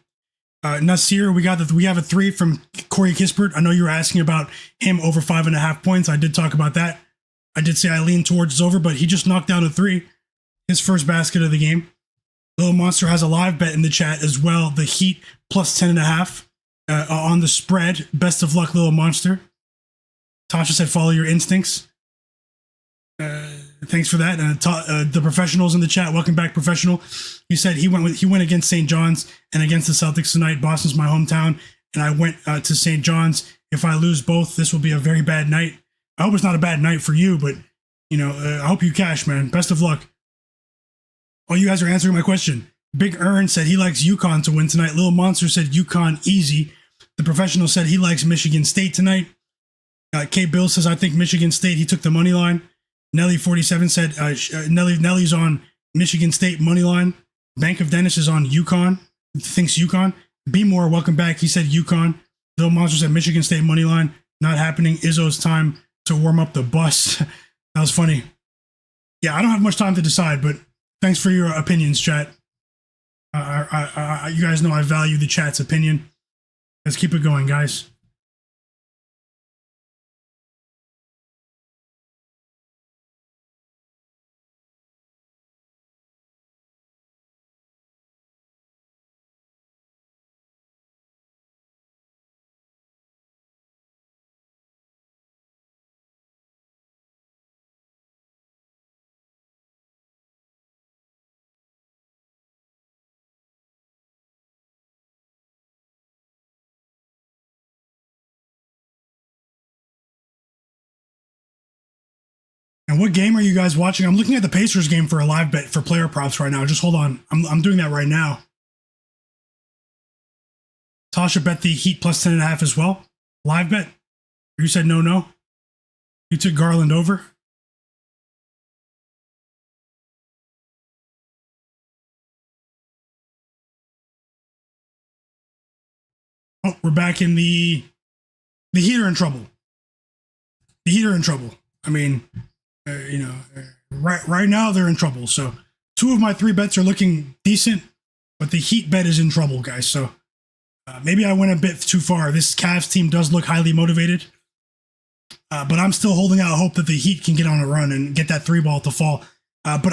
Nasir, we have a 3 from Corey Kispert. I know you were asking about him over 5.5 points. I did talk about that. I did say I lean towards over, but he just knocked down a three. His first basket of the game. Little Monster has a live bet in the chat as well. The Heat plus 10.5 on the spread. Best of luck, Little Monster. Tasha said, follow your instincts. Thanks for that. The professionals in the chat, welcome back, professional. He said he went against St. John's and against the Celtics tonight. Boston's my hometown, and I went to St. John's. If I lose both, this will be a very bad night. I hope it's not a bad night for you, but I hope you cash, man. Best of luck. Oh, you guys are answering my question. Big Earn said he likes UConn to win tonight. Little Monster said UConn easy. The professional said he likes Michigan State tonight. K. Bill says I think Michigan State. He took the money line. Nelly47 said Nelly's on Michigan State money line. Bank of Dennis is on UConn. Thinks UConn. Be more, welcome back. He said UConn. Little Monster said Michigan State money line. Not happening. Izzo's time to warm up the bus. That was funny. Yeah, I don't have much time to decide, but thanks for your opinions, chat. You guys know I value the chat's opinion. Let's keep it going, guys. And what game are you guys watching? I'm looking at the Pacers game for a live bet for player props right now. Just hold on. I'm doing that right now. Tasha bet the Heat plus 10.5 as well. Live bet. You said no. You took Garland over. Oh, we're back in the Heat are in trouble. The Heat are in trouble. I mean, right now they're in trouble. So 2 of my 3 bets are looking decent, but the Heat bet is in trouble, guys. So maybe I went a bit too far. This Cavs team does look highly motivated, but I'm still holding out hope that the Heat can get on a run and get that 3 ball to fall. But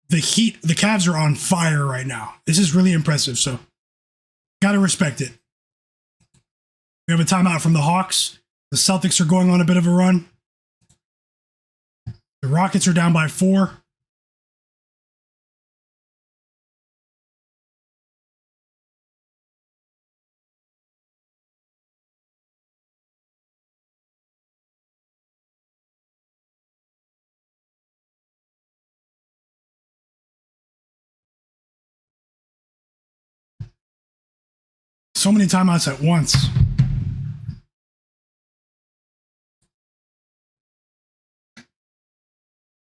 the Cavs are on fire right now. This is really impressive. So got to respect it. We have a timeout from the Hawks. The Celtics are going on a bit of a run. The Rockets are down by 4. So many timeouts at once.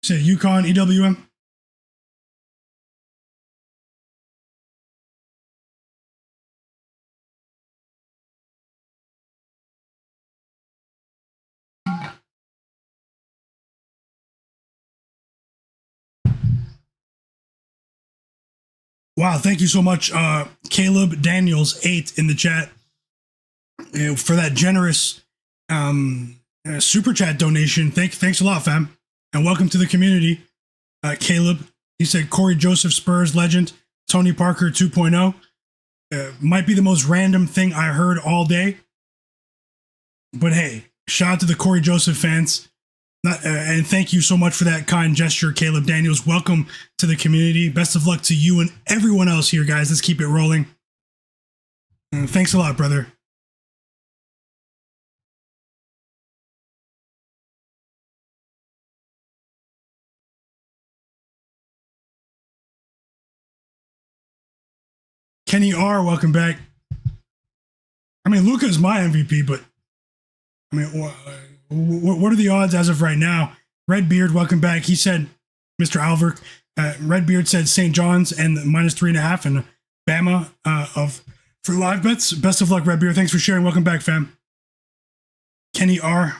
Say UConn, EWM. Wow, thank you so much, Caleb Daniels 8 in the chat for that generous super chat donation. Thanks a lot, fam, and welcome to the community, Caleb. He said Corey Joseph, Spurs legend, Tony Parker 2.0. Might be the most random thing I heard all day, but hey, shout out to the Corey Joseph fans. And thank you so much for that kind gesture, Caleb Daniels. Welcome to the community. Best of luck to you and everyone else here, guys. Let's keep it rolling. Thanks a lot, brother. Kenny R, welcome back. I mean, Luka is my MVP, but I mean, what are the odds as of right now? Redbeard, welcome back. He said, Mr. Alvert, Redbeard said St. John's and -3.5 and Bama for live bets. Best of luck, Redbeard. Thanks for sharing. Welcome back, fam. Kenny R.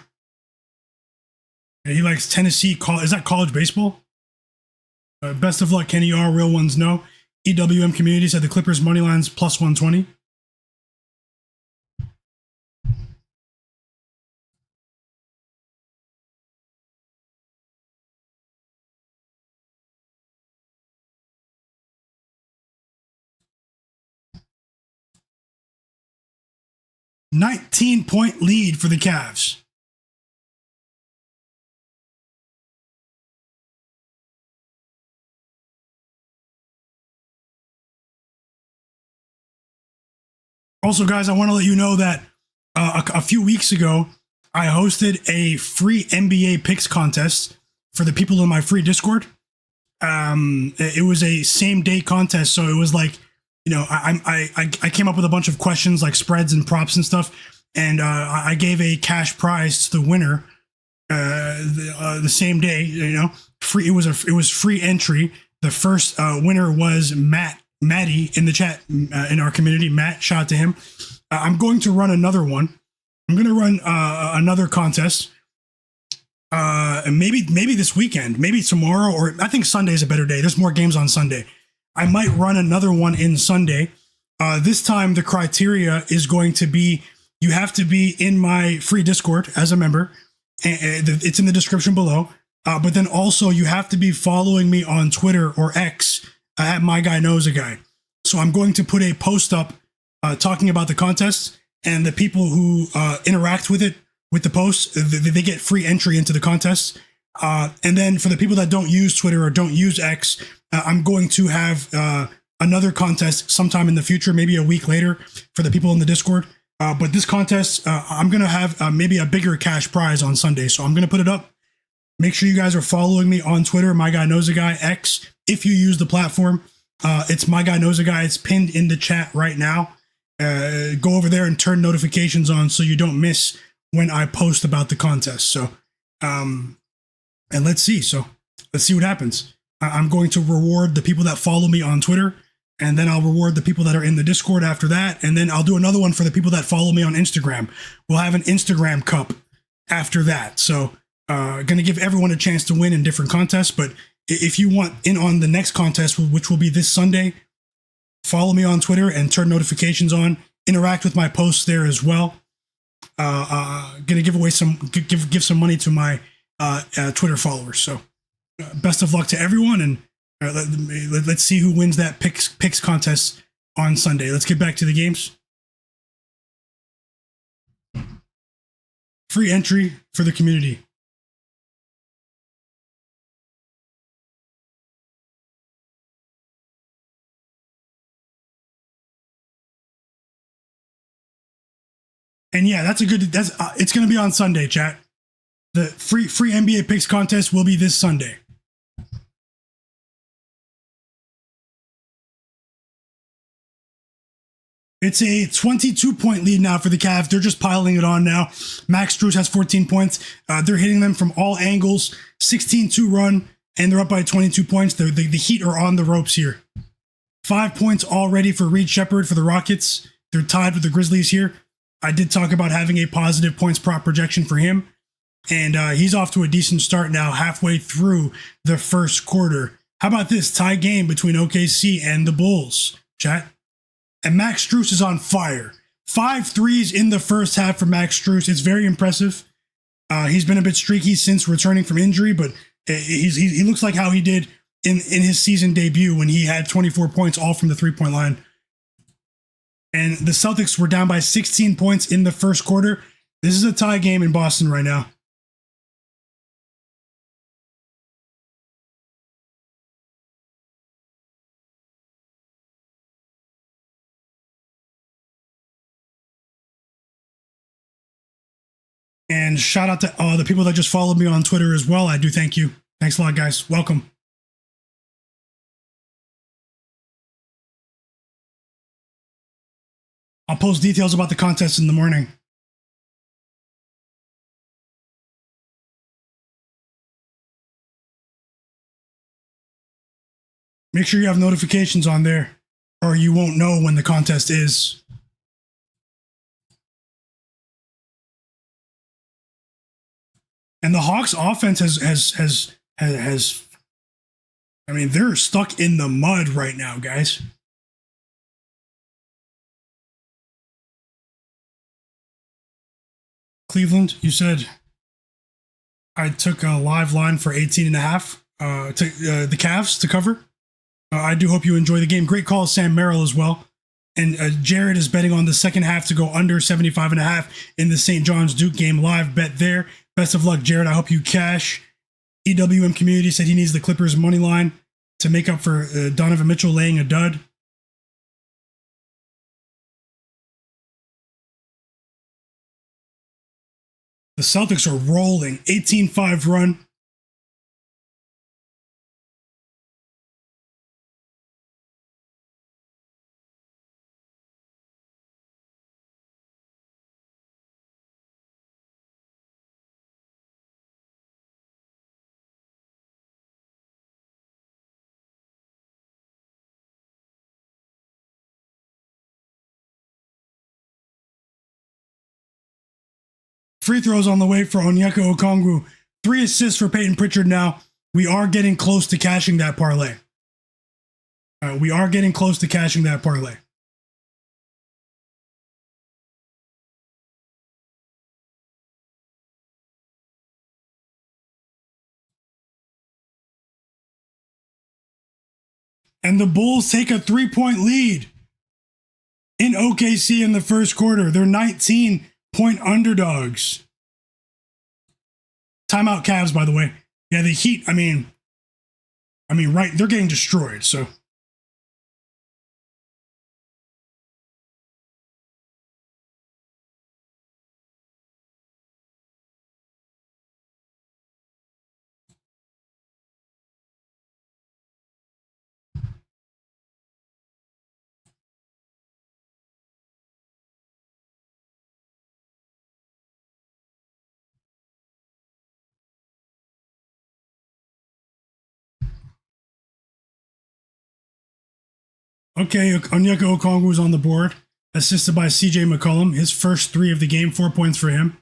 He likes Tennessee. Is that college baseball? Best of luck, Kenny R. Real ones know. EWM community said the Clippers money lines +120. 19-point lead for the Cavs. Also, guys, I want to let you know that a few weeks ago, I hosted a free NBA picks contest for the people in my free Discord. It was a same day contest, so it was like, you know, I came up with a bunch of questions like spreads and props and stuff, and I gave a cash prize to the winner the same day. You know, free. It was free entry. The first winner was Matty in the chat in our community. Matt, shout out to him. I'm going to run another one. I'm going to run another contest. Maybe this weekend, maybe tomorrow, or I think Sunday's a better day. There's more games on Sunday. I might run another one in Sunday. This time the criteria is going to be, you have to be in my free Discord as a member. It's in the description below. But then also you have to be following me on Twitter or X at Myguyknowsaguy. So I'm going to put a post up talking about the contest, and the people who interact with it, with the post, they get free entry into the contest. And then for the people that don't use Twitter or don't use X, I'm going to have another contest sometime in the future, maybe a week later, for the people in the Discord. But this contest, I'm going to have maybe a bigger cash prize on Sunday. So I'm going to put it up. Make sure you guys are following me on Twitter, Myguyknowsaguy, X, if you use the platform. It's Myguyknowsaguy. It's pinned in the chat right now. Go over there and turn notifications on so you don't miss when I post about the contest. So, and let's see. So let's see what happens. I'm going to reward the people that follow me on Twitter, and then I'll reward the people that are in the Discord after that. And then I'll do another one for the people that follow me on Instagram. We'll have an Instagram cup after that. So, going to give everyone a chance to win in different contests. But if you want in on the next contest, which will be this Sunday, follow me on Twitter and turn notifications on. Interact with my posts there as well. Gonna give away give some money to my Twitter followers. So best of luck to everyone, and let's see who wins that picks contest on Sunday. Let's get back to the games. Free entry for the community. And yeah, it's going to be on Sunday, chat. The free NBA picks contest will be this Sunday. It's a 22-point lead now for the Cavs. They're just piling it on now. Max Strus has 14 points. They're hitting them from all angles. 16-2 run, and they're up by 22 points. The Heat are on the ropes here. 5 points already for Reed Shepherd for the Rockets. They're tied with the Grizzlies here. I did talk about having a positive points prop projection for him, and he's off to a decent start now, halfway through the first quarter. How about this tie game between OKC and the Bulls, chat? And Max Strus is on fire. 5 threes in the first half for Max Strus. It's very impressive. He's been a bit streaky since returning from injury, but he looks like how he did in his season debut when he had 24 points all from the three-point line. And the Celtics were down by 16 points in the first quarter. This is a tie game in Boston right now. And shout out to the people that just followed me on Twitter as well. I do thank you. Thanks a lot, guys. Welcome. I'll post details about the contest in the morning. Make sure you have notifications on there, or you won't know when the contest is. And the Hawks offense has I mean, they're stuck in the mud right now, guys. Cleveland, you said I took a live line for 18.5 to the Cavs to cover. I do hope you enjoy the game. Great call, Sam Merrill, as well. And Jared is betting on the second half to go under 75.5 in the St. John's Duke game. Live bet there. Best of luck, Jared. I hope you cash. EWM Community said he needs the Clippers money line to make up for Donovan Mitchell laying a dud. The Celtics are rolling. 18-5 run. Free throws on the way for Onyeka Okongwu. 3 assists for Peyton Pritchard now. We are getting close to cashing that parlay. We are getting close to cashing that parlay. And the Bulls take a 3-point lead in OKC in the first quarter. They're 19-point underdogs. Timeout Cavs, by the way. Yeah, the Heat, I mean, right, they're getting destroyed, so. Okay, Onyeka Okongwu is on the board, assisted by CJ McCollum. His first 3 of the game, 4 points for him.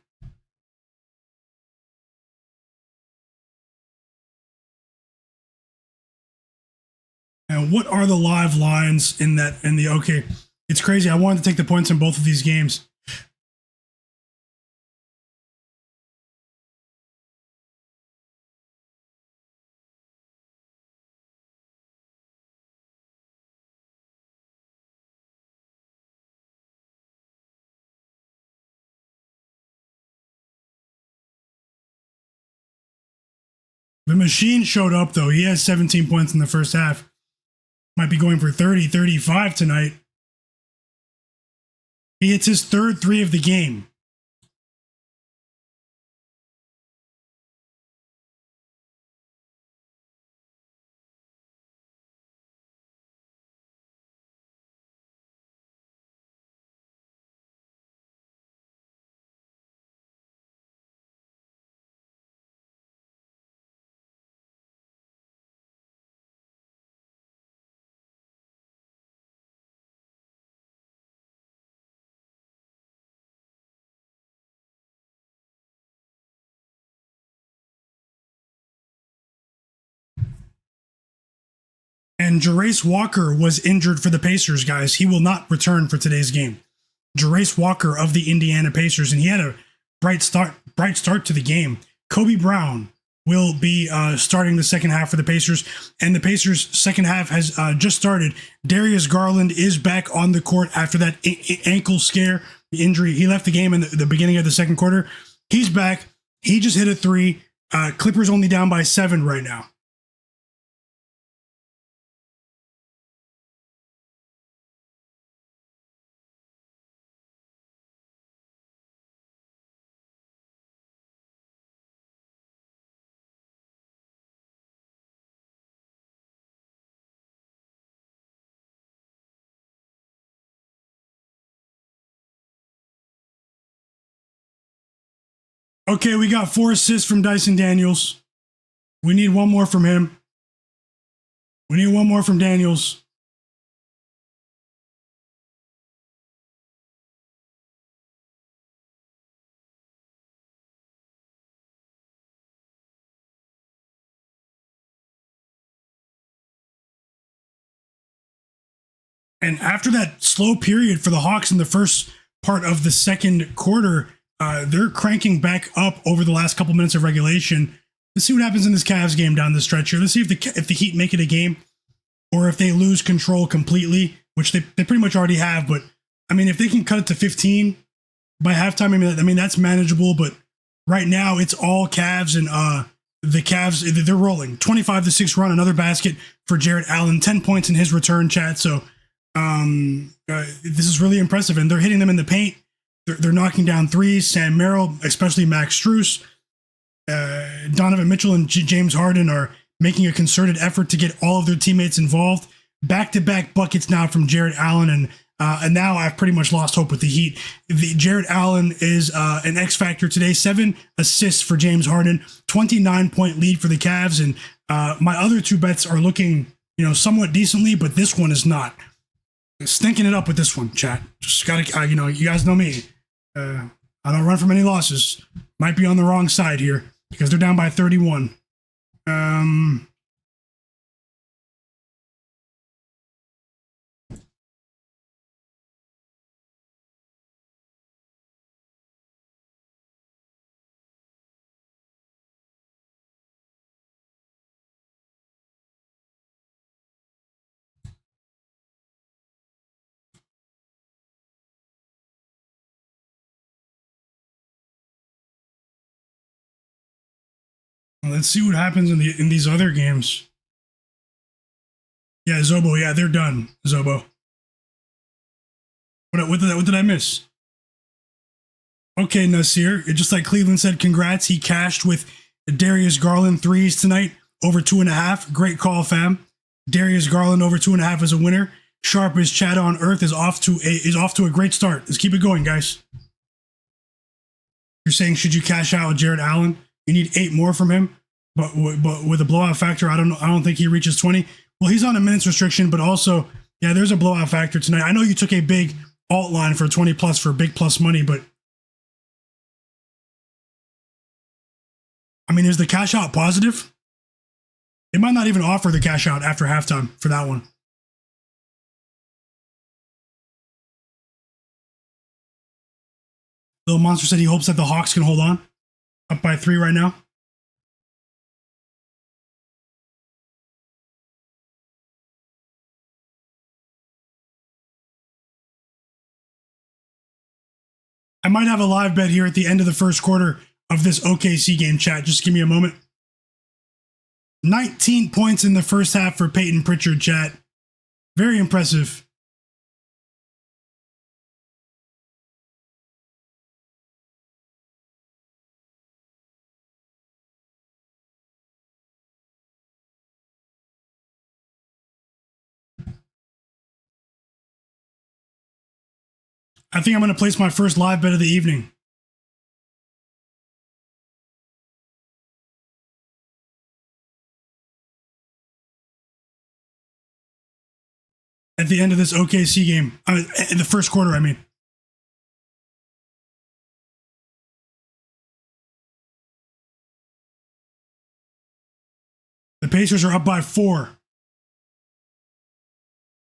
And what are the live lines in the okay? It's crazy. I wanted to take the points in both of these games. The machine showed up, though. He has 17 points in the first half. Might be going for 30, 35 tonight. He hits his third 3 of the game. And Jarace Walker was injured for the Pacers, guys. He will not return for today's game. Jarace Walker of the Indiana Pacers, and he had a bright start to the game. Kobe Brown will be starting the second half for the Pacers, and the Pacers' second half has just started. Darius Garland is back on the court after that ankle scare, the injury. He left the game in the beginning of the second quarter. He's back. He just hit a 3. Clippers only down by 7 right now. Okay, we got 4 assists from Dyson Daniels. We need 1 more from him. We need 1 more from Daniels. And after that slow period for the Hawks in the first part of the second quarter, they're cranking back up over the last couple minutes of regulation. Let's see what happens in this Cavs game down the stretch here. Let's see if the Heat make it a game or if they lose control completely. which they pretty much already have. But I mean, if they can cut it to 15 by halftime, I mean that's manageable. But right now, it's all Cavs, and the Cavs, they're rolling 25-6 run, another basket for Jarrett Allen, 10 points in his return, chat. So this is really impressive, and they're hitting them in the paint. They're knocking down threes. Sam Merrill, especially Max Strus, Donovan Mitchell, and James Harden are making a concerted effort to get all of their teammates involved. Back-to-back buckets now from Jarrett Allen, and now I've pretty much lost hope with the Heat. Jarrett Allen is an X factor today. 7 assists for James Harden, 29-point lead for the Cavs, and my other two bets are looking, somewhat decently, but this one is not. Stinking it up with this one, chat. Just gotta, you guys know me. I don't run from any losses. Might be on the wrong side here because they're down by 31. Let's see what happens in these other games. Yeah, Zobo. Yeah, they're done. Zobo. What did I miss? Okay, Nasir. Just like Cleveland said, congrats. He cashed with Darius Garland threes tonight, over 2.5. Great call, fam. Darius Garland over 2.5 as a winner. Sharpest chat on earth is off to a great start. Let's keep it going, guys. You're saying, should you cash out with Jarrett Allen? You need 8 more from him, but with a blowout factor, I don't think he reaches 20. Well, he's on a minutes restriction, but also, yeah, there's a blowout factor tonight. I know you took a big alt line for 20 plus for big plus money, but I mean, is the cash out positive? It might not even offer the cash out after halftime for that one. Little Monster said he hopes that the Hawks can hold on. Up by 3 right now. I might have a live bet here at the end of the first quarter of this OKC game, chat. Just give me a moment. 19 points in the first half for Peyton Pritchard, chat. Very impressive. I think I'm going to place my first live bet of the evening. At the end of this OKC game. In the first quarter, I mean. The Pacers are up by 4.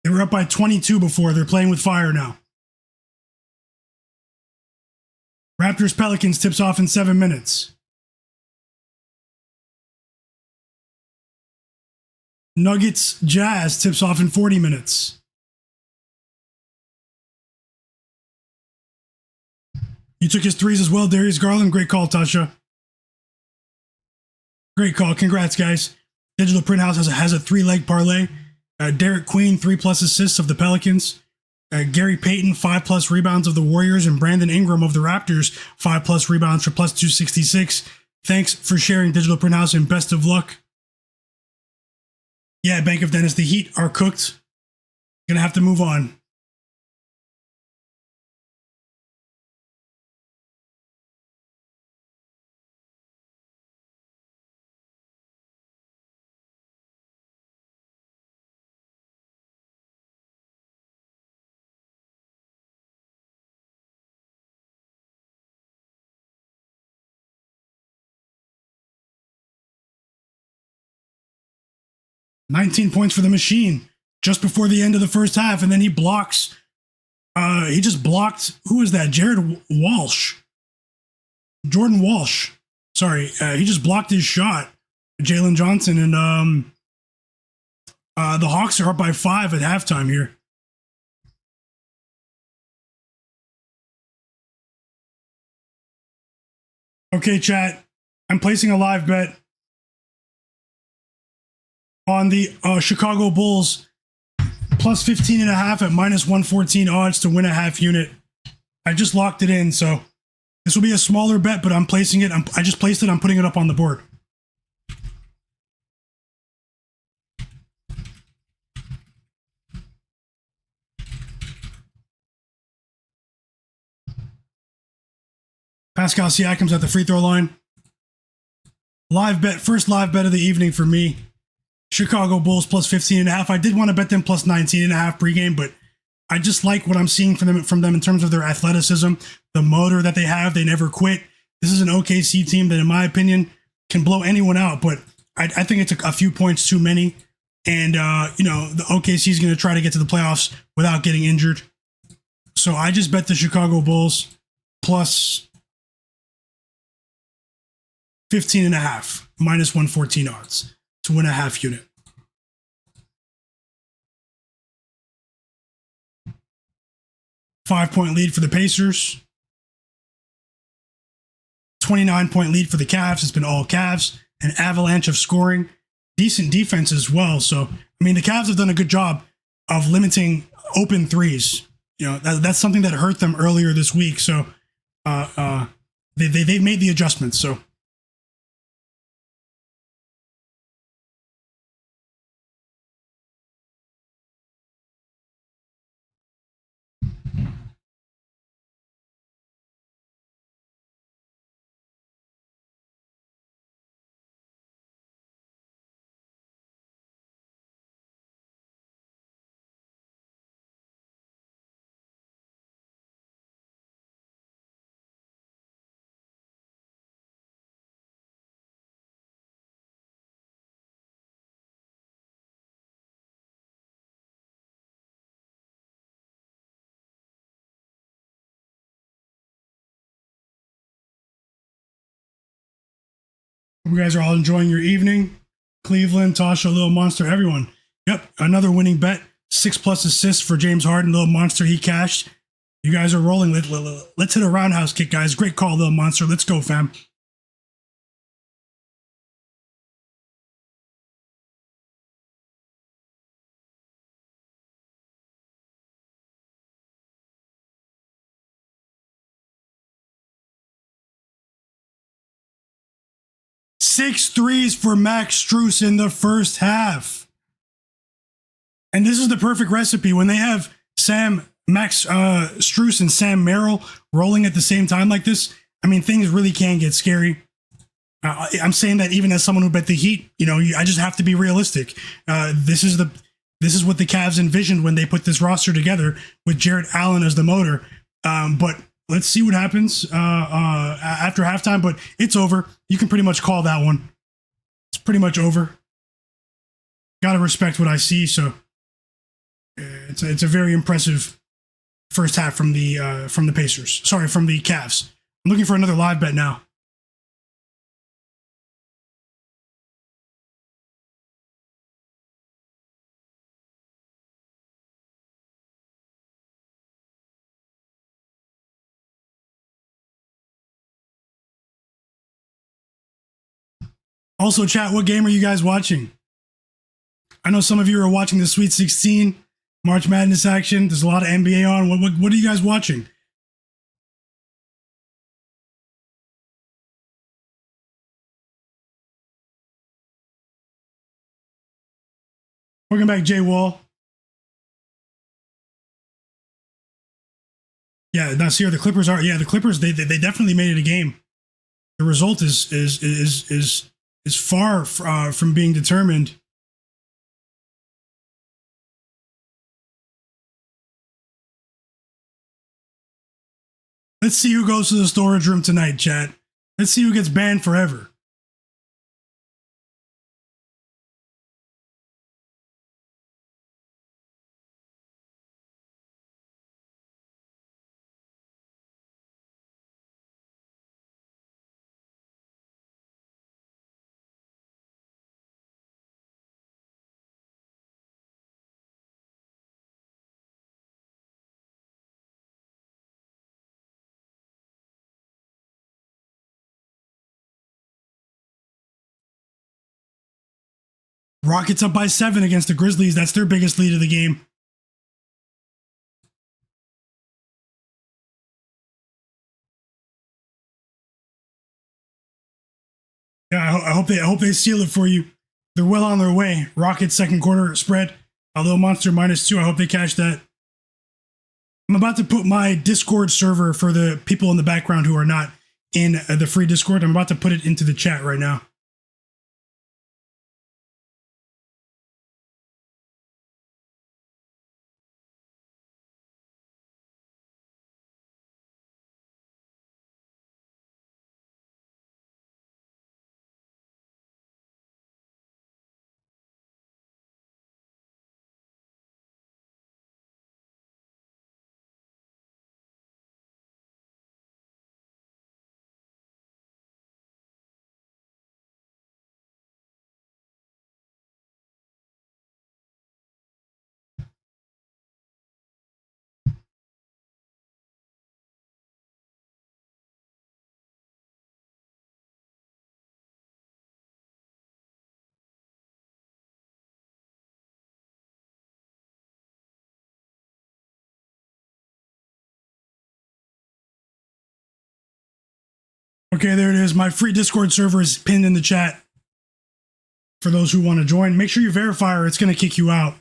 They were up by 22 before. They're playing with fire now. Raptors Pelicans tips off in 7 minutes. Nuggets Jazz tips off in 40 minutes. You took his threes as well, Darius Garland. Great call, Tasha. Great call. Congrats, guys. Digital Print House has a 3-leg parlay. Derek Queen, 3+ assists of the Pelicans. Gary Payton, 5+ rebounds of the Warriors, and Brandon Ingram of the Raptors, 5+ rebounds for plus 266. Thanks for sharing, Digital Print House, and best of luck. Yeah, Bank of Dennis, the Heat are cooked. Gonna have to move on. $19 points for the Machine just before the end of the first half, and then he blocks. He just blocked. Who is that? Jordan Walsh. Sorry, he just blocked his shot. Jalen Johnson, and the Hawks are up by 5 at halftime here. Okay, chat. I'm placing a live bet on the Chicago Bulls plus 15.5 at minus 114 odds to win a half unit. I just locked it in, so this will be a smaller bet, but I'm placing it. I just placed it. I'm putting it up on the board. Pascal Siakam's at the free throw line. Live bet, first live bet of the evening for me. Chicago Bulls plus 15.5. I did want to bet them plus 19.5 pregame, but I just like what I'm seeing from them in terms of their athleticism, the motor that they have. They never quit. This is an OKC team that, in my opinion, can blow anyone out, but I think it's a few points too many. And, the OKC is going to try to get to the playoffs without getting injured. So I just bet the Chicago Bulls plus 15.5, minus 114 odds to win a half unit. Five-point lead for the Pacers. 29-point lead for the Cavs. It's been all Cavs. An avalanche of scoring. Decent defense as well. So, I mean, the Cavs have done a good job of limiting open threes. That's something that hurt them earlier this week. So, they've made the adjustments. So, you guys are all enjoying your evening. Cleveland, Tasha, Little Monster, everyone. Yep, another winning bet. 6+ assists for James Harden. Little Monster, he cashed. You guys are rolling. Let's hit a roundhouse kick, guys. Great call, Little Monster. Let's go, fam. Six threes for Max Strus in the first half. And this is the perfect recipe. When they have Max Strus and Sam Merrill rolling at the same time like this, I mean, things really can get scary. I'm saying that even as someone who bet the Heat, I just have to be realistic. This is what the Cavs envisioned when they put this roster together with Jarrett Allen as the motor. But let's see what happens after halftime. But it's over. You can pretty much call that one. It's pretty much over. Got to respect what I see. So it's a very impressive first half from the Pacers. Sorry, from the Cavs. I'm looking for another live bet now. Also, chat, what game are you guys watching? I know some of you are watching the Sweet 16, March Madness action. There's a lot of NBA on. What are you guys watching? Welcome back, Jay Wall. Yeah, now see, the Clippers are. Yeah, the Clippers. They definitely made it a game. The result is far from being determined. Let's see who goes to the storage room tonight, chat. Let's see who gets banned forever. Rockets up by 7 against the Grizzlies. That's their biggest lead of the game. Yeah, I hope they seal it for you. They're well on their way. Rockets second quarter spread, although monster -2. I hope they catch that. I'm about to put my Discord server for the people in the background who are not in the free Discord. I'm about to put it into the chat right now. Okay, there it is. My free Discord server is pinned in the chat for those who want to join. Make sure you verify or it's going to kick you out.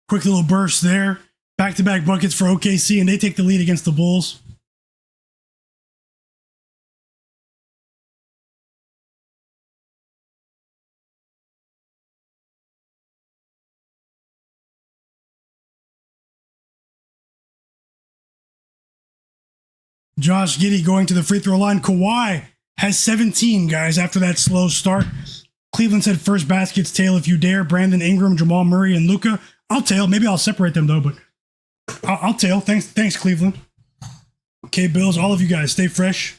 Quick little burst there. Back-to-back buckets for OKC, and they take the lead against the Bulls. Josh Giddey going to the free throw line. Kawhi has 17, guys, after that slow start. Cleveland said first baskets, tail if you dare. Brandon Ingram, Jamal Murray, and Luka. I'll tail. Maybe I'll separate them, though, but I'll tail. Thanks, Cleveland. Okay, Bills, all of you guys, stay fresh.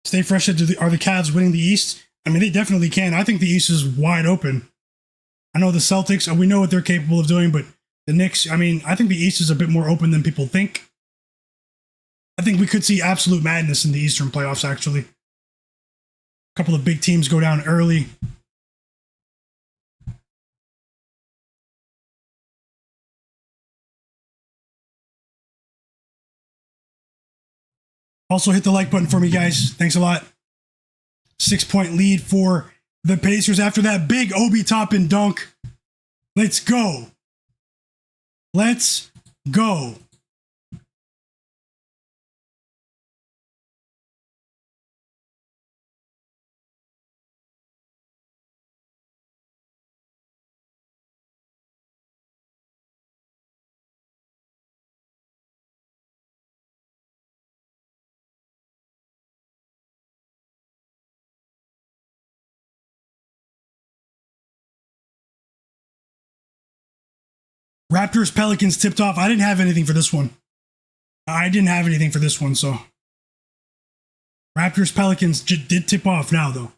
Stay fresh. Are the Cavs winning the East? I mean, they definitely can. I think the East is wide open. I know the Celtics, we know what they're capable of doing, but the Knicks, I mean, I think the East is a bit more open than people think. I think we could see absolute madness in the Eastern playoffs, actually. A couple of big teams go down early. Also, hit the like button for me, guys. Thanks a lot. 6-point lead for the Pacers after that big Obi Toppin dunk. Let's go. Let's go. Raptors Pelicans tipped off. I didn't have anything for this one. So Raptors Pelicans did tip off now, though.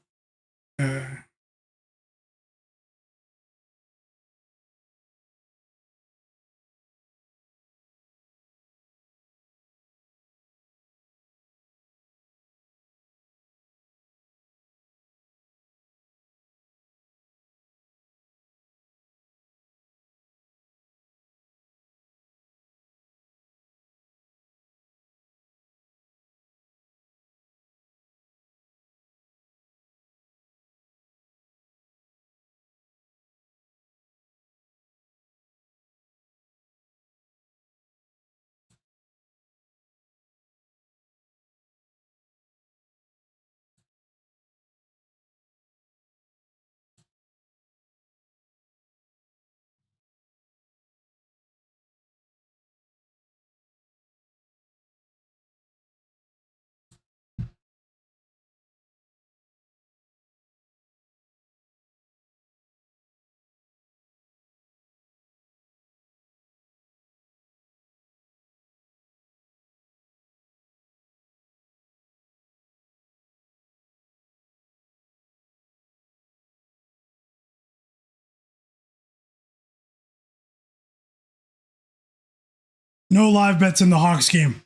No live bets in the Hawks game.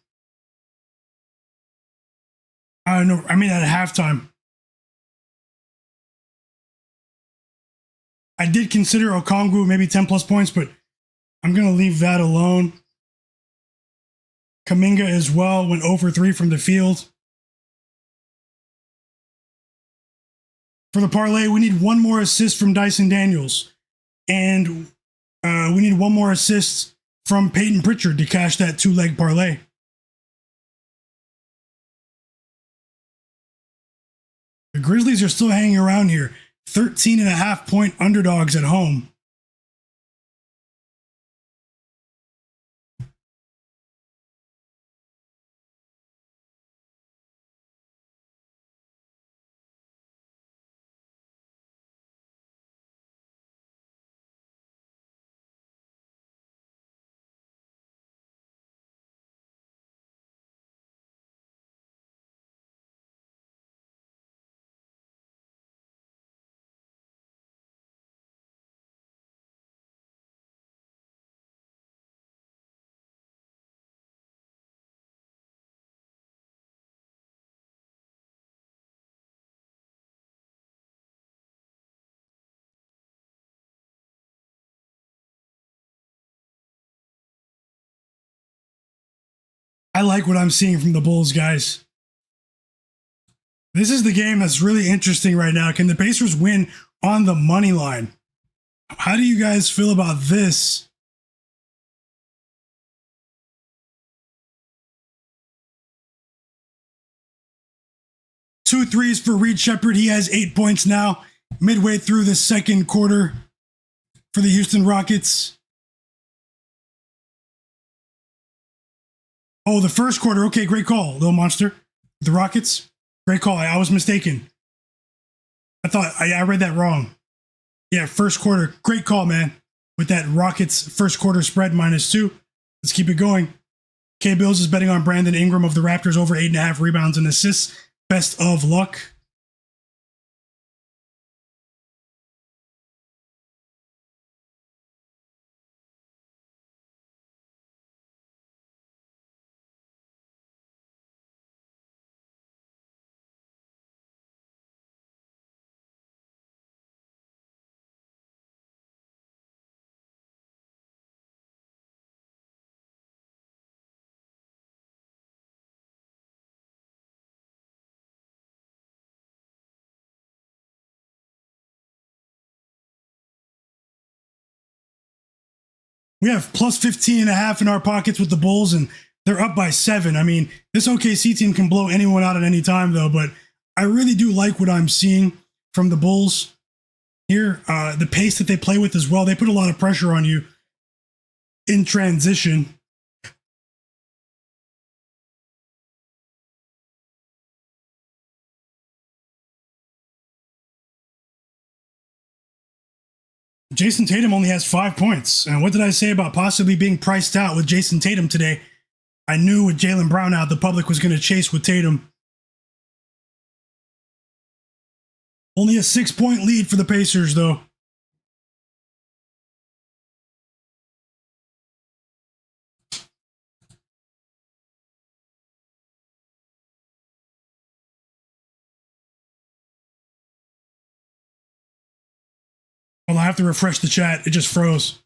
I don't know. I mean, at halftime. I did consider Okongwu maybe 10 plus points, but I'm going to leave that alone. Kuminga as well went over 3 from the field. For the parlay, we need one more assist from Dyson Daniels. And we need one more assist from Peyton Pritchard to cash that 2-leg parlay. The Grizzlies are still hanging around here. 13.5-point underdogs at home. I like what I'm seeing from the Bulls, guys. This is the game that's really interesting right now. Can the Pacers win on the money line? How do you guys feel about this? Two threes for Reed Shepherd. He has 8 points now, midway through the second quarter for the Houston Rockets. Oh, the first quarter. Okay, great call, little monster. The Rockets, great call. I was mistaken. I thought I read that wrong. Yeah, first quarter. Great call, man. With that Rockets first quarter spread -2. Let's keep it going. K Bills is betting on Brandon Ingram of the Raptors over 8.5 rebounds and assists. Best of luck. We have plus 15.5 in our pockets with the Bulls, and they're up by 7. I mean, this OKC team can blow anyone out at any time, though, but I really do like what I'm seeing from the Bulls here. The pace that they play with as well. They put a lot of pressure on you in transition. Jayson Tatum only has 5 points. And what did I say about possibly being priced out with Jayson Tatum today? I knew with Jaylen Brown out, the public was going to chase with Tatum. Only a 6-point lead for the Pacers, though. Well, I have to refresh the chat. It just froze.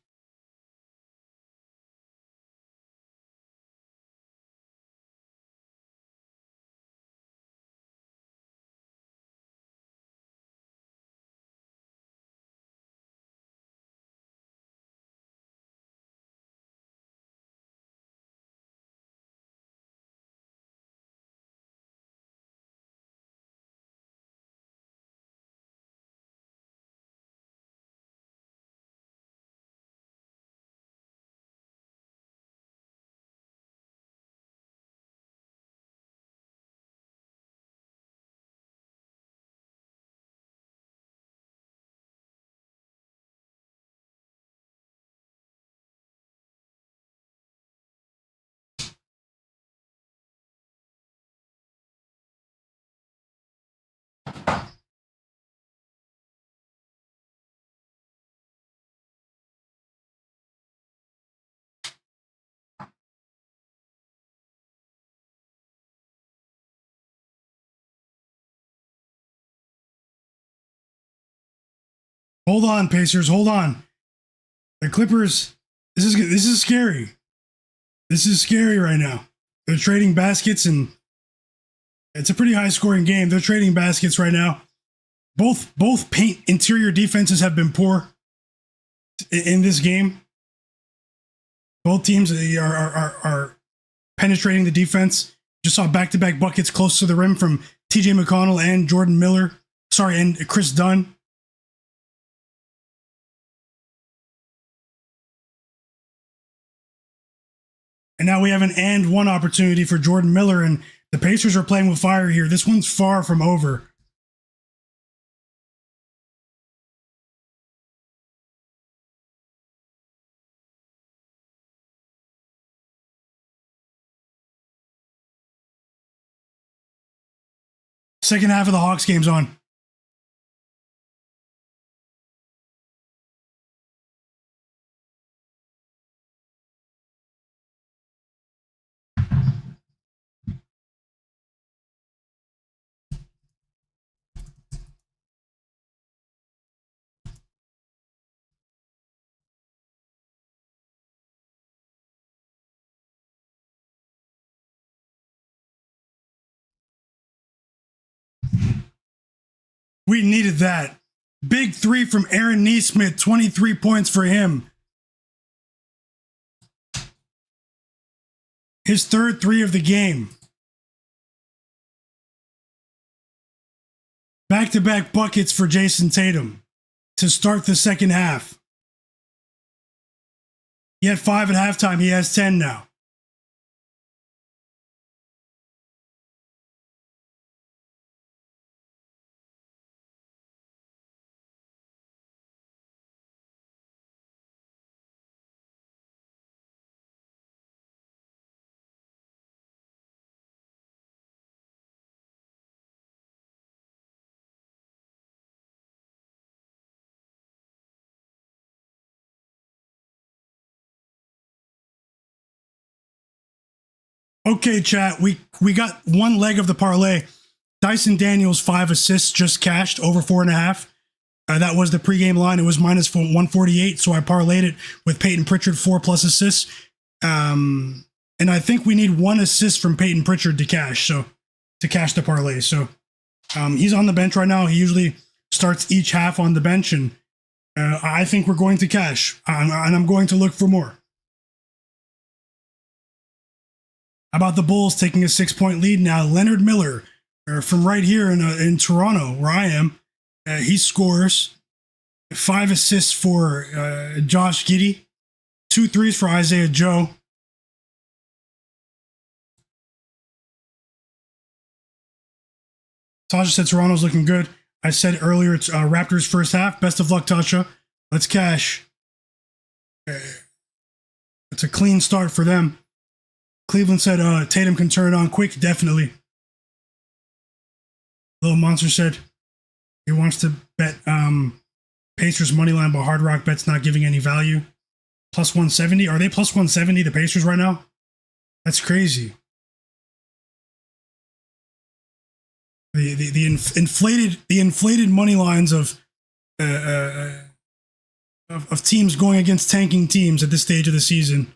Hold on, Pacers. Hold on. The Clippers. This is scary. This is scary right now. They're trading baskets, and it's a pretty high-scoring game. They're trading baskets right now. Both paint interior defenses have been poor in this game. Both teams are penetrating the defense. Just saw back-to-back buckets close to the rim from TJ McConnell and Jordan Miller. Sorry, and Chris Dunn. And now we have an and one opportunity for Jordan Miller, and the Pacers are playing with fire here. This one's far from over. Second half of the Hawks game's on. We needed that. Big three from Aaron Nesmith, 23 points for him. His third three of the game. Back-to-back buckets for Jayson Tatum to start the second half. He had 5 at halftime. He has 10 now. Okay, chat. We got one leg of the parlay. Dyson Daniels 5 assists just cashed over 4.5. That was the pregame line. It was minus 148, so I parlayed it with Peyton Pritchard 4+ assists. And I think we need 1 assist from Peyton Pritchard to cash the parlay. So he's on the bench right now. He usually starts each half on the bench, and I think we're going to cash, and I'm going to look for more. How about the Bulls taking a 6-point lead now? Leonard Miller, from right here in Toronto, where I am, he scores 5 assists for Josh Giddey, 2 threes for Isaiah Joe. Tasha said Toronto's looking good. I said earlier it's Raptors first half. Best of luck, Tasha. Let's cash. It's a clean start for them. Cleveland said Tatum can turn it on quick. Definitely. Little Monster said he wants to bet Pacers money line, but Hard Rock bet's not giving any value. Plus 170. Are they plus 170, the Pacers, right now? That's crazy. The inflated money lines of teams going against tanking teams at this stage of the season.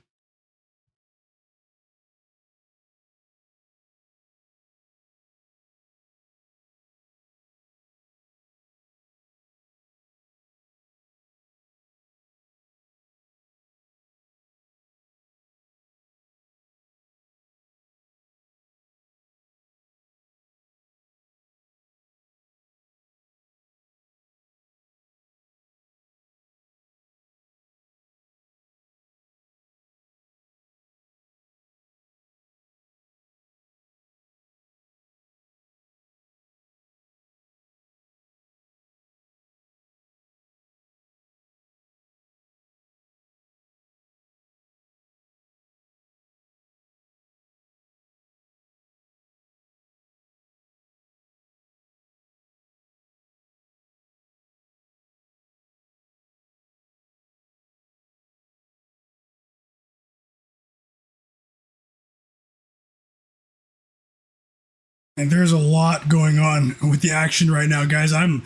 And there's a lot going on with the action right now, guys. I'm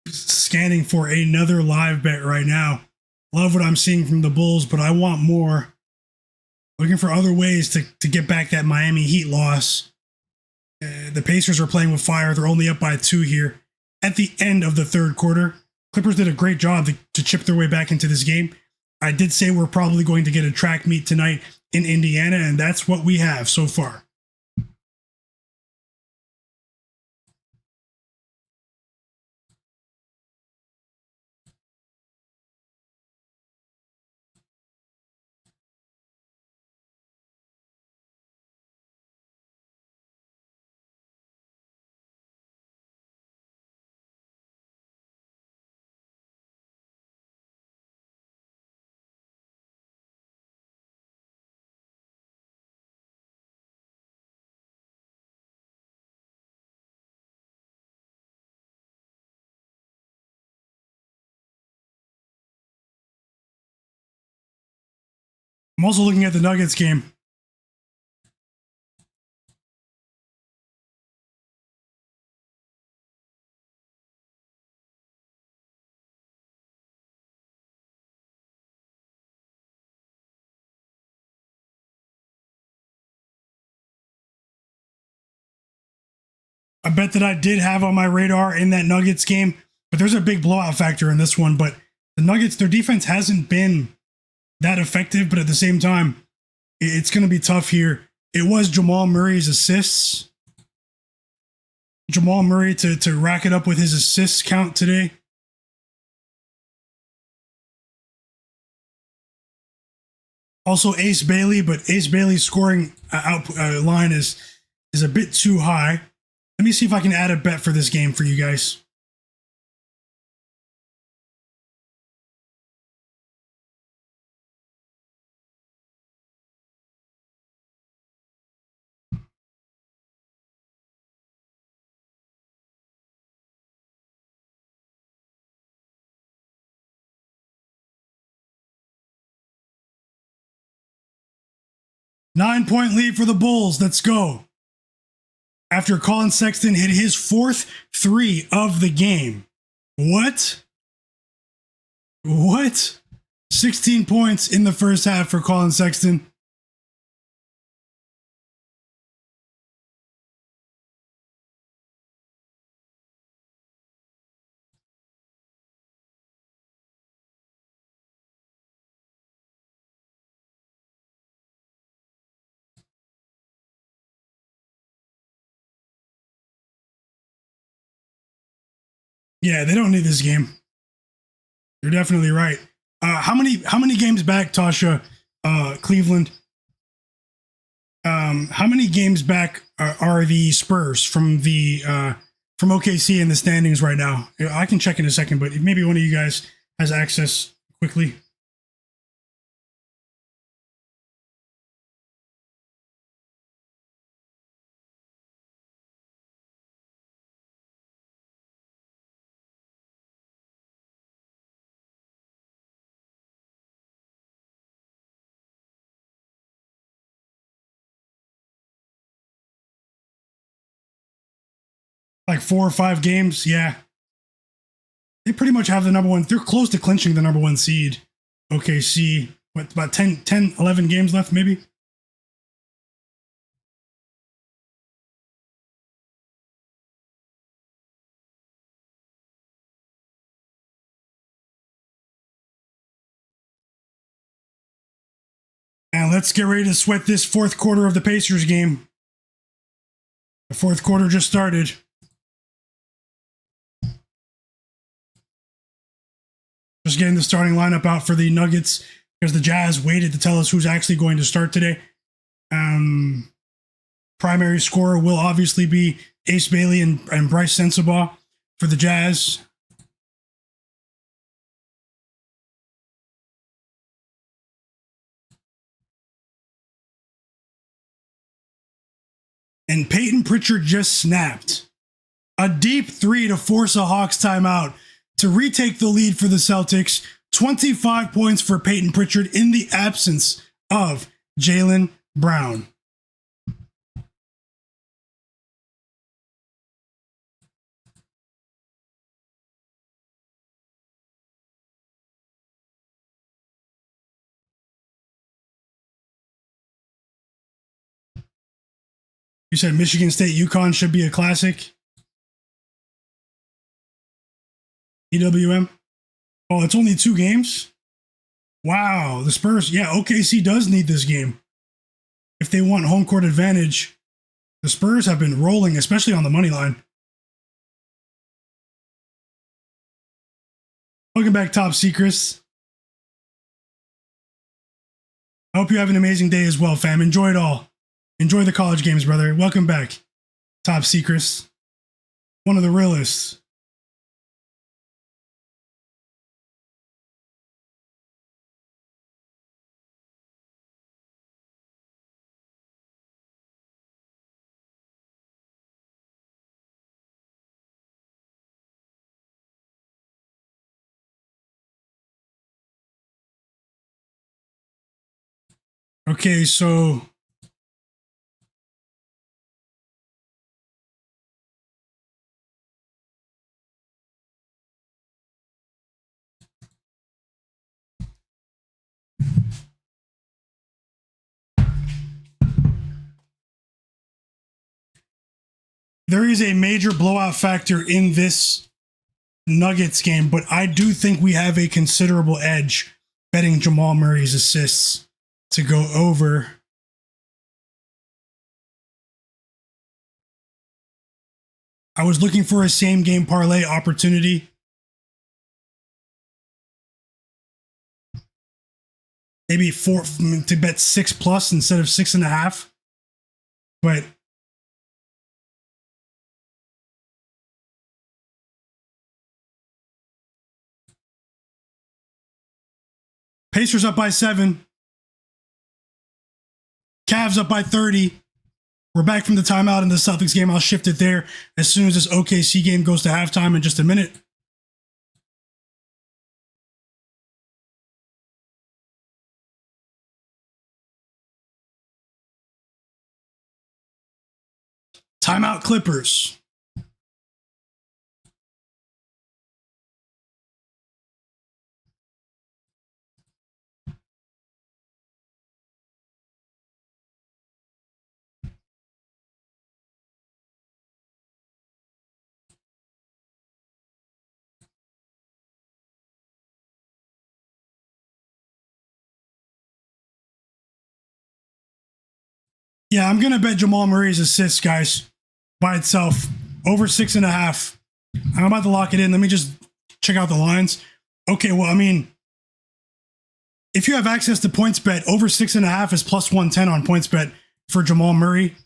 scanning for another live bet right now. Love what I'm seeing from the Bulls, but I want more. Looking for other ways to get back that Miami Heat loss. The Pacers are playing with fire. They're only up by 2 here at the end of the third quarter. Clippers did a great job to chip their way back into this game. I did say we're probably going to get a track meet tonight in Indiana, and that's what we have so far. I'm also looking at the Nuggets game. A bet that I did have on my radar in that Nuggets game, but there's a big blowout factor in this one. But the Nuggets, their defense hasn't been that effective, but at the same time, it's going to be tough here. It was Jamal Murray's assists. Jamal Murray to rack it up with his assists count today. Also Ace Bailey, but Ace Bailey's scoring line is a bit too high. Let me see if I can add a bet for this game for you guys. Nine-point lead for the Bulls. Let's go. After Colin Sexton hit his 4th 3 of the game. What? 16 points in the first half for Colin Sexton. Yeah, they don't need this game. You're definitely right. How many games back, Tasha? Cleveland. How many games back are the Spurs from OKC in the standings right now? I can check in a second, but maybe one of you guys has access quickly. Like 4 or 5 games, yeah. They pretty much have the number one. They're close to clinching the number 1 seed. OKC, what, about 10, 11 games left, maybe? And let's get ready to sweat this 4th quarter of the Pacers game. The 4th quarter just started. Just getting the starting lineup out for the Nuggets because the Jazz waited to tell us who's actually going to start today. Primary scorer will obviously be Ace Bailey and Bryce Sensabaugh for the Jazz. And Peyton Pritchard just snapped a deep 3 to force a Hawks timeout to retake the lead for the Celtics. 25 points for Peyton Pritchard in the absence of Jaylen Brown. You said Michigan State, UConn should be a classic. EWM. Oh, it's only 2 games? Wow, the Spurs. Yeah, OKC does need this game. If they want home court advantage, the Spurs have been rolling, especially on the money line. Welcome back, Top Secrets. I hope you have an amazing day as well, fam. Enjoy it all. Enjoy the college games, brother. Welcome back, Top Secrets. One of the realists. Okay, so there is a major blowout factor in this Nuggets game, but I do think we have a considerable edge betting Jamal Murray's assists to go over. I was looking for a same game parlay opportunity. Maybe 4 to bet 6+ instead of 6.5. But Pacers up by 7. Cavs up by 30. We're back from the timeout in the Celtics game. I'll shift it there as soon as this OKC game goes to halftime in just a minute. Timeout Clippers. Yeah, I'm going to bet Jamal Murray's assists, guys, by itself. Over 6.5. I'm about to lock it in. Let me just check out the lines. Okay, well, I mean, if you have access to PointsBet, over 6.5 is plus 110 on PointsBet for Jamal Murray.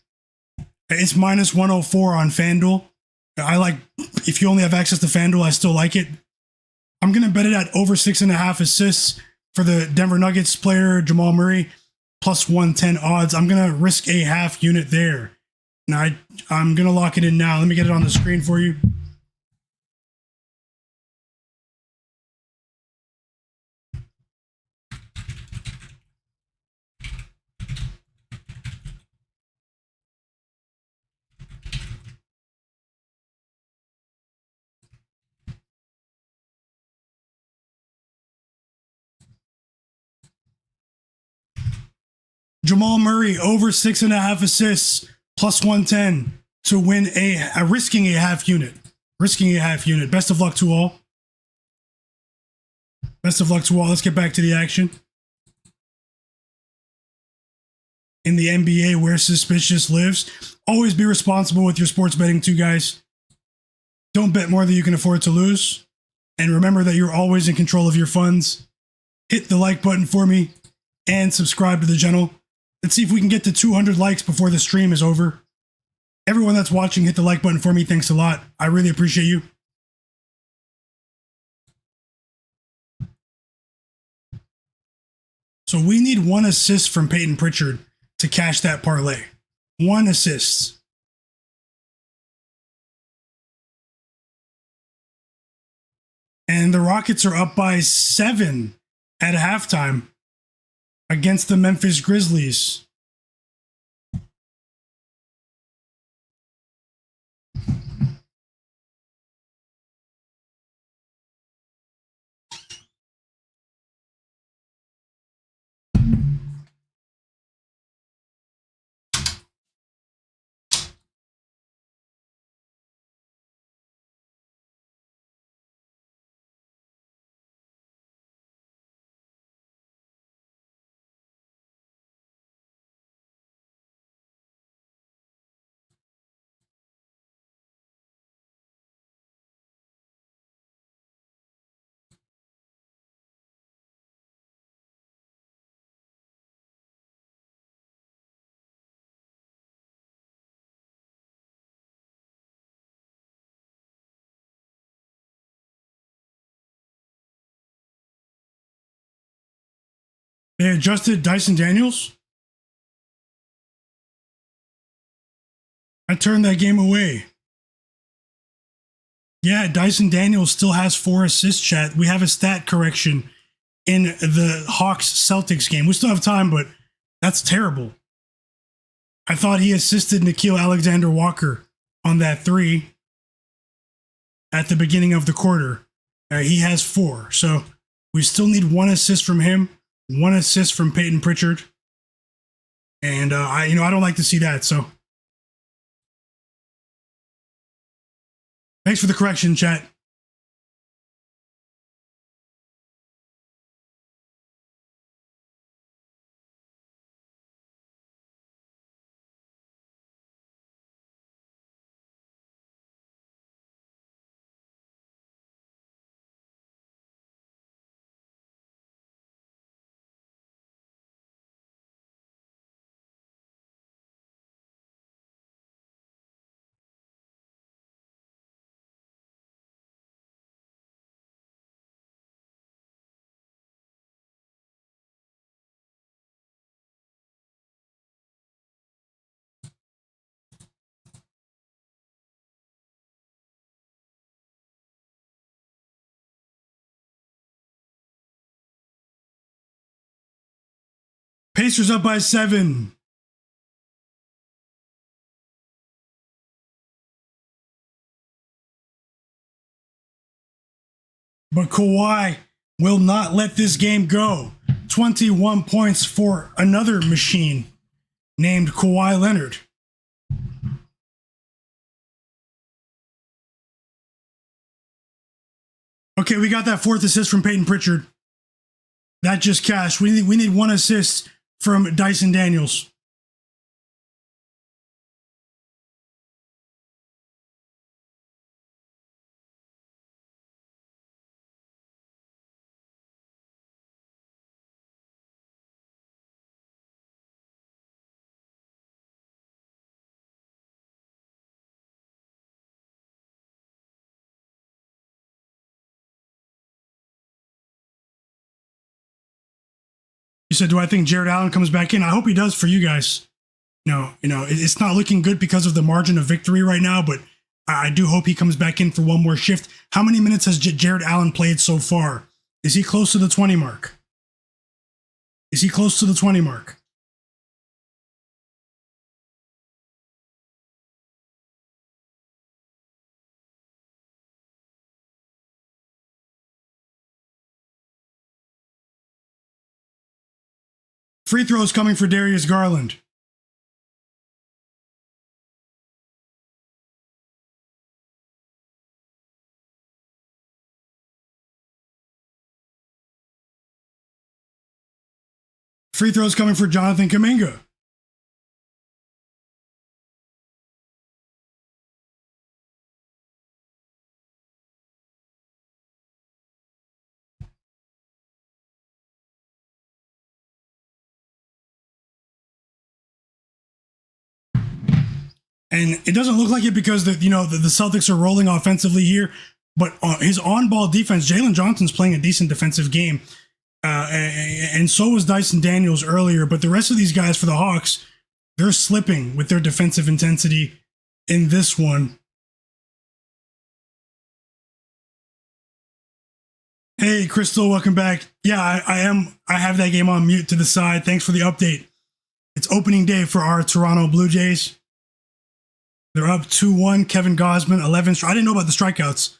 It's minus 104 on FanDuel. If you only have access to FanDuel, I still like it. I'm going to bet it at over 6.5 assists for the Denver Nuggets player, Jamal Murray, plus 110 odds. I'm going to risk a half unit there. Now, I'm going to lock it in now. Let me get it on the screen for you. Jamal Murray over 6.5 assists, plus 110 to win risking a half unit. Risking a half unit. Best of luck to all. Best of luck to all. Let's get back to the action. In the NBA, where suspicious lives, always be responsible with your sports betting too, guys. Don't bet more than you can afford to lose. And remember that you're always in control of your funds. Hit the like button for me and subscribe to the channel. Let's see if we can get to 200 likes before the stream is over. Everyone that's watching, hit the like button for me. Thanks a lot. I really appreciate you. So we need 1 assist from Peyton Pritchard to cash that parlay. 1 assist. And the Rockets are up by 7 at halftime against the Memphis Grizzlies. They adjusted Dyson Daniels? I turned that game away. Yeah, Dyson Daniels still has 4 assists, chat. We have a stat correction in the Hawks-Celtics game. We still have time, but that's terrible. I thought he assisted Nickeil Alexander-Walker on that 3 at the beginning of the quarter. He has 4, so we still need 1 assist from him, 1 assist from Peyton Pritchard, and I don't like to see that. So thanks for the correction, chat. Pacers up by 7. But Kawhi will not let this game go. 21 points for another machine named Kawhi Leonard. Okay, we got that 4th assist from Peyton Pritchard. That just cashed. We need 1 assist from Dyson Daniels. You said, do I think Jared Allen comes back in? I hope he does for you guys. It's not looking good because of the margin of victory right now, but I do hope he comes back in for 1 more shift. How many minutes has Jared Allen played so far? Is he close to the 20 mark? Free throws coming for Darius Garland. Free throws coming for Jonathan Kuminga. And it doesn't look like it because the Celtics are rolling offensively here, but his on-ball defense, Jalen Johnson's playing a decent defensive game, and so was Dyson Daniels earlier. But the rest of these guys for the Hawks, they're slipping with their defensive intensity in this one. Hey, Crystal, welcome back. Yeah, I am. I have that game on mute to the side. Thanks for the update. It's opening day for our Toronto Blue Jays. They're up 2-1. Kevin Gausman, 11. I didn't know about the strikeouts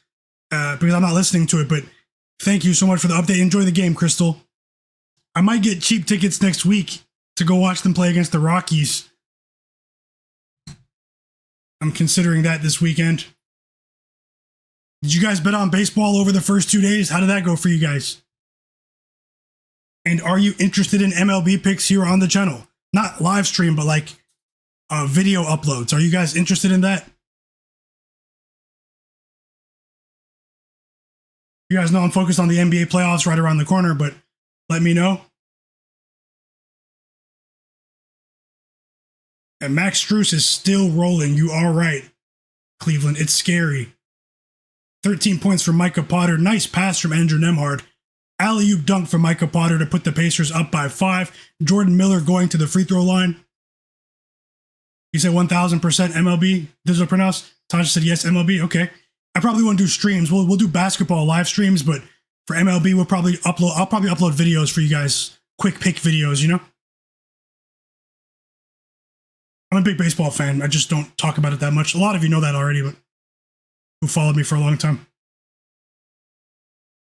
because I'm not listening to it, but thank you so much for the update. Enjoy the game, Crystal. I might get cheap tickets next week to go watch them play against the Rockies. I'm considering that this weekend. Did you guys bet on baseball over the first 2 days? How did that go for you guys? And are you interested in MLB picks here on the channel? Not live stream, but like video uploads. Are you guys interested in that? You guys know I'm focused on the NBA playoffs right around the corner, but let me know. And Max Strus is still rolling. You are right, Cleveland. It's scary. 13 points from Micah Potter. Nice pass from Andrew Nemhard. Alley-oop dunk from Micah Potter to put the Pacers up by 5. Jordan Miller going to the free throw line. You said 1000% MLB, digital printouts. Tasha said yes, MLB. Okay. I probably won't do streams. We'll do basketball live streams, but for MLB, I'll probably upload videos for you guys. Quick pick videos, you know? I'm a big baseball fan. I just don't talk about it that much. A lot of you know that already, but who followed me for a long time.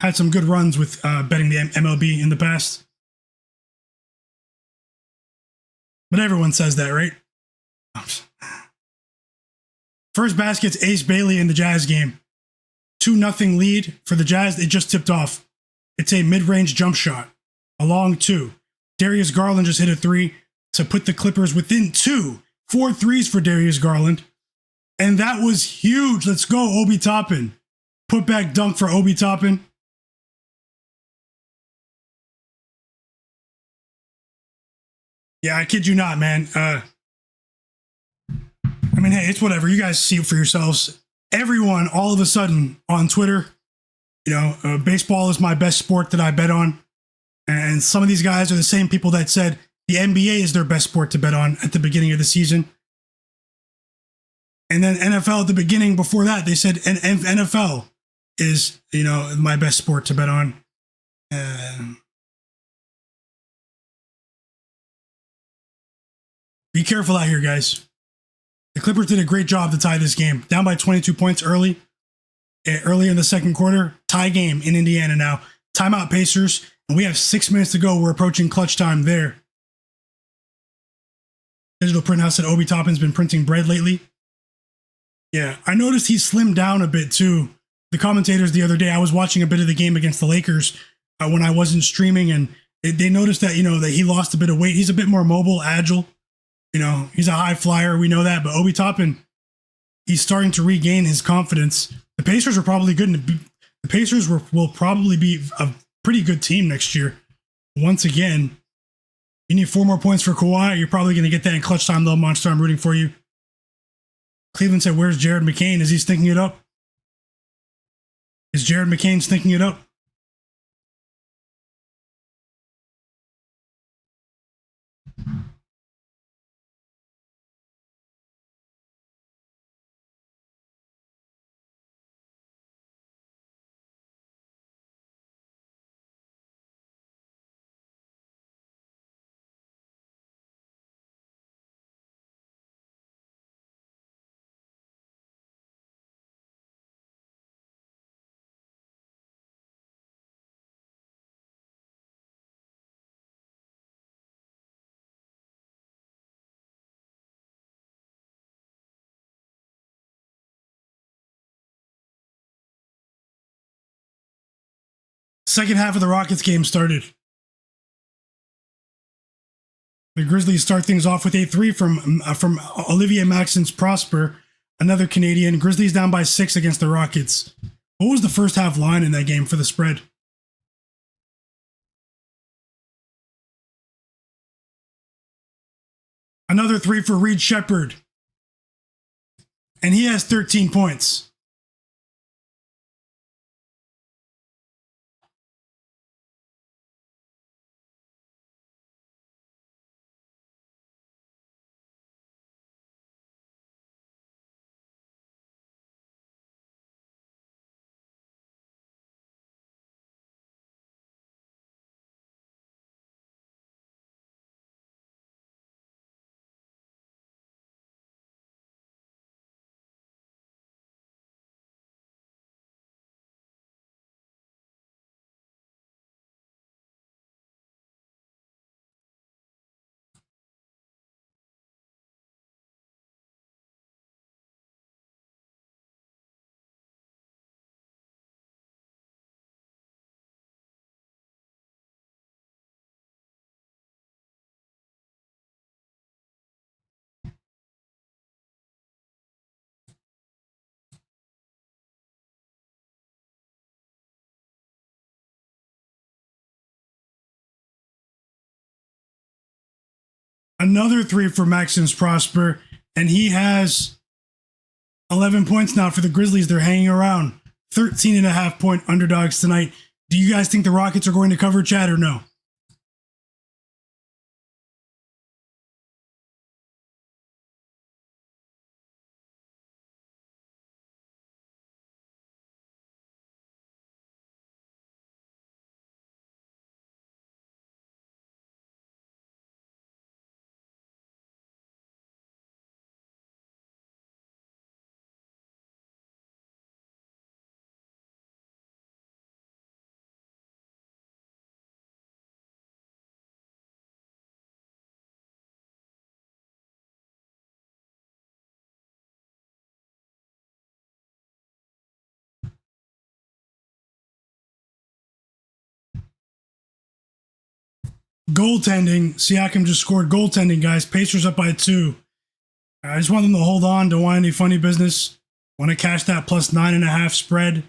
Had some good runs with betting the MLB in the past. But everyone says that, right? First basket's Ace Bailey in the Jazz game. 2-0 lead for the Jazz. It just tipped off. It's a mid-range jump shot. A long 2. Darius Garland just hit a 3 to put the Clippers within 2. 4 threes for Darius Garland. And that was huge. Let's go, Obi Toppin. Put back dunk for Obi Toppin. Yeah, I kid you not, man. I mean, hey, it's whatever. You guys see it for yourselves. Everyone, all of a sudden, on Twitter, you know, baseball is my best sport that I bet on. And some of these guys are the same people that said the NBA is their best sport to bet on at the beginning of the season. And then NFL at the beginning, before that, they said NFL is, you know, my best sport to bet on. Be careful out here, guys. The Clippers did a great job to tie this game. Down by 22 points early in the second quarter. Tie game in Indiana now. Timeout Pacers. And we have 6 minutes to go. We're approaching clutch time there. Digital Printhouse said Obi Toppin's been printing bread lately. Yeah, I noticed he slimmed down a bit too. The commentators the other day, I was watching a bit of the game against the Lakers when I wasn't streaming, and they noticed that, you know, that he lost a bit of weight. He's a bit more mobile, agile. You know, he's a high flyer. We know that. But Obi Toppin, he's starting to regain his confidence. The Pacers are probably good. The Pacers will probably be a pretty good team next year. Once again, you need 4 more points for Kawhi. You're probably going to get that in clutch time, though, Monster. I'm rooting for you. Cleveland said, where's Jared McCain? Is he stinking it up? Is Jared McCain stinking it up? Second half of the Rockets game started. The Grizzlies start things off with a 3 from Olivier Maxence Prosper, another Canadian. Grizzlies down by 6 against the Rockets. What was the first half line in that game for the spread? Another 3 for Reed Shepherd. And he has 13 points. Another 3 for Maxence Prosper, and he has 11 points now for the Grizzlies. They're hanging around. 13.5 point underdogs tonight. Do you guys think the Rockets are going to cover, Chad, or no? Goaltending. Siakam just scored. Goaltending, guys. Pacers up by 2. I just want them to hold on. Don't want any funny business. Want to cash that plus 9.5 spread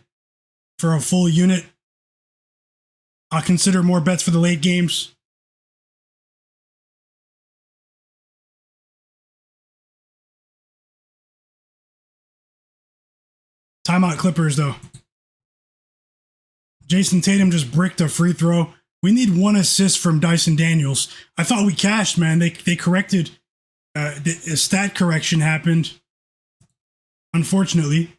for a full unit. I'll consider more bets for the late games. Timeout Clippers, though. Jayson Tatum just bricked a free throw. We need 1 assist from Dyson Daniels. I thought we cashed, man. They corrected. A stat correction happened, unfortunately.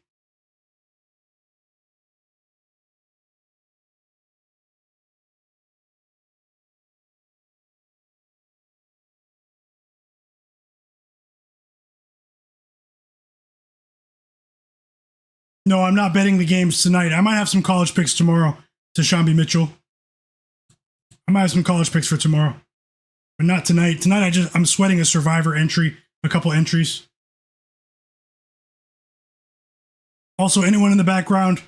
No, I'm not betting the games tonight. I might have some college picks tomorrow to Shambi Mitchell. I might have some college picks for tomorrow, but not tonight. Tonight, I'm sweating a Survivor entry, a couple entries. Also, anyone in the background,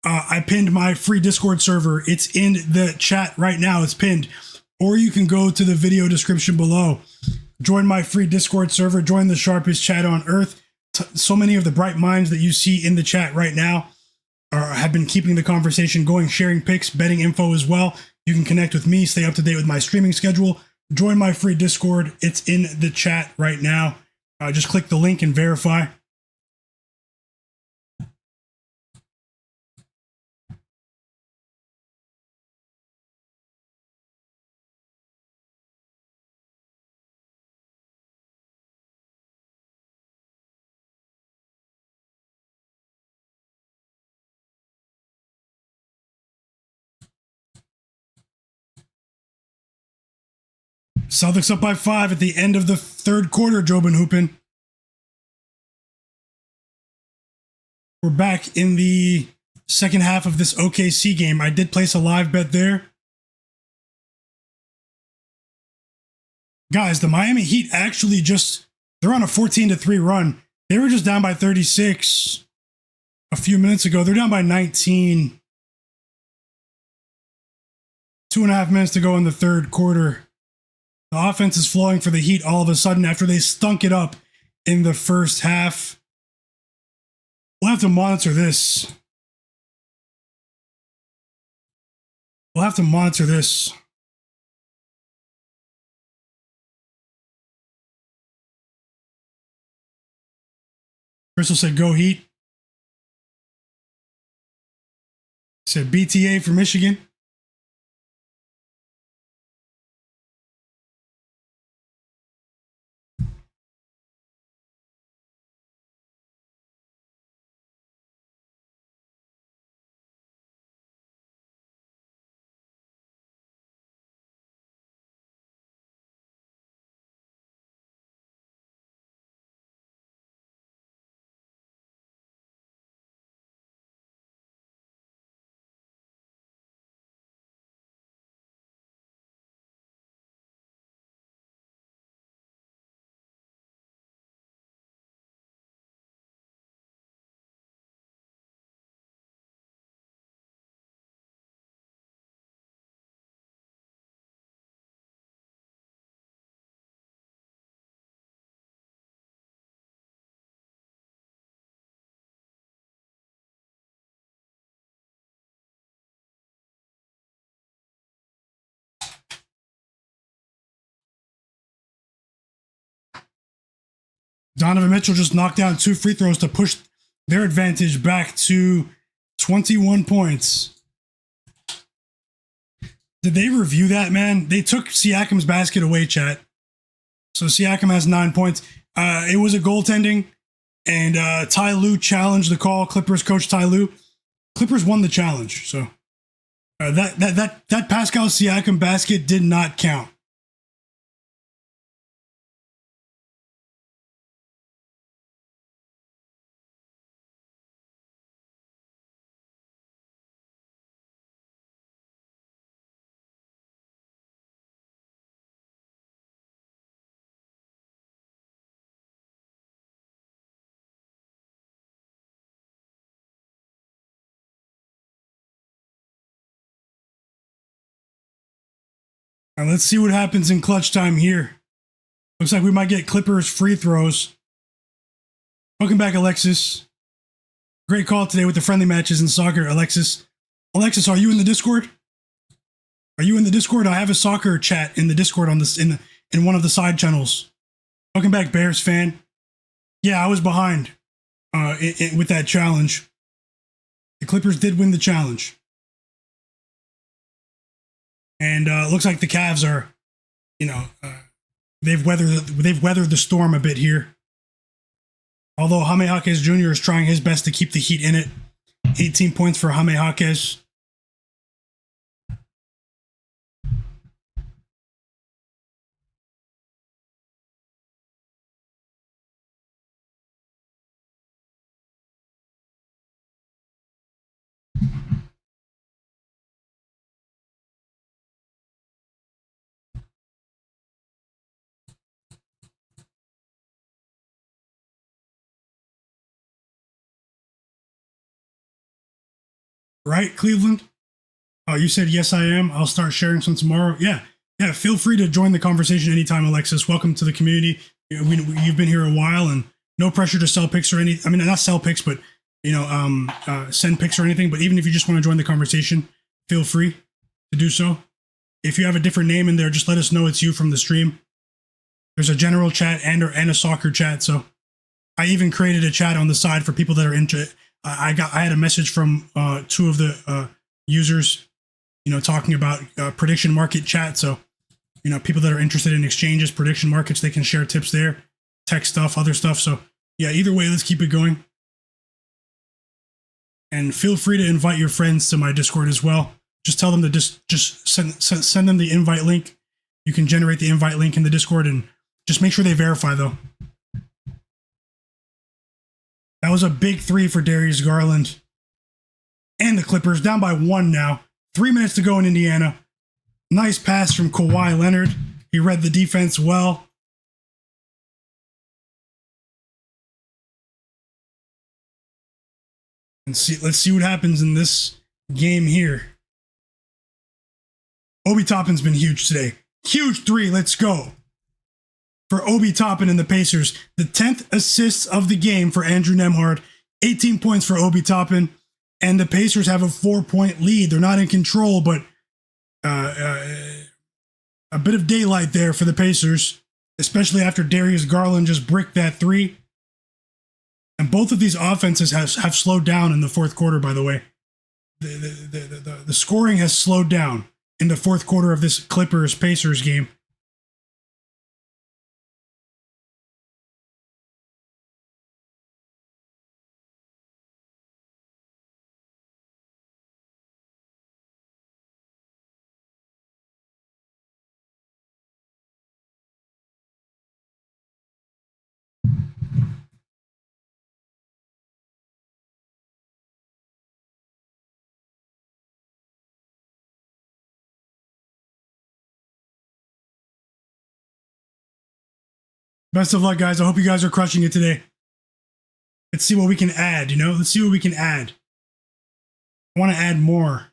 I pinned my free Discord server. It's in the chat right now. It's pinned. Or you can go to the video description below. Join my free Discord server. Join the sharpest chat on earth. So many of the bright minds that you see in the chat right now have been keeping the conversation going, sharing picks, betting info as well. You can connect with me, stay up to date with my streaming schedule. Join my free Discord. It's in the chat right now. Just click the link and verify. Celtics up by 5 at the end of the third quarter, Jobin Hoopin. We're back in the second half of this OKC game. I did place a live bet there. Guys, the Miami Heat actually they're on a 14-3 run. They were just down by 36 a few minutes ago. They're down by 19. 2.5 minutes to go in the third quarter. The offense is flowing for the Heat all of a sudden after they stunk it up in the first half. We'll have to monitor this. Crystal said, go Heat. Said BTA for Michigan. Donovan Mitchell just knocked down 2 free throws to push their advantage back to 21 points. Did they review that, man? They took Siakam's basket away, chat. So Siakam has 9 points. It was a goaltending, and Ty Lue challenged the call. Clippers coach Ty Lue. Clippers won the challenge. So that Pascal Siakam basket did not count. All right, let's see what happens in clutch time here. Looks like we might get Clippers free throws. Welcome back, Alexis. Great call today with the friendly matches in soccer, Alexis. Alexis, are you in the Discord? Are you in the Discord? I have a soccer chat in the Discord on this in one of the side channels. Welcome back, Bears fan. Yeah, I was behind with that challenge. The Clippers did win the challenge. And looks like the Cavs are, they've weathered the storm a bit here. Although Jaime Jaquez Jr. is trying his best to keep the Heat in it. 18 points for Jaime Jaquez. Right, Cleveland? Oh, you said yes, I am. I'll start sharing some tomorrow. Yeah. Feel free to join the conversation anytime, Alexis. Welcome to the community. You've been here a while, and no pressure to sell picks or any. I mean, not sell picks, but send picks or anything. But even if you just want to join the conversation, feel free to do so. If you have a different name in there, just let us know it's you from the stream. There's a general chat and a soccer chat. So I even created a chat on the side for people that are into it. I had a message from two of the users, talking about prediction market chat. So, people that are interested in exchanges, prediction markets, they can share tips there, tech stuff, other stuff. So, yeah, either way, let's keep it going. And feel free to invite your friends to my Discord as well. Just tell them to just send them the invite link. You can generate the invite link in the Discord, and just make sure they verify though. That was a big 3 for Darius Garland. And the Clippers down by 1 now. 3 minutes to go in Indiana. Nice pass from Kawhi Leonard. He read the defense well. And let's see what happens in this game here. Obi Toppin's been huge today. Huge 3, let's go. For Obi Toppin and the Pacers, the 10th assists of the game for Andrew Nembhard, 18 points for Obi Toppin, and the Pacers have a 4-point lead. They're not in control, but a bit of daylight there for the Pacers, especially after Darius Garland just bricked that 3. And both of these offenses have slowed down in the fourth quarter, by the way. The scoring has slowed down in the fourth quarter of this Clippers-Pacers game. Best of luck, guys. I hope you guys are crushing it today. Let's see what we can add, Let's see what we can add. I want to add more.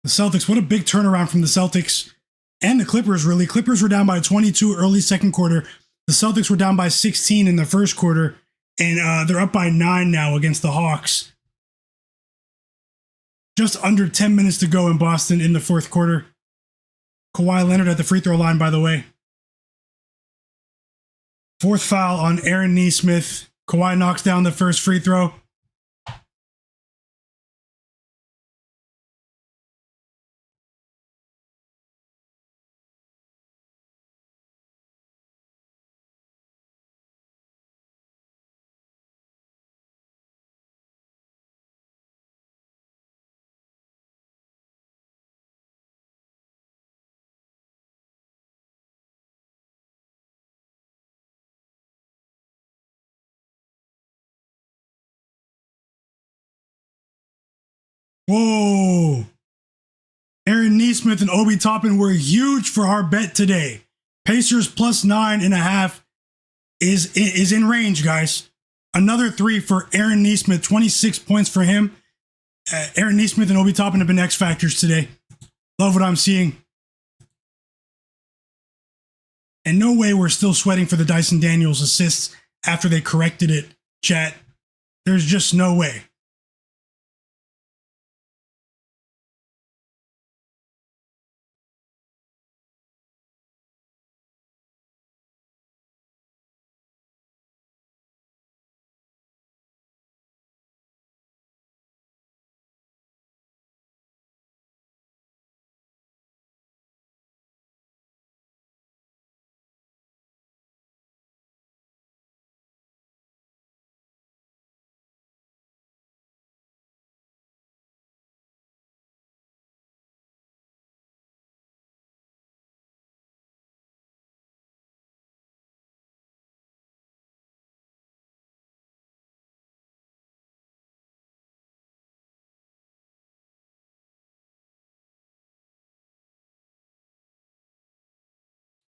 The Celtics, what a big turnaround from the Celtics and the Clippers, really. Clippers were down by 22 early second quarter. The Celtics were down by 16 in the first quarter, and they're up by 9 now against the Hawks. Just under 10 minutes to go in Boston in the fourth quarter. Kawhi Leonard at the free throw line, by the way. Fourth foul on Aaron Nesmith. Kawhi knocks down the first free throw. Whoa. Aaron Nesmith and Obi Toppin were huge for our bet today. Pacers plus 9.5 is in range, guys. Another 3 for Aaron Nesmith, 26 points for him. Aaron Nesmith and Obi Toppin have been X factors today. Love what I'm seeing. And no way we're still sweating for the Dyson Daniels assists after they corrected it, chat. There's just no way.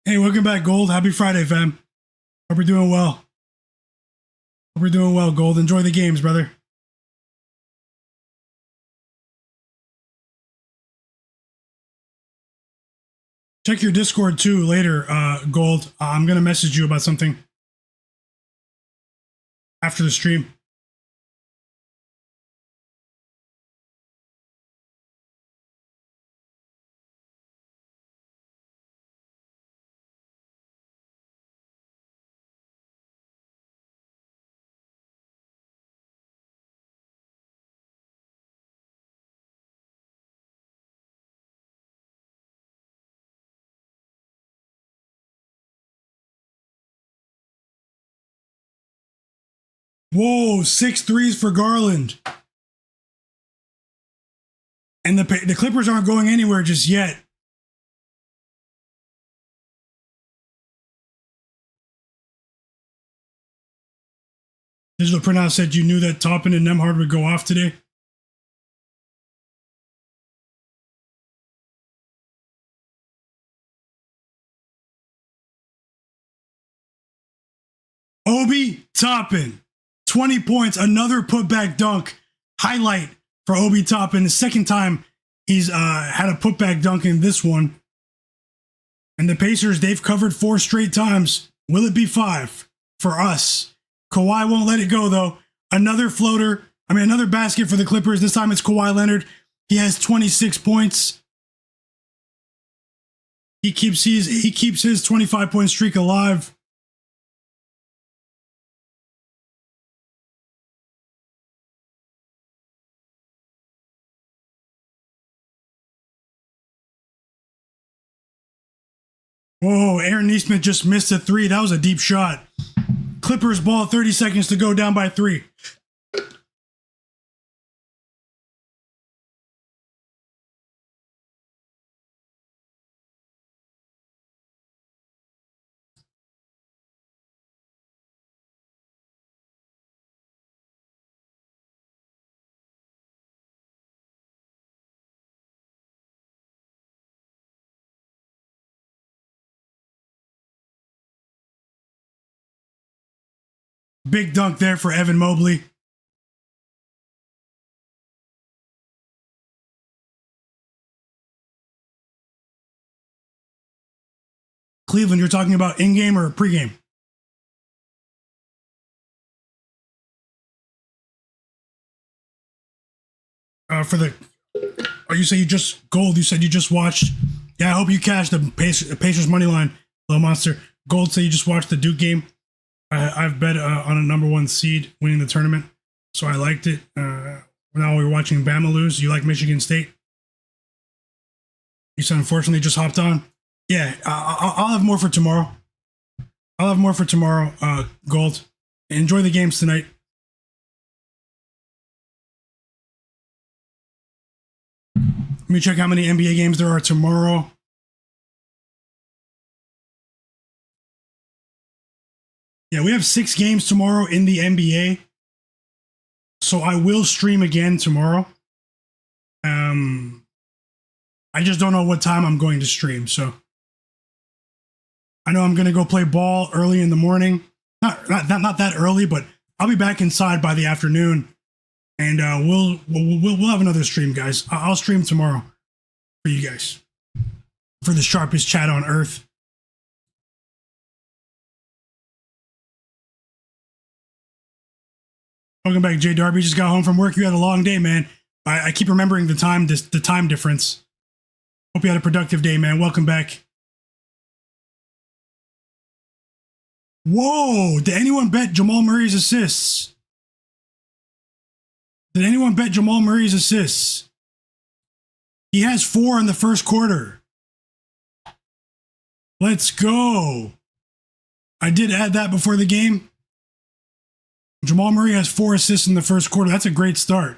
Hey, welcome back, Gold. Happy Friday, fam. Hope you're doing well. Hope you're doing well, Gold. Enjoy the games, brother. Check your Discord too later, Gold. I'm going to message you about something after the stream. Whoa, 6 threes for Garland. And the Clippers aren't going anywhere just yet. Digital Printout said you knew that Toppin and Nembhard would go off today. Obi Toppin, 20 points, another putback dunk. Highlight for Obi Toppin. The second time he's had a putback dunk in this one. And the Pacers, they've covered 4 straight times. Will it be 5 for us? Kawhi won't let it go, though. Another basket for the Clippers. This time it's Kawhi Leonard. He has 26 points. He keeps his 25-point streak alive. Whoa, Aaron Nesmith just missed a 3. That was a deep shot. Clippers ball, 30 seconds to go, down by 3. Big dunk there for Evan Mobley. Cleveland, you're talking about in-game or pre-game? You say you just, Gold, you said you just watched. Yeah, I hope you cashed the Pacers money line, Little Monster. Gold said you just watched the Duke game. I've bet on a number 1 seed winning the tournament, so I liked it. Now we're watching Bama lose. You like Michigan State? You said unfortunately just hopped on. Yeah, I'll have more for tomorrow. Gold. Enjoy the games tonight. Let me check how many NBA games there are tomorrow. Yeah, we have 6 games tomorrow in the NBA. So I will stream again tomorrow. I just don't know what time I'm going to stream. So I know I'm going to go play ball early in the morning. Not that early, but I'll be back inside by the afternoon, and we'll have another stream, guys. I'll stream tomorrow for you guys for the sharpest chat on earth. Welcome back, Jay Darby. Just got home from work. You had a long day, man. I keep remembering the time difference. Hope you had a productive day, man. Welcome back. Whoa! Did anyone bet Jamal Murray's assists? Did anyone bet Jamal Murray's assists? He has 4 in the first quarter. Let's go. I did add that before the game. Jamal Murray has 4 assists in the first quarter. That's a great start.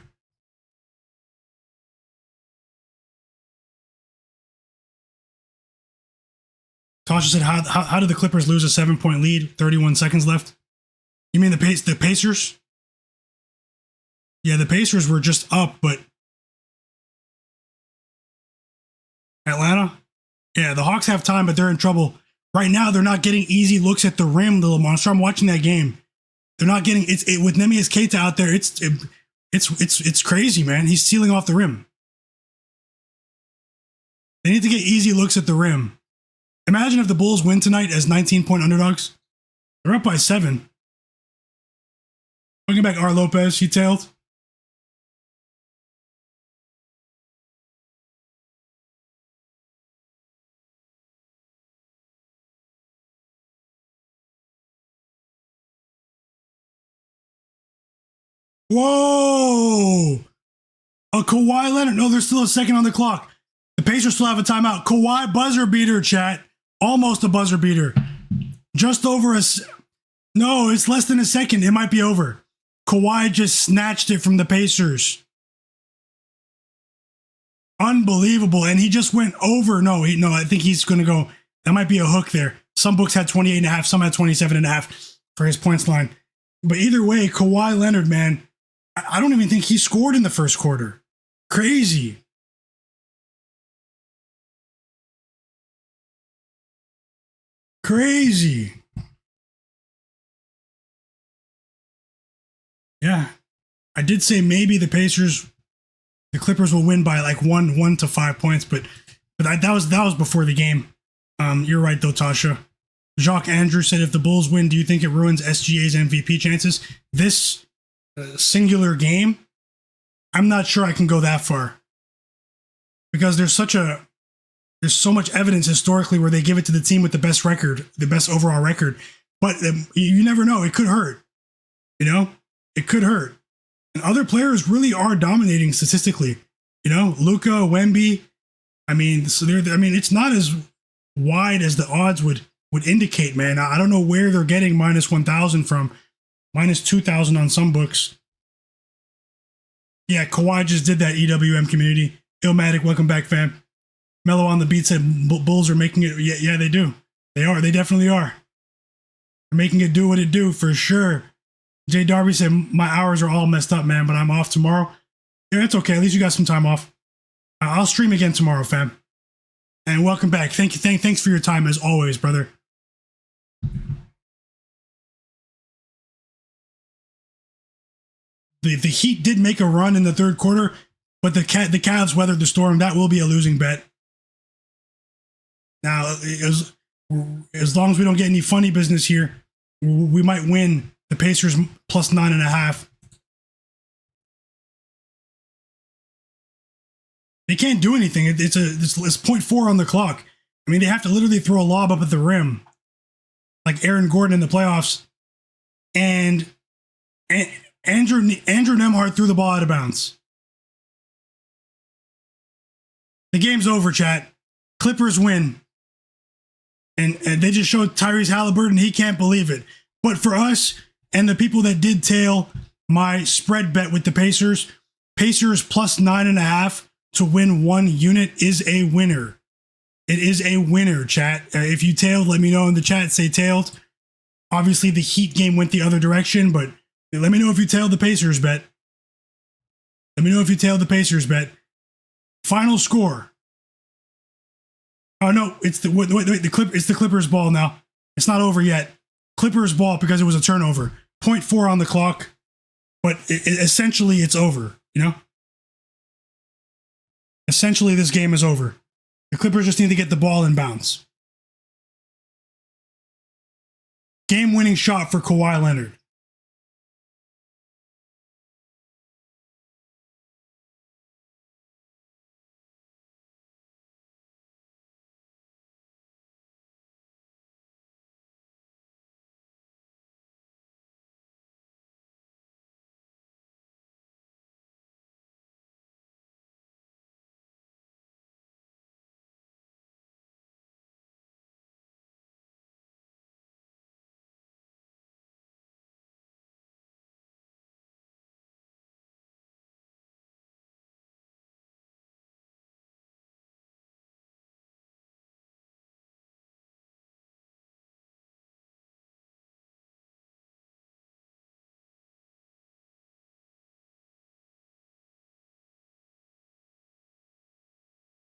Tasha said, how did the Clippers lose a 7-point lead? 31 seconds left. You mean the Pacers? Yeah, the Pacers were just up, but Atlanta? Yeah, the Hawks have time, but they're in trouble. Right now, they're not getting easy looks at the rim, little monster. I'm watching that game. They're not getting it with Neemias Queta out there. It's crazy, man. He's sealing off the rim. They need to get easy looks at the rim. Imagine if the Bulls win tonight as 19-point underdogs. They're up by 7. Looking back, R. Lopez, he tailed. Whoa! A Kawhi Leonard. No, there's still a second on the clock. The Pacers still have a timeout. Kawhi buzzer beater, chat. Almost a buzzer beater. Just over a... No, it's less than a second. It might be over. Kawhi just snatched it from the Pacers. Unbelievable. And he just went over. No, I think he's going to go... That might be a hook there. Some books had 28.5. Some had 27.5 for his points line. But either way, Kawhi Leonard, man, I don't even think he scored in the first quarter. Crazy. Crazy. Yeah. I did say maybe the Clippers will win by like 1 to 5 points, but that was before the game. You're right though, Tasha. Jacques Andrew said, if the Bulls win, do you think it ruins SGA's MVP chances? This singular game, I'm not sure I can go that far. Because there's so much evidence historically where they give it to the team with the best record, the best overall record. But you never know. It could hurt. It could hurt. And other players really are dominating statistically. Luka, Wemby. It's not as wide as the odds would indicate, man. I don't know where they're getting minus 1,000 from. Minus 2,000 on some books. Yeah, Kawhi just did that, EWM community. Illmatic, welcome back, fam. Mellow on the beat said Bulls are making it. Yeah, they do. They are. They definitely are. They're making it do what it do, for sure. Jay Darby said, my hours are all messed up, man, but I'm off tomorrow. Yeah, it's okay. At least you got some time off. I'll stream again tomorrow, fam. And welcome back. Thanks for your time, as always, brother. The Heat did make a run in the third quarter, but the Cavs weathered the storm. That will be a losing bet. Now, as long as we don't get any funny business here, we might win. The Pacers plus 9.5. They can't do anything. It's 0.4 on the clock. I mean, they have to literally throw a lob up at the rim, like Aaron Gordon in the playoffs, and Andrew Nembhard threw the ball out of bounds. The game's over, chat. Clippers win. And they just showed Tyrese Halliburton. He can't believe it. But for us and the people that did tail my spread bet with the Pacers plus 9.5 to win 1 unit is a winner. It is a winner, chat. If you tailed, let me know in the chat. Say tailed. Obviously, the Heat game went the other direction, but let me know if you tailed the Pacers bet. Let me know if you tailed the Pacers bet. Final score. Oh no, it's the Clippers ball now. It's not over yet. Clippers ball because it was a turnover. 0.4 on the clock, but essentially it's over, you know? Essentially this game is over. The Clippers just need to get the ball in bounds. Game-winning shot for Kawhi Leonard.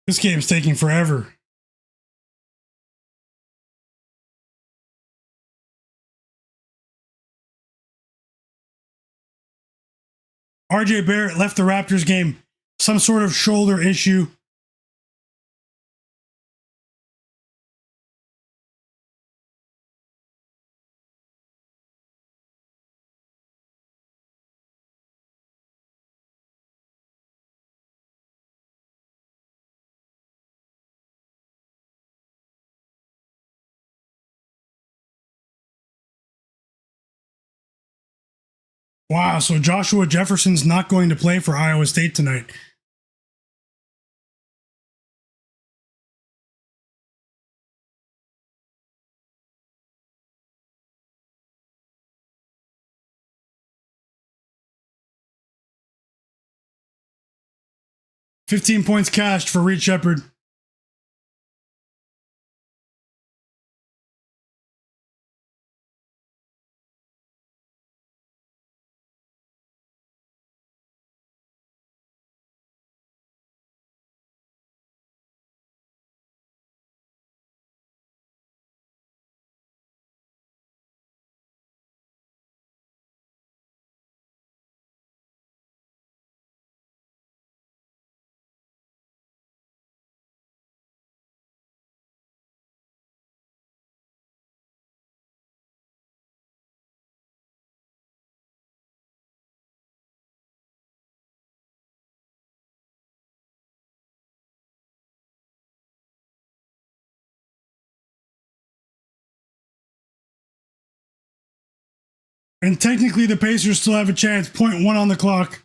This game's taking forever. RJ Barrett left the Raptors game. Some sort of shoulder issue. Wow, so Joshua Jefferson's not going to play for Iowa State tonight. $15 points cashed for Reed Shepherd. And technically, the Pacers still have a chance. 0.1 on the clock.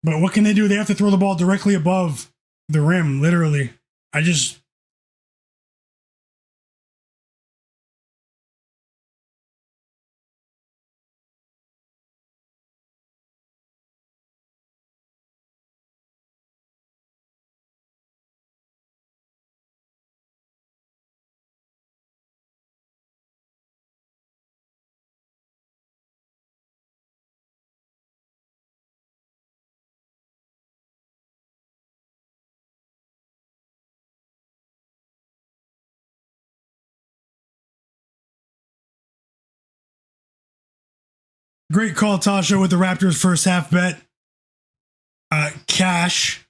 But what can they do? They have to throw the ball directly above the rim, literally. Great call, Tasha, with the Raptors first half bet. Cash.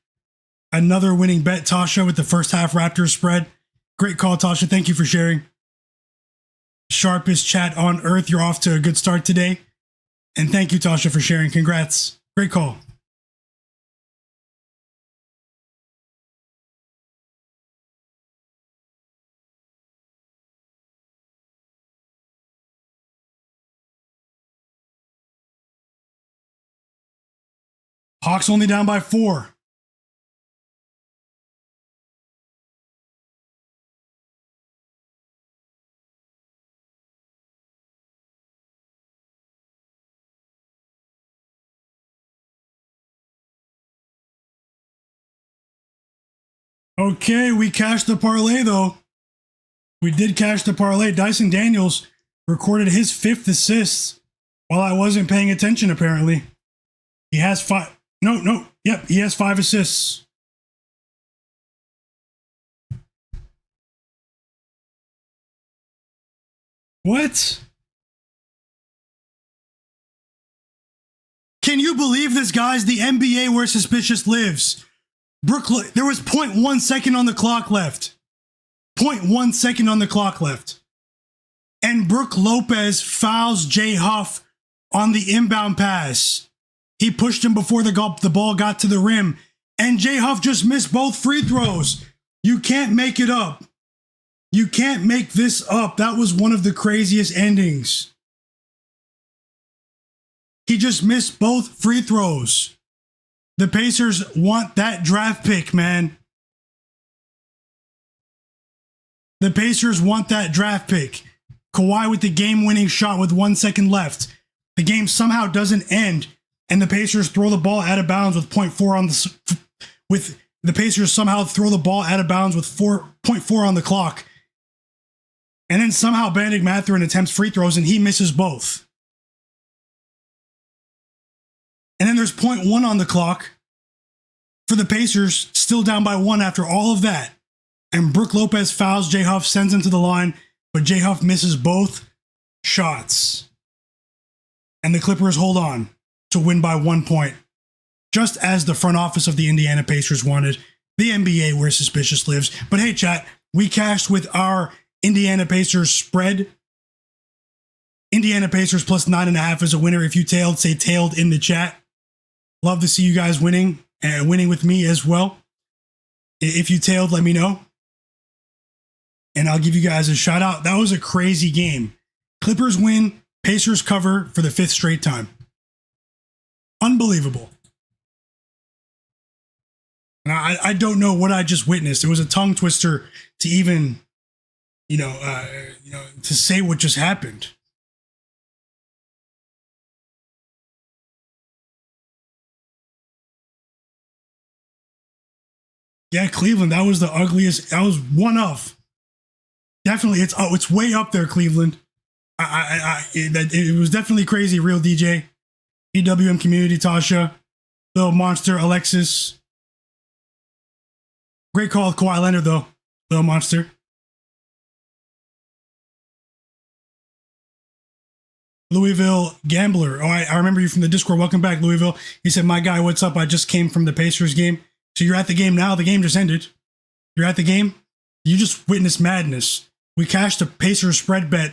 Another winning bet, Tasha, with the first half Raptors spread. Great call, Tasha. Thank you for sharing. Sharpest chat on earth. You're off to a good start today. And thank you, Tasha, for sharing. Congrats. Great call. Hawks only down by 4. Okay, we cashed the parlay, though. We did cash the parlay. Dyson Daniels recorded his 5th assist while I wasn't paying attention, apparently. He has 5. No. Yep, he has 5 assists. What? Can you believe this, guys? The NBA where suspicious lives. Brooklyn, there was 0.1 second on the clock left. 0.1 second on the clock left. And Brook Lopez fouls Jay Huff on the inbound pass. He pushed him before the ball got to the rim. And Jay Huff just missed both free throws. You can't make it up. You can't make this up. That was one of the craziest endings. He just missed both free throws. The Pacers want that draft pick, man. The Pacers want that draft pick. Kawhi with the game-winning shot with 1 second left. The game somehow doesn't end, and the Pacers throw the ball out of bounds with 0.4 on the Pacers somehow throw the ball out of bounds with 4.4 on the clock. And then somehow Bennedict Mathurin attempts free throws and he misses both. And then there's 0.1 on the clock for the Pacers, still down by 1 after all of that. And Brook Lopez fouls Jay Huff, sends him to the line, but Jay Huff misses both shots. And the Clippers hold on to win by 1 point. Just as the front office of the Indiana Pacers wanted, the NBA where suspicious lives. But hey, chat, we cashed with our Indiana Pacers spread. Indiana Pacers plus 9.5 is a winner. If you tailed, say tailed in the chat. Love to see you guys winning and winning with me as well. If you tailed, let me know. And I'll give you guys a shout out. That was a crazy game. Clippers win, Pacers cover for the 5th straight time. Unbelievable. And I don't know what I just witnessed. It was a tongue twister to even, to say what just happened. Yeah, Cleveland, that was the ugliest. That was one of. Definitely, it's way up there, Cleveland. It was definitely crazy. Real DJ, EWM community, Tasha, Little Monster, Alexis. Great call with Kawhi Leonard, though, Little Monster. Louisville Gambler. Oh, I remember you from the Discord. Welcome back, Louisville. He said, my guy, what's up? I just came from the Pacers game. So you're at the game now. The game just ended. You're at the game. You just witnessed madness. We cashed a Pacers spread bet.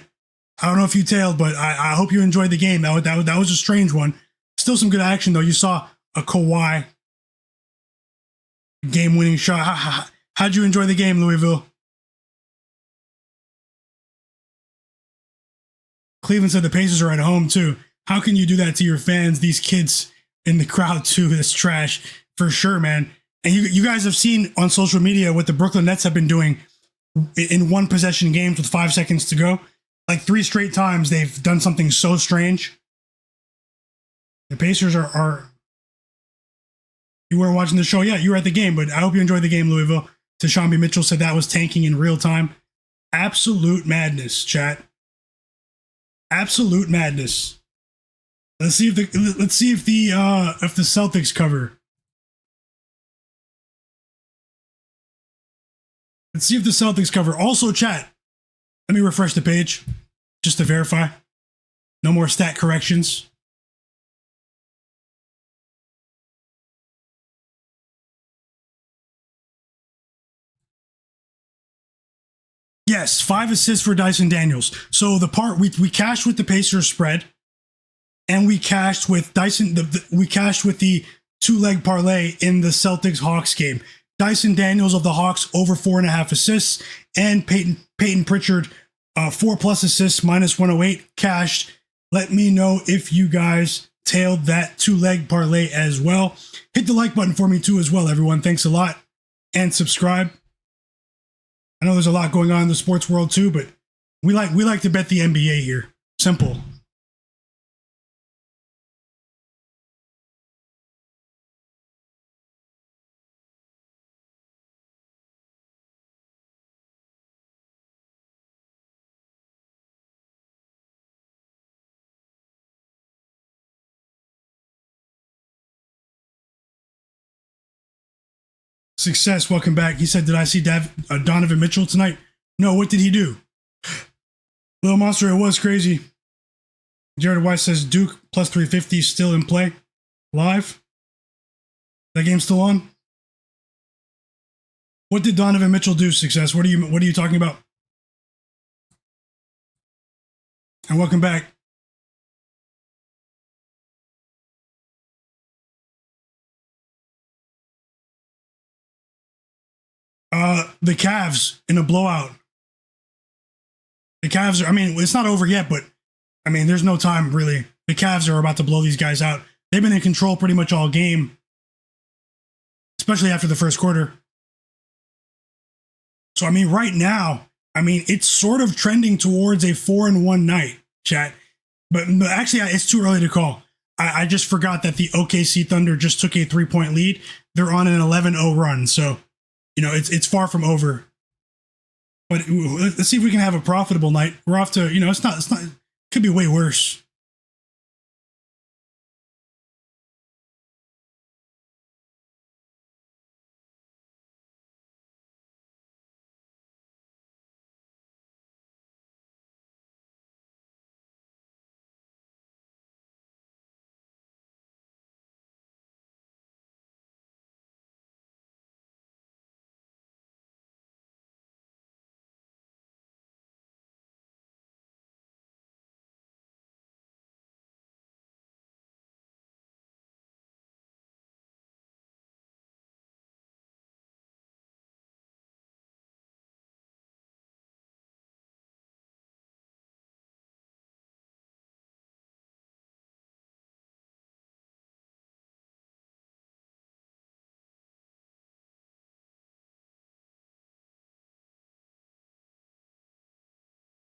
I don't know if you tailed, but I hope you enjoyed the game. That was a strange one. Still some good action, though. You saw a Kawhi game-winning shot. How'd you enjoy the game, Louisville? Cleveland said the Pacers are at home, too. How can you do that to your fans? These kids in the crowd, too. That's trash. For sure, man. And you guys have seen on social media what the Brooklyn Nets have been doing in one possession games with 5 seconds to go. Like 3 straight times they've done something so strange. The Pacers are you weren't watching the show? Yeah, you were at the game, but I hope you enjoyed the game, Louisville. Tashambi Mitchell said that was tanking in real time. Absolute madness, chat. Absolute madness. Let's see if the Celtics cover. Let's see if the Celtics cover. Also, chat. Let me refresh the page just to verify. No more stat corrections. Yes, 5 assists for Dyson Daniels. So the part we cashed with the Pacers spread, and we cashed with Dyson. We cashed with the 2-leg parlay in the Celtics Hawks game. Dyson Daniels of the Hawks over 4.5 assists, and Peyton Pritchard 4+ assists minus 108 cashed. Let me know if you guys tailed that 2-leg parlay as well. Hit the like button for me too as well, everyone. Thanks a lot, and subscribe. I know there's a lot going on in the sports world too, but we like to bet the NBA here. Simple. Success, welcome back. He said, did I see Donovan Mitchell tonight? No, what did he do? Little Monster, it was crazy. Jared Weiss says Duke plus 350 still in play. Live. That game's still on. What did Donovan Mitchell do? Success. What are you talking about? And welcome back. The Cavs in a blowout. The Cavs are, I mean, it's not over yet, but I mean, there's no time really. The Cavs are about to blow these guys out. They've been in control pretty much all game, especially after the first quarter. So, I mean, right now, I mean, it's sort of trending towards a 4-1 night, chat. But actually, it's too early to call. I just forgot that the OKC Thunder just took a 3-point lead. They're on an 11-0 run. So, you know, it's far from over. But let's see if we can have a profitable night. We're off to, you know, it's not, it could be way worse.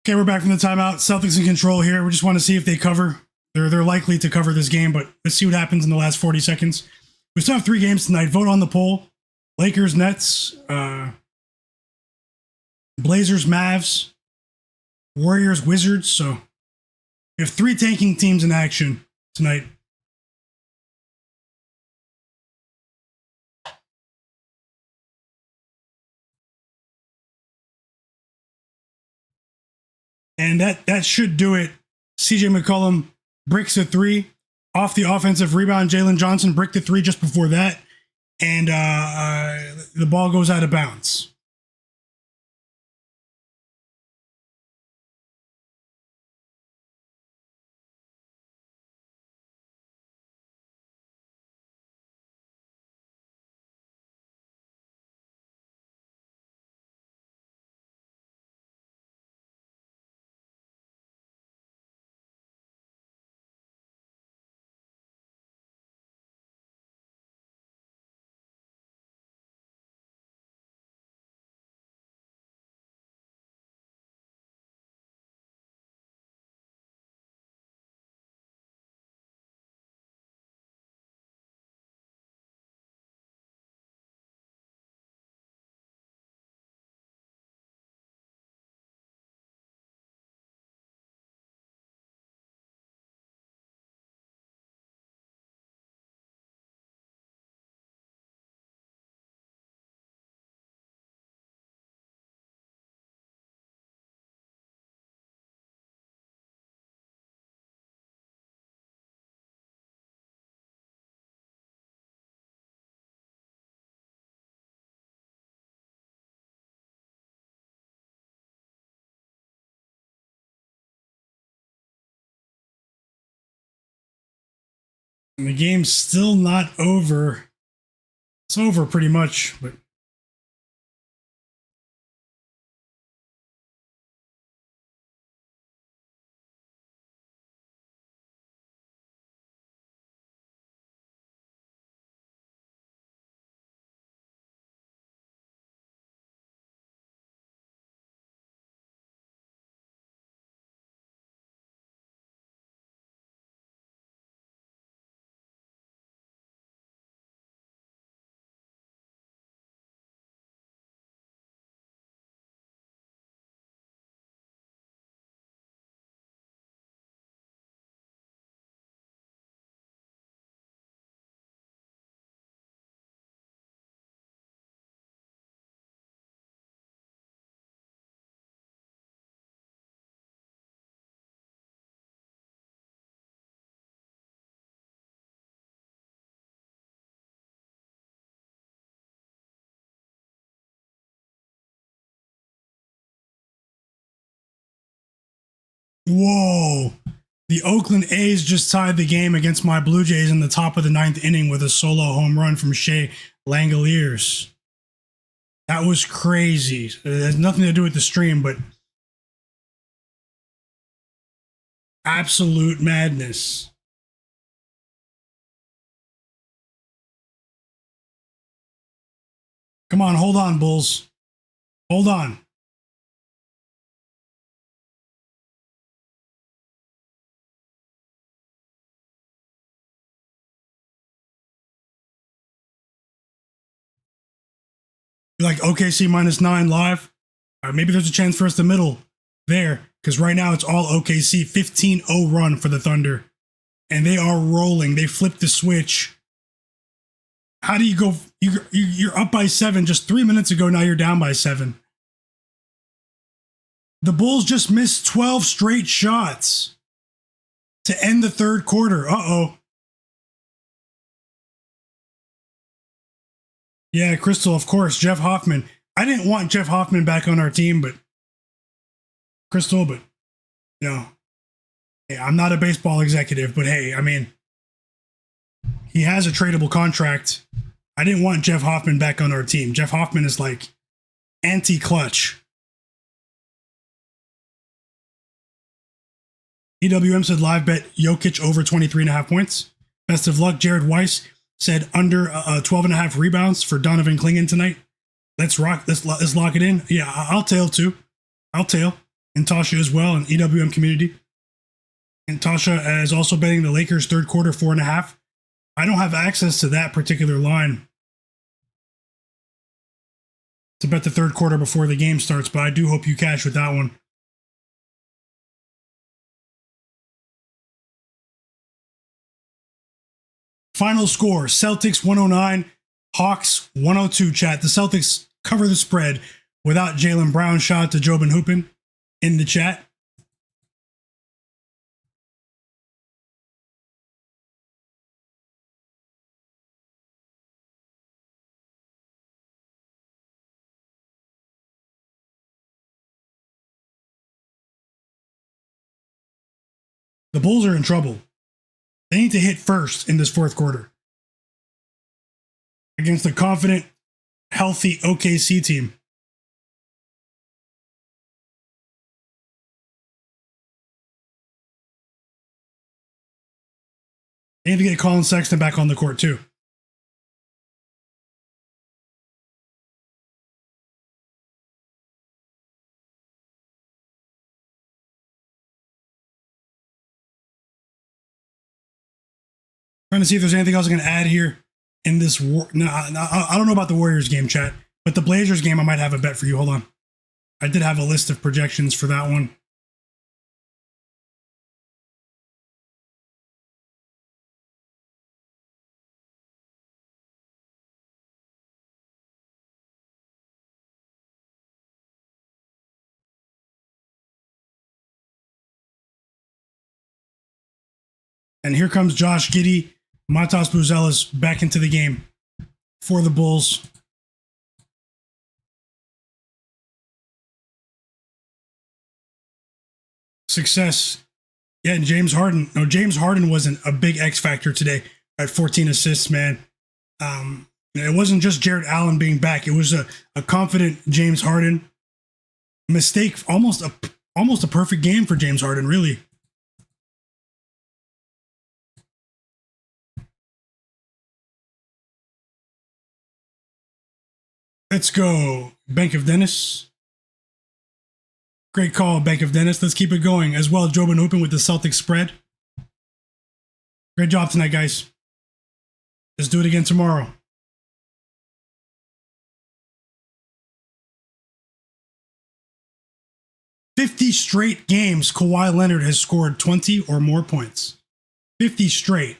Okay, we're back from the timeout. Celtics in control here. We just want to see if they cover. They're likely to cover this game, but let's see what happens in the last 40 seconds. We still have 3 games tonight. Vote on the poll. Lakers, Nets, Blazers, Mavs, Warriors, Wizards. So we have 3 tanking teams in action tonight. And that should do it. CJ McCollum bricks a 3 off the offensive rebound. Jalen Johnson bricked a 3 just before that. And the ball goes out of bounds. And the game's still not over. It's over pretty much, but Whoa. The Oakland A's just tied the game against my Blue Jays in the top of the 9th inning with a solo home run from Shai Gilgeous-Alexander. That was crazy. It has nothing to do with the stream, but absolute madness. Come on, hold on, Bulls. Hold on. You're like OKC -9 live. Maybe there's a chance for us to middle there, because right now it's all OKC. 15-0 run for the Thunder, and they are rolling. They flipped the switch. How do you go? You're up by 7 just 3 minutes ago. Now you're down by 7. The Bulls just missed 12 straight shots to end the third quarter. Uh-oh. Yeah, Crystal, of course. Jeff Hoffman. I didn't want Jeff Hoffman back on our team, but Crystal, but hey, I'm not a baseball executive, but hey, I mean, he has a tradable contract. I didn't want Jeff Hoffman back on our team. Jeff Hoffman is like anti-clutch. EWM said live bet Jokic over 23.5 points. Best of luck. Jared Weiss said under 12.5 rebounds for Donovan Mitchell tonight. Let's rock. Let's lock it in. Yeah, I'll tail too. I'll tail. And Tasha as well in EWM community. And Tasha is also betting the Lakers third quarter 4.5. I don't have access to that particular line to bet the third quarter before the game starts, but I do hope you cash with that one. Final score, Celtics 109, Hawks 102, chat. The Celtics cover the spread without Jaylen Brown. Shout out to Jobin Hoopin in the chat. The Bulls are in trouble. They need to hit first in this fourth quarter against a confident, healthy OKC team. They need to get Colin Sexton back on the court too. Trying to see if there's anything else I can add here in this war. No, I don't know about the Warriors game, chat, but the Blazers game, I might have a bet for you. Hold on. I did have a list of projections for that one. And here comes Josh Giddey, Matas Buzelis back into the game for the Bulls. Success. Yeah, and James Harden. No, James Harden wasn't a big X factor today at 14 assists, man. It wasn't just Jared Allen being back. It was a confident James Harden. Mistake, almost a perfect game for James Harden, really. Let's go, Bank of Dennis. Great call, Bank of Dennis. Let's keep it going. As well, Jobin Hoopin with the Celtics spread. Great job tonight, guys. Let's do it again tomorrow. "50 straight games, Kawhi Leonard has scored 20 or more points. 50 straight.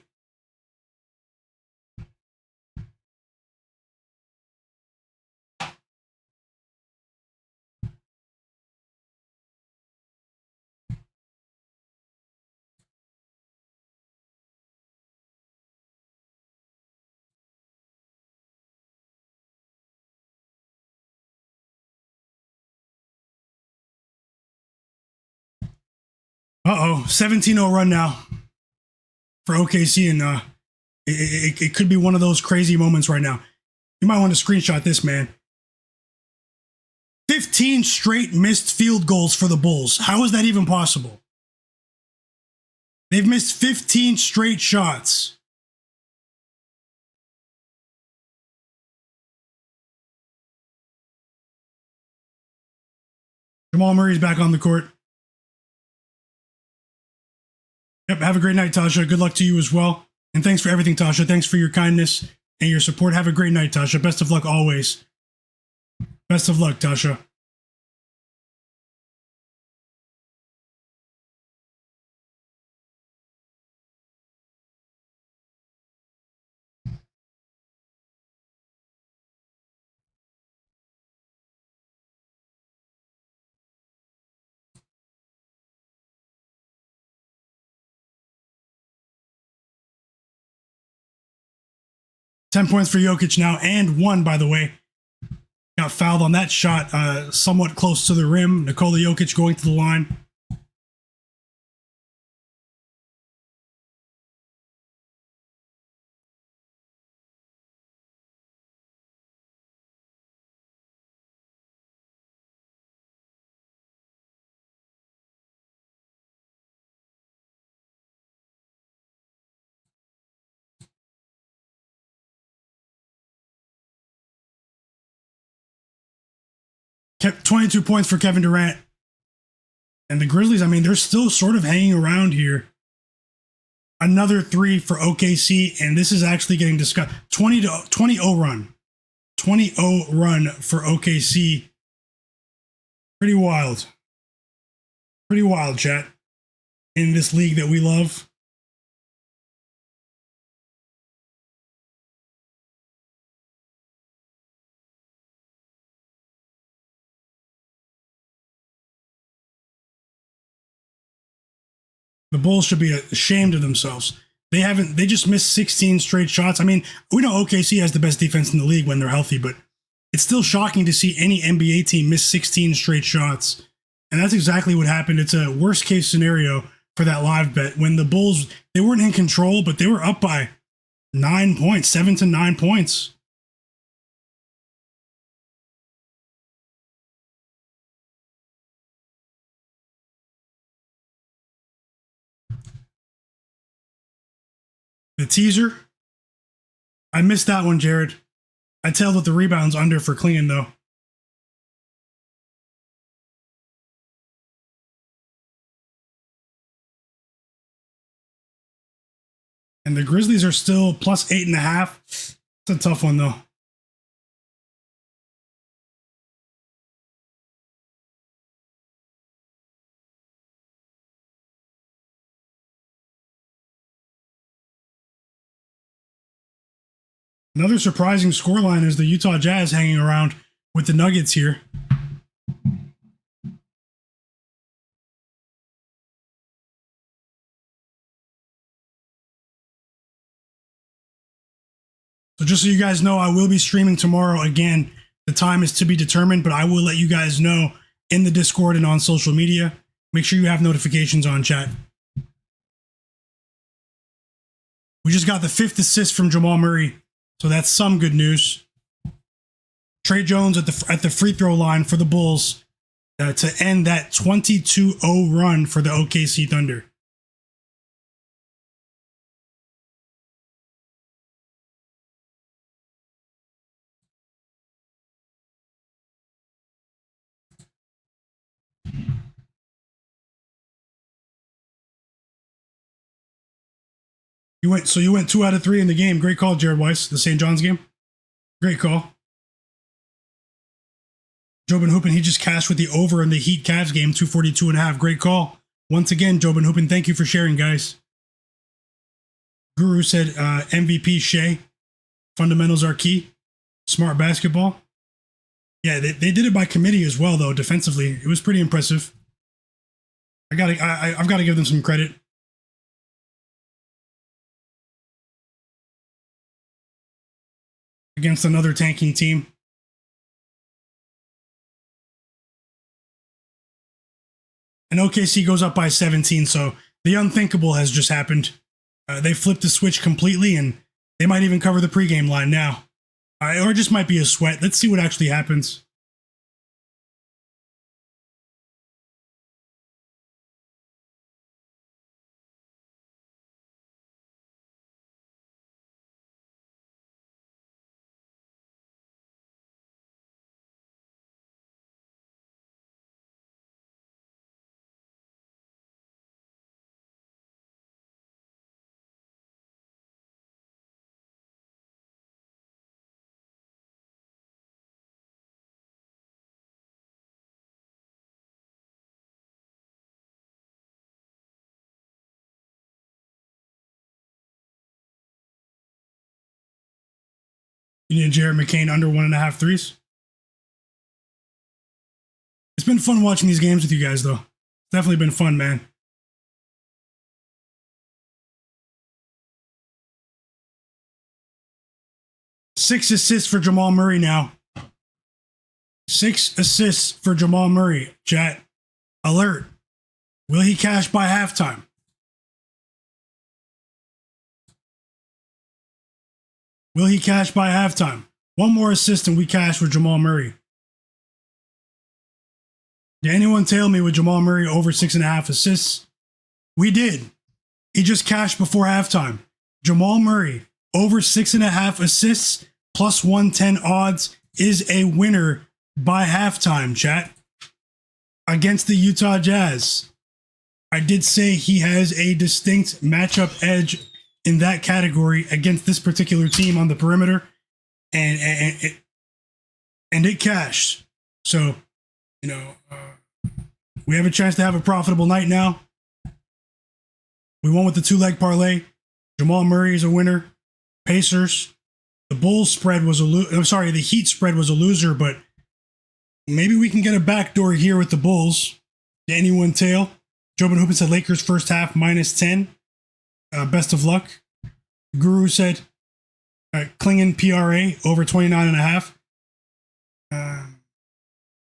Uh-oh, 17-0 run now for OKC, and it could be one of those crazy moments right now. You might want to screenshot this, man. 15 straight missed field goals for the Bulls. How is that even possible? They've missed 15 straight shots. Jamal Murray's back on the court. Yep, have a great night, Tasha. Good luck to you as well. And thanks for everything, Tasha. Thanks for your kindness and your support. Have a great night, Tasha. Best of luck always. Best of luck, Tasha. Ten points for Jokic now, and one, by the way. Got fouled on that shot, somewhat close to the rim. Nikola Jokic going to the line. Kept 22 points for Kevin Durant. And the Grizzlies, I mean, they're still sort of hanging around here. Another 3 for OKC, and this is actually getting discussed. 20-0 run. 20-0 run for OKC. Pretty wild. Pretty wild, chat. In this league that we love. The Bulls should be ashamed of themselves. They just missed 16 straight shots. I mean, we know OKC has the best defense in the league when they're healthy, but it's still shocking to see any NBA team miss 16 straight shots. And that's exactly what happened. It's a worst case scenario for that live bet when the Bulls, they weren't in control, but they were up by 9 points, 7 to 9 points. The teaser, I missed that one, Jared. I tailed with the rebounds under for Klingon, though. And the Grizzlies are still plus 8.5. It's a tough one, though. Another surprising scoreline is the Utah Jazz hanging around with the Nuggets here. So just so you guys know, I will be streaming tomorrow again. The time is to be determined, but I will let you guys know in the Discord and on social media. Make sure you have notifications on, chat. We just got the 5th assist from Jamal Murray, so that's some good news. Trey Jones at the free throw line for the Bulls to end that 22-0 run for the OKC Thunder. You went 2 out of 3 in the game. Great call, Jared Weiss. The St. John's game. Great call. Jobin Hoopin, he just cashed with the over in the Heat Cavs game, 242.5. Great call. Once again, Jobin Hoopin, thank you for sharing, guys. Guru said MVP Shai. Fundamentals are key. Smart basketball. Yeah, they did it by committee as well, though, defensively. It was pretty impressive. I've got to give them some credit. Against another tanking team. and OKC goes up by 17. So the unthinkable has just happened. They flipped the switch completely, and they might even cover the pregame line now. Or it just might be a sweat. Let's see what actually happens. You need Jared McCain under 1.5 threes. It's been fun watching these games with you guys, though. Definitely been fun, man. Six assists for Jamal Murray now. 6 assists for Jamal Murray. Chat, alert. Will he cash by halftime? Will he cash by halftime? One more assist and we cash with Jamal Murray. Did anyone tell me with Jamal Murray over 6.5 assists? We did. He just cashed before halftime. Jamal Murray over 6.5 assists plus 110 odds is a winner by halftime, chat. Against the Utah Jazz. I did say he has a distinct matchup edge in that category against this particular team on the perimeter, and it cashed. So, we have a chance to have a profitable night now. We won with the 2-leg parlay. Jamal Murray is a winner. Pacers. The Bulls spread was the Heat spread was a loser, but maybe we can get a backdoor here with the Bulls. Did anyone tail? Jobin Hoopin said Lakers first half -10. Best of luck. Guru said Klingon PRA over 29.5.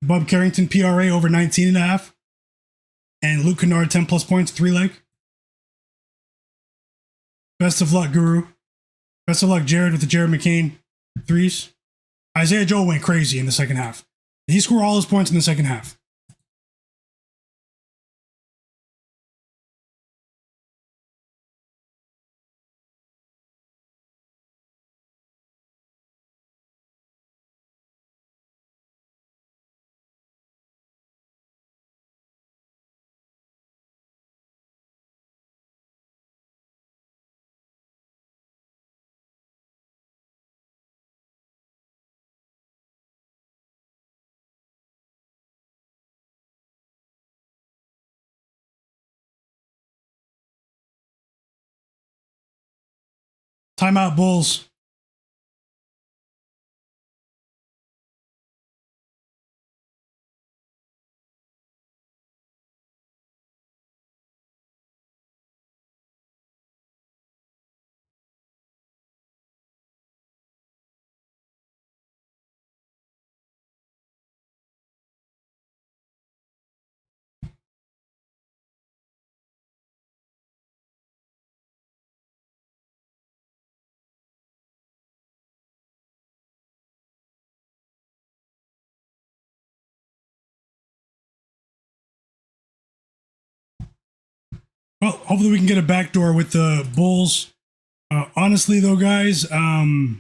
Bub Carrington PRA over 19.5. And Luke Kennard 10 plus points, 3-leg. Best of luck, Guru. Best of luck, Jared, with the Jared McCain threes. Isaiah Joe went crazy in the second half. He scored all his points in the second half. Timeout, Bulls. Well, hopefully we can get a backdoor with the Bulls. Honestly, though, guys, that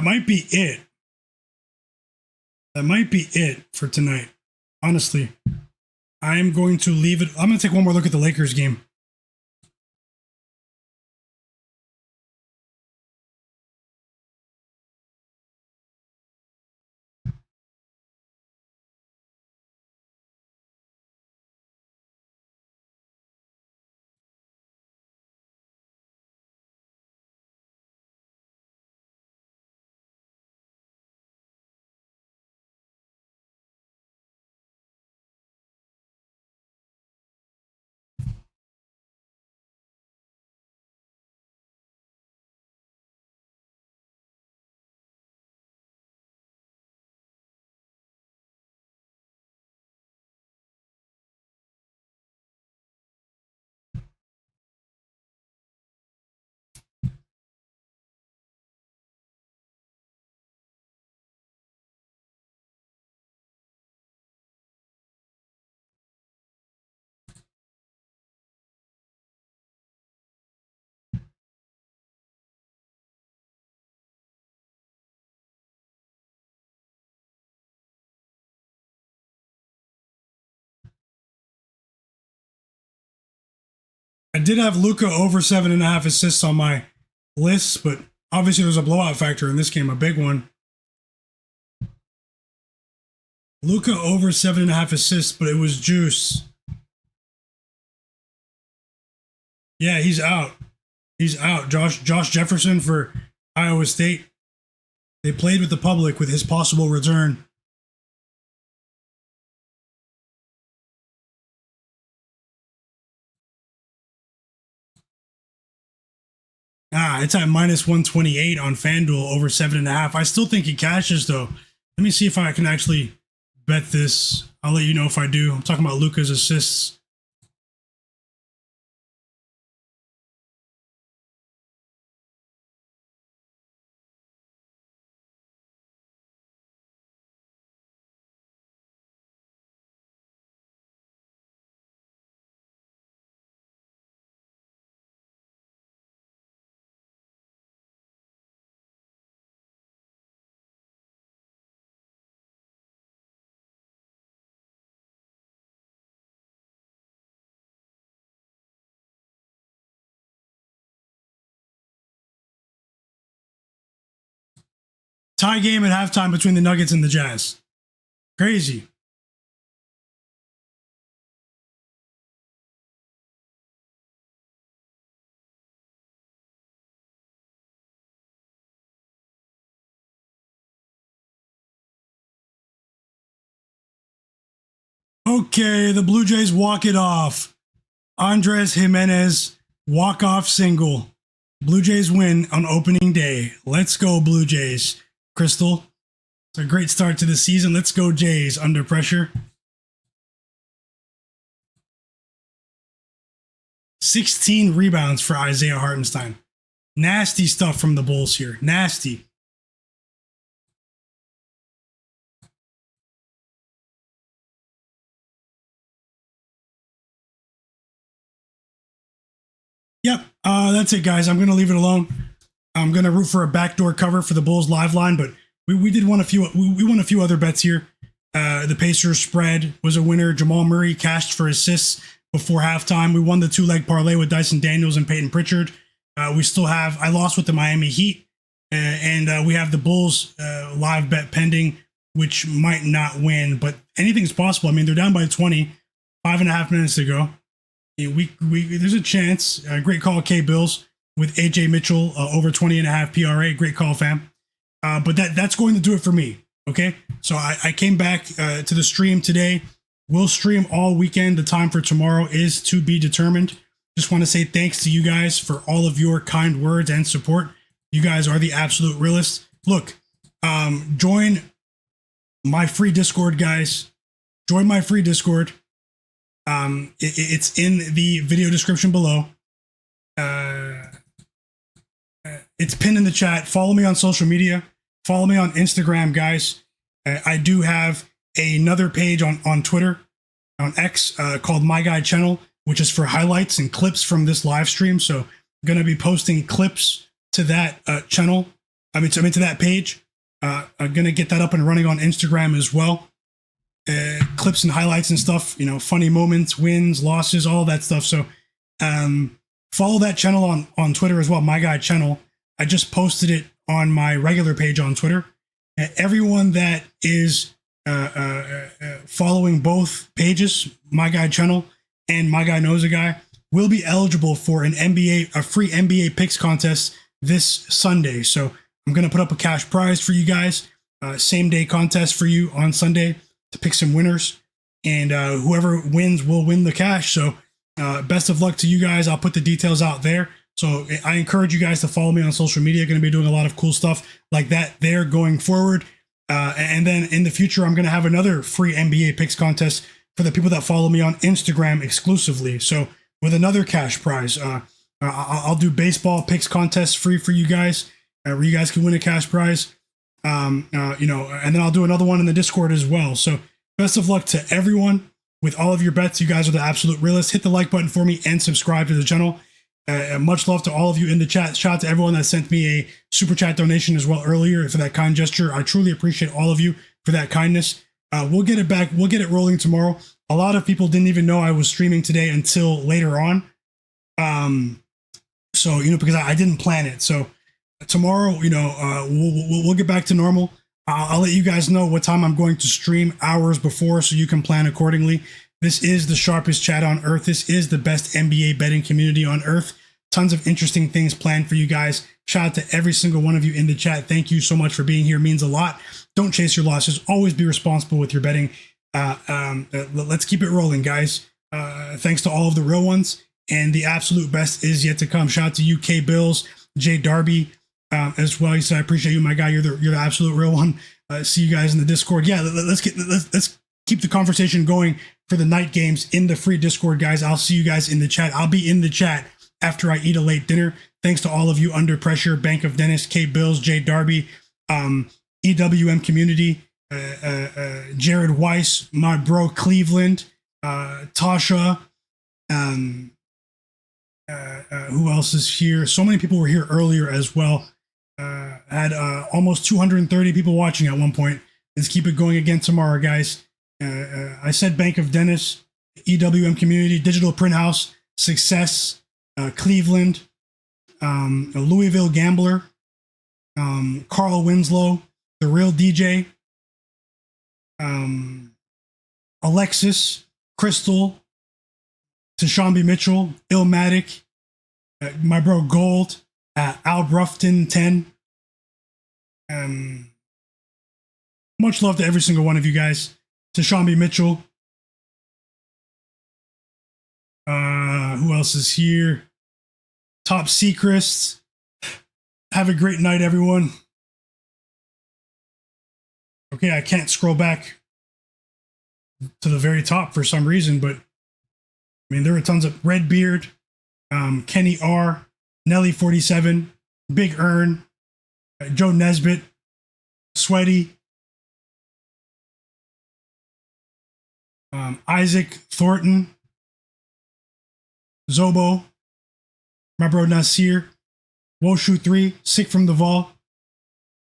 might be it. That might be it for tonight. Honestly, I am going to leave it. I'm going to take one more look at the Lakers game. I did have Luka over 7.5 assists on my list, but obviously there's a blowout factor in this game, a big one. Luka over 7.5 assists, but it was juice. Yeah, he's out. He's out. Josh Jefferson for Iowa State. They played with the public with his possible return. It's at minus 128 on FanDuel over 7.5. I still think he cashes though. Let me see if I can actually bet this. I'll let you know if I do. I'm talking about Luka's assists. Tie game at halftime between the Nuggets and the Jazz. Crazy. Okay, the Blue Jays walk it off. Andres Jimenez walk-off single. Blue Jays win on opening day. Let's go, Blue Jays. Crystal, it's a great start to the season. Let's go, Jays, under pressure. 16 rebounds for Isaiah Hartenstein. Nasty stuff from the Bulls here. Nasty. Yep, that's it, guys. I'm going to leave it alone. I'm going to root for a backdoor cover for the Bulls live line, but we did want a few. We won a few other bets here. The Pacers spread was a winner. Jamal Murray cashed for assists before halftime. We won the 2-leg parlay with Dyson Daniels and Peyton Pritchard. We still have. I lost with the Miami Heat, and we have the Bulls live bet pending, which might not win, but anything's possible. I mean, they're down by 20, 5.5 minutes to go. There's a chance. Great call, K Bills, with AJ Mitchell over 20.5 PRA. Great call, fam. But that's going to do it for me. Okay, so I came back to the stream today. We'll stream all weekend. The time for tomorrow is to be determined. Just want to say thanks to you guys for all of your kind words and support. You guys are the absolute realest. Look, join my free Discord, guys. Join my free Discord. It's in the video description below. It's pinned in the chat. Follow me on social media. Follow me on Instagram, guys. I do have another page on Twitter, on X, called My Guy Channel, which is for highlights and clips from this live stream. So I'm going to be posting clips to that channel. To that page. I'm going to get that up and running on Instagram as well. Clips and highlights and stuff, funny moments, wins, losses, all that stuff. So follow that channel on Twitter as well, My Guy Channel. I just posted it on my regular page on Twitter. Everyone that is following both pages, My Guy Channel and Myguyknowsaguy, will be eligible for a free NBA picks contest this Sunday. So I'm going to put up a cash prize for you guys, same day contest for you on Sunday to pick some winners, and whoever wins will win the cash. So best of luck to you guys. I'll put the details out there. So I encourage you guys to follow me on social media. Going to be doing a lot of cool stuff like that there going forward. And then in the future, I'm going to have another free NBA picks contest for the people that follow me on Instagram exclusively. So with another cash prize, I'll do baseball picks contests free for you guys, where you guys can win a cash prize. And then I'll do another one in the Discord as well. So best of luck to everyone with all of your bets. You guys are the absolute realists. Hit the like button for me and subscribe to the channel. Much love to all of you in the chat. Shout out to everyone that sent me a super chat donation as well earlier for that kind gesture. I truly appreciate all of you for that kindness. We'll get it back. We'll get it rolling tomorrow. A lot of people didn't even know I was streaming today until later on. So, because I didn't plan it. So tomorrow, we'll get back to normal. I'll let you guys know what time I'm going to stream hours before so you can plan accordingly. This is the sharpest chat on earth. This is the best NBA betting community on earth. Tons of interesting things planned for you guys. Shout out to every single one of you in the chat. Thank you so much for being here. It means a lot. Don't chase your losses. Always be responsible with your betting. Let's keep it rolling, guys. Thanks to all of the real ones. And the absolute best is yet to come. Shout out to UK Bills, Jay Darby, as well. He said, "I appreciate you, my guy. You're the absolute real one." See you guys in the Discord. Yeah, let's keep the conversation going for the night games in the free Discord, guys. I'll see you guys in the chat. I'll be in the chat after I eat a late dinner. Thanks to all of you under pressure, Bank of Dennis, K Bills, Jay Darby, EWM community, Jared Weiss, my bro Cleveland, Tasha. Who else is here? So many people were here earlier as well. Had almost 230 people watching at one point. Let's keep it going again tomorrow, guys. I said Bank of Dennis, EWM community, Digital Print House, Success, Cleveland, Louisville Gambler, Carl Winslow, The Real DJ, Alexis, Crystal, Tashambi Mitchell, Illmatic, my bro Gold, Al Brufton 10. Much love to every single one of you guys. Tashambi Mitchell. Who else is here? Top Secrets. Have a great night, everyone. Okay, I can't scroll back to the very top for some reason, but there were tons of Redbeard, Kenny R, Nelly 47, Big Earn, Joe Nesbitt, Sweaty, Isaac Thornton, Zobo, my bro Nasir, Woshu 3, Sick from the Vol.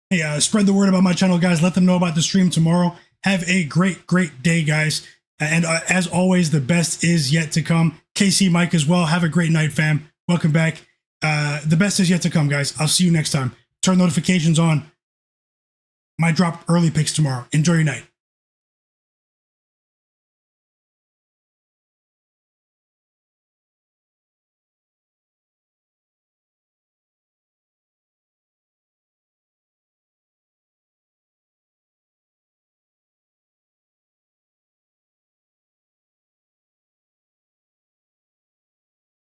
Hey, spread the word about my channel, guys. Let them know about the stream tomorrow. Have a great day, guys. And as always, the best is yet to come. KC Mike as well. Have a great night, fam. Welcome back. The best is yet to come, guys. I'll see you next time. Turn notifications on. Might drop early picks tomorrow. Enjoy your night.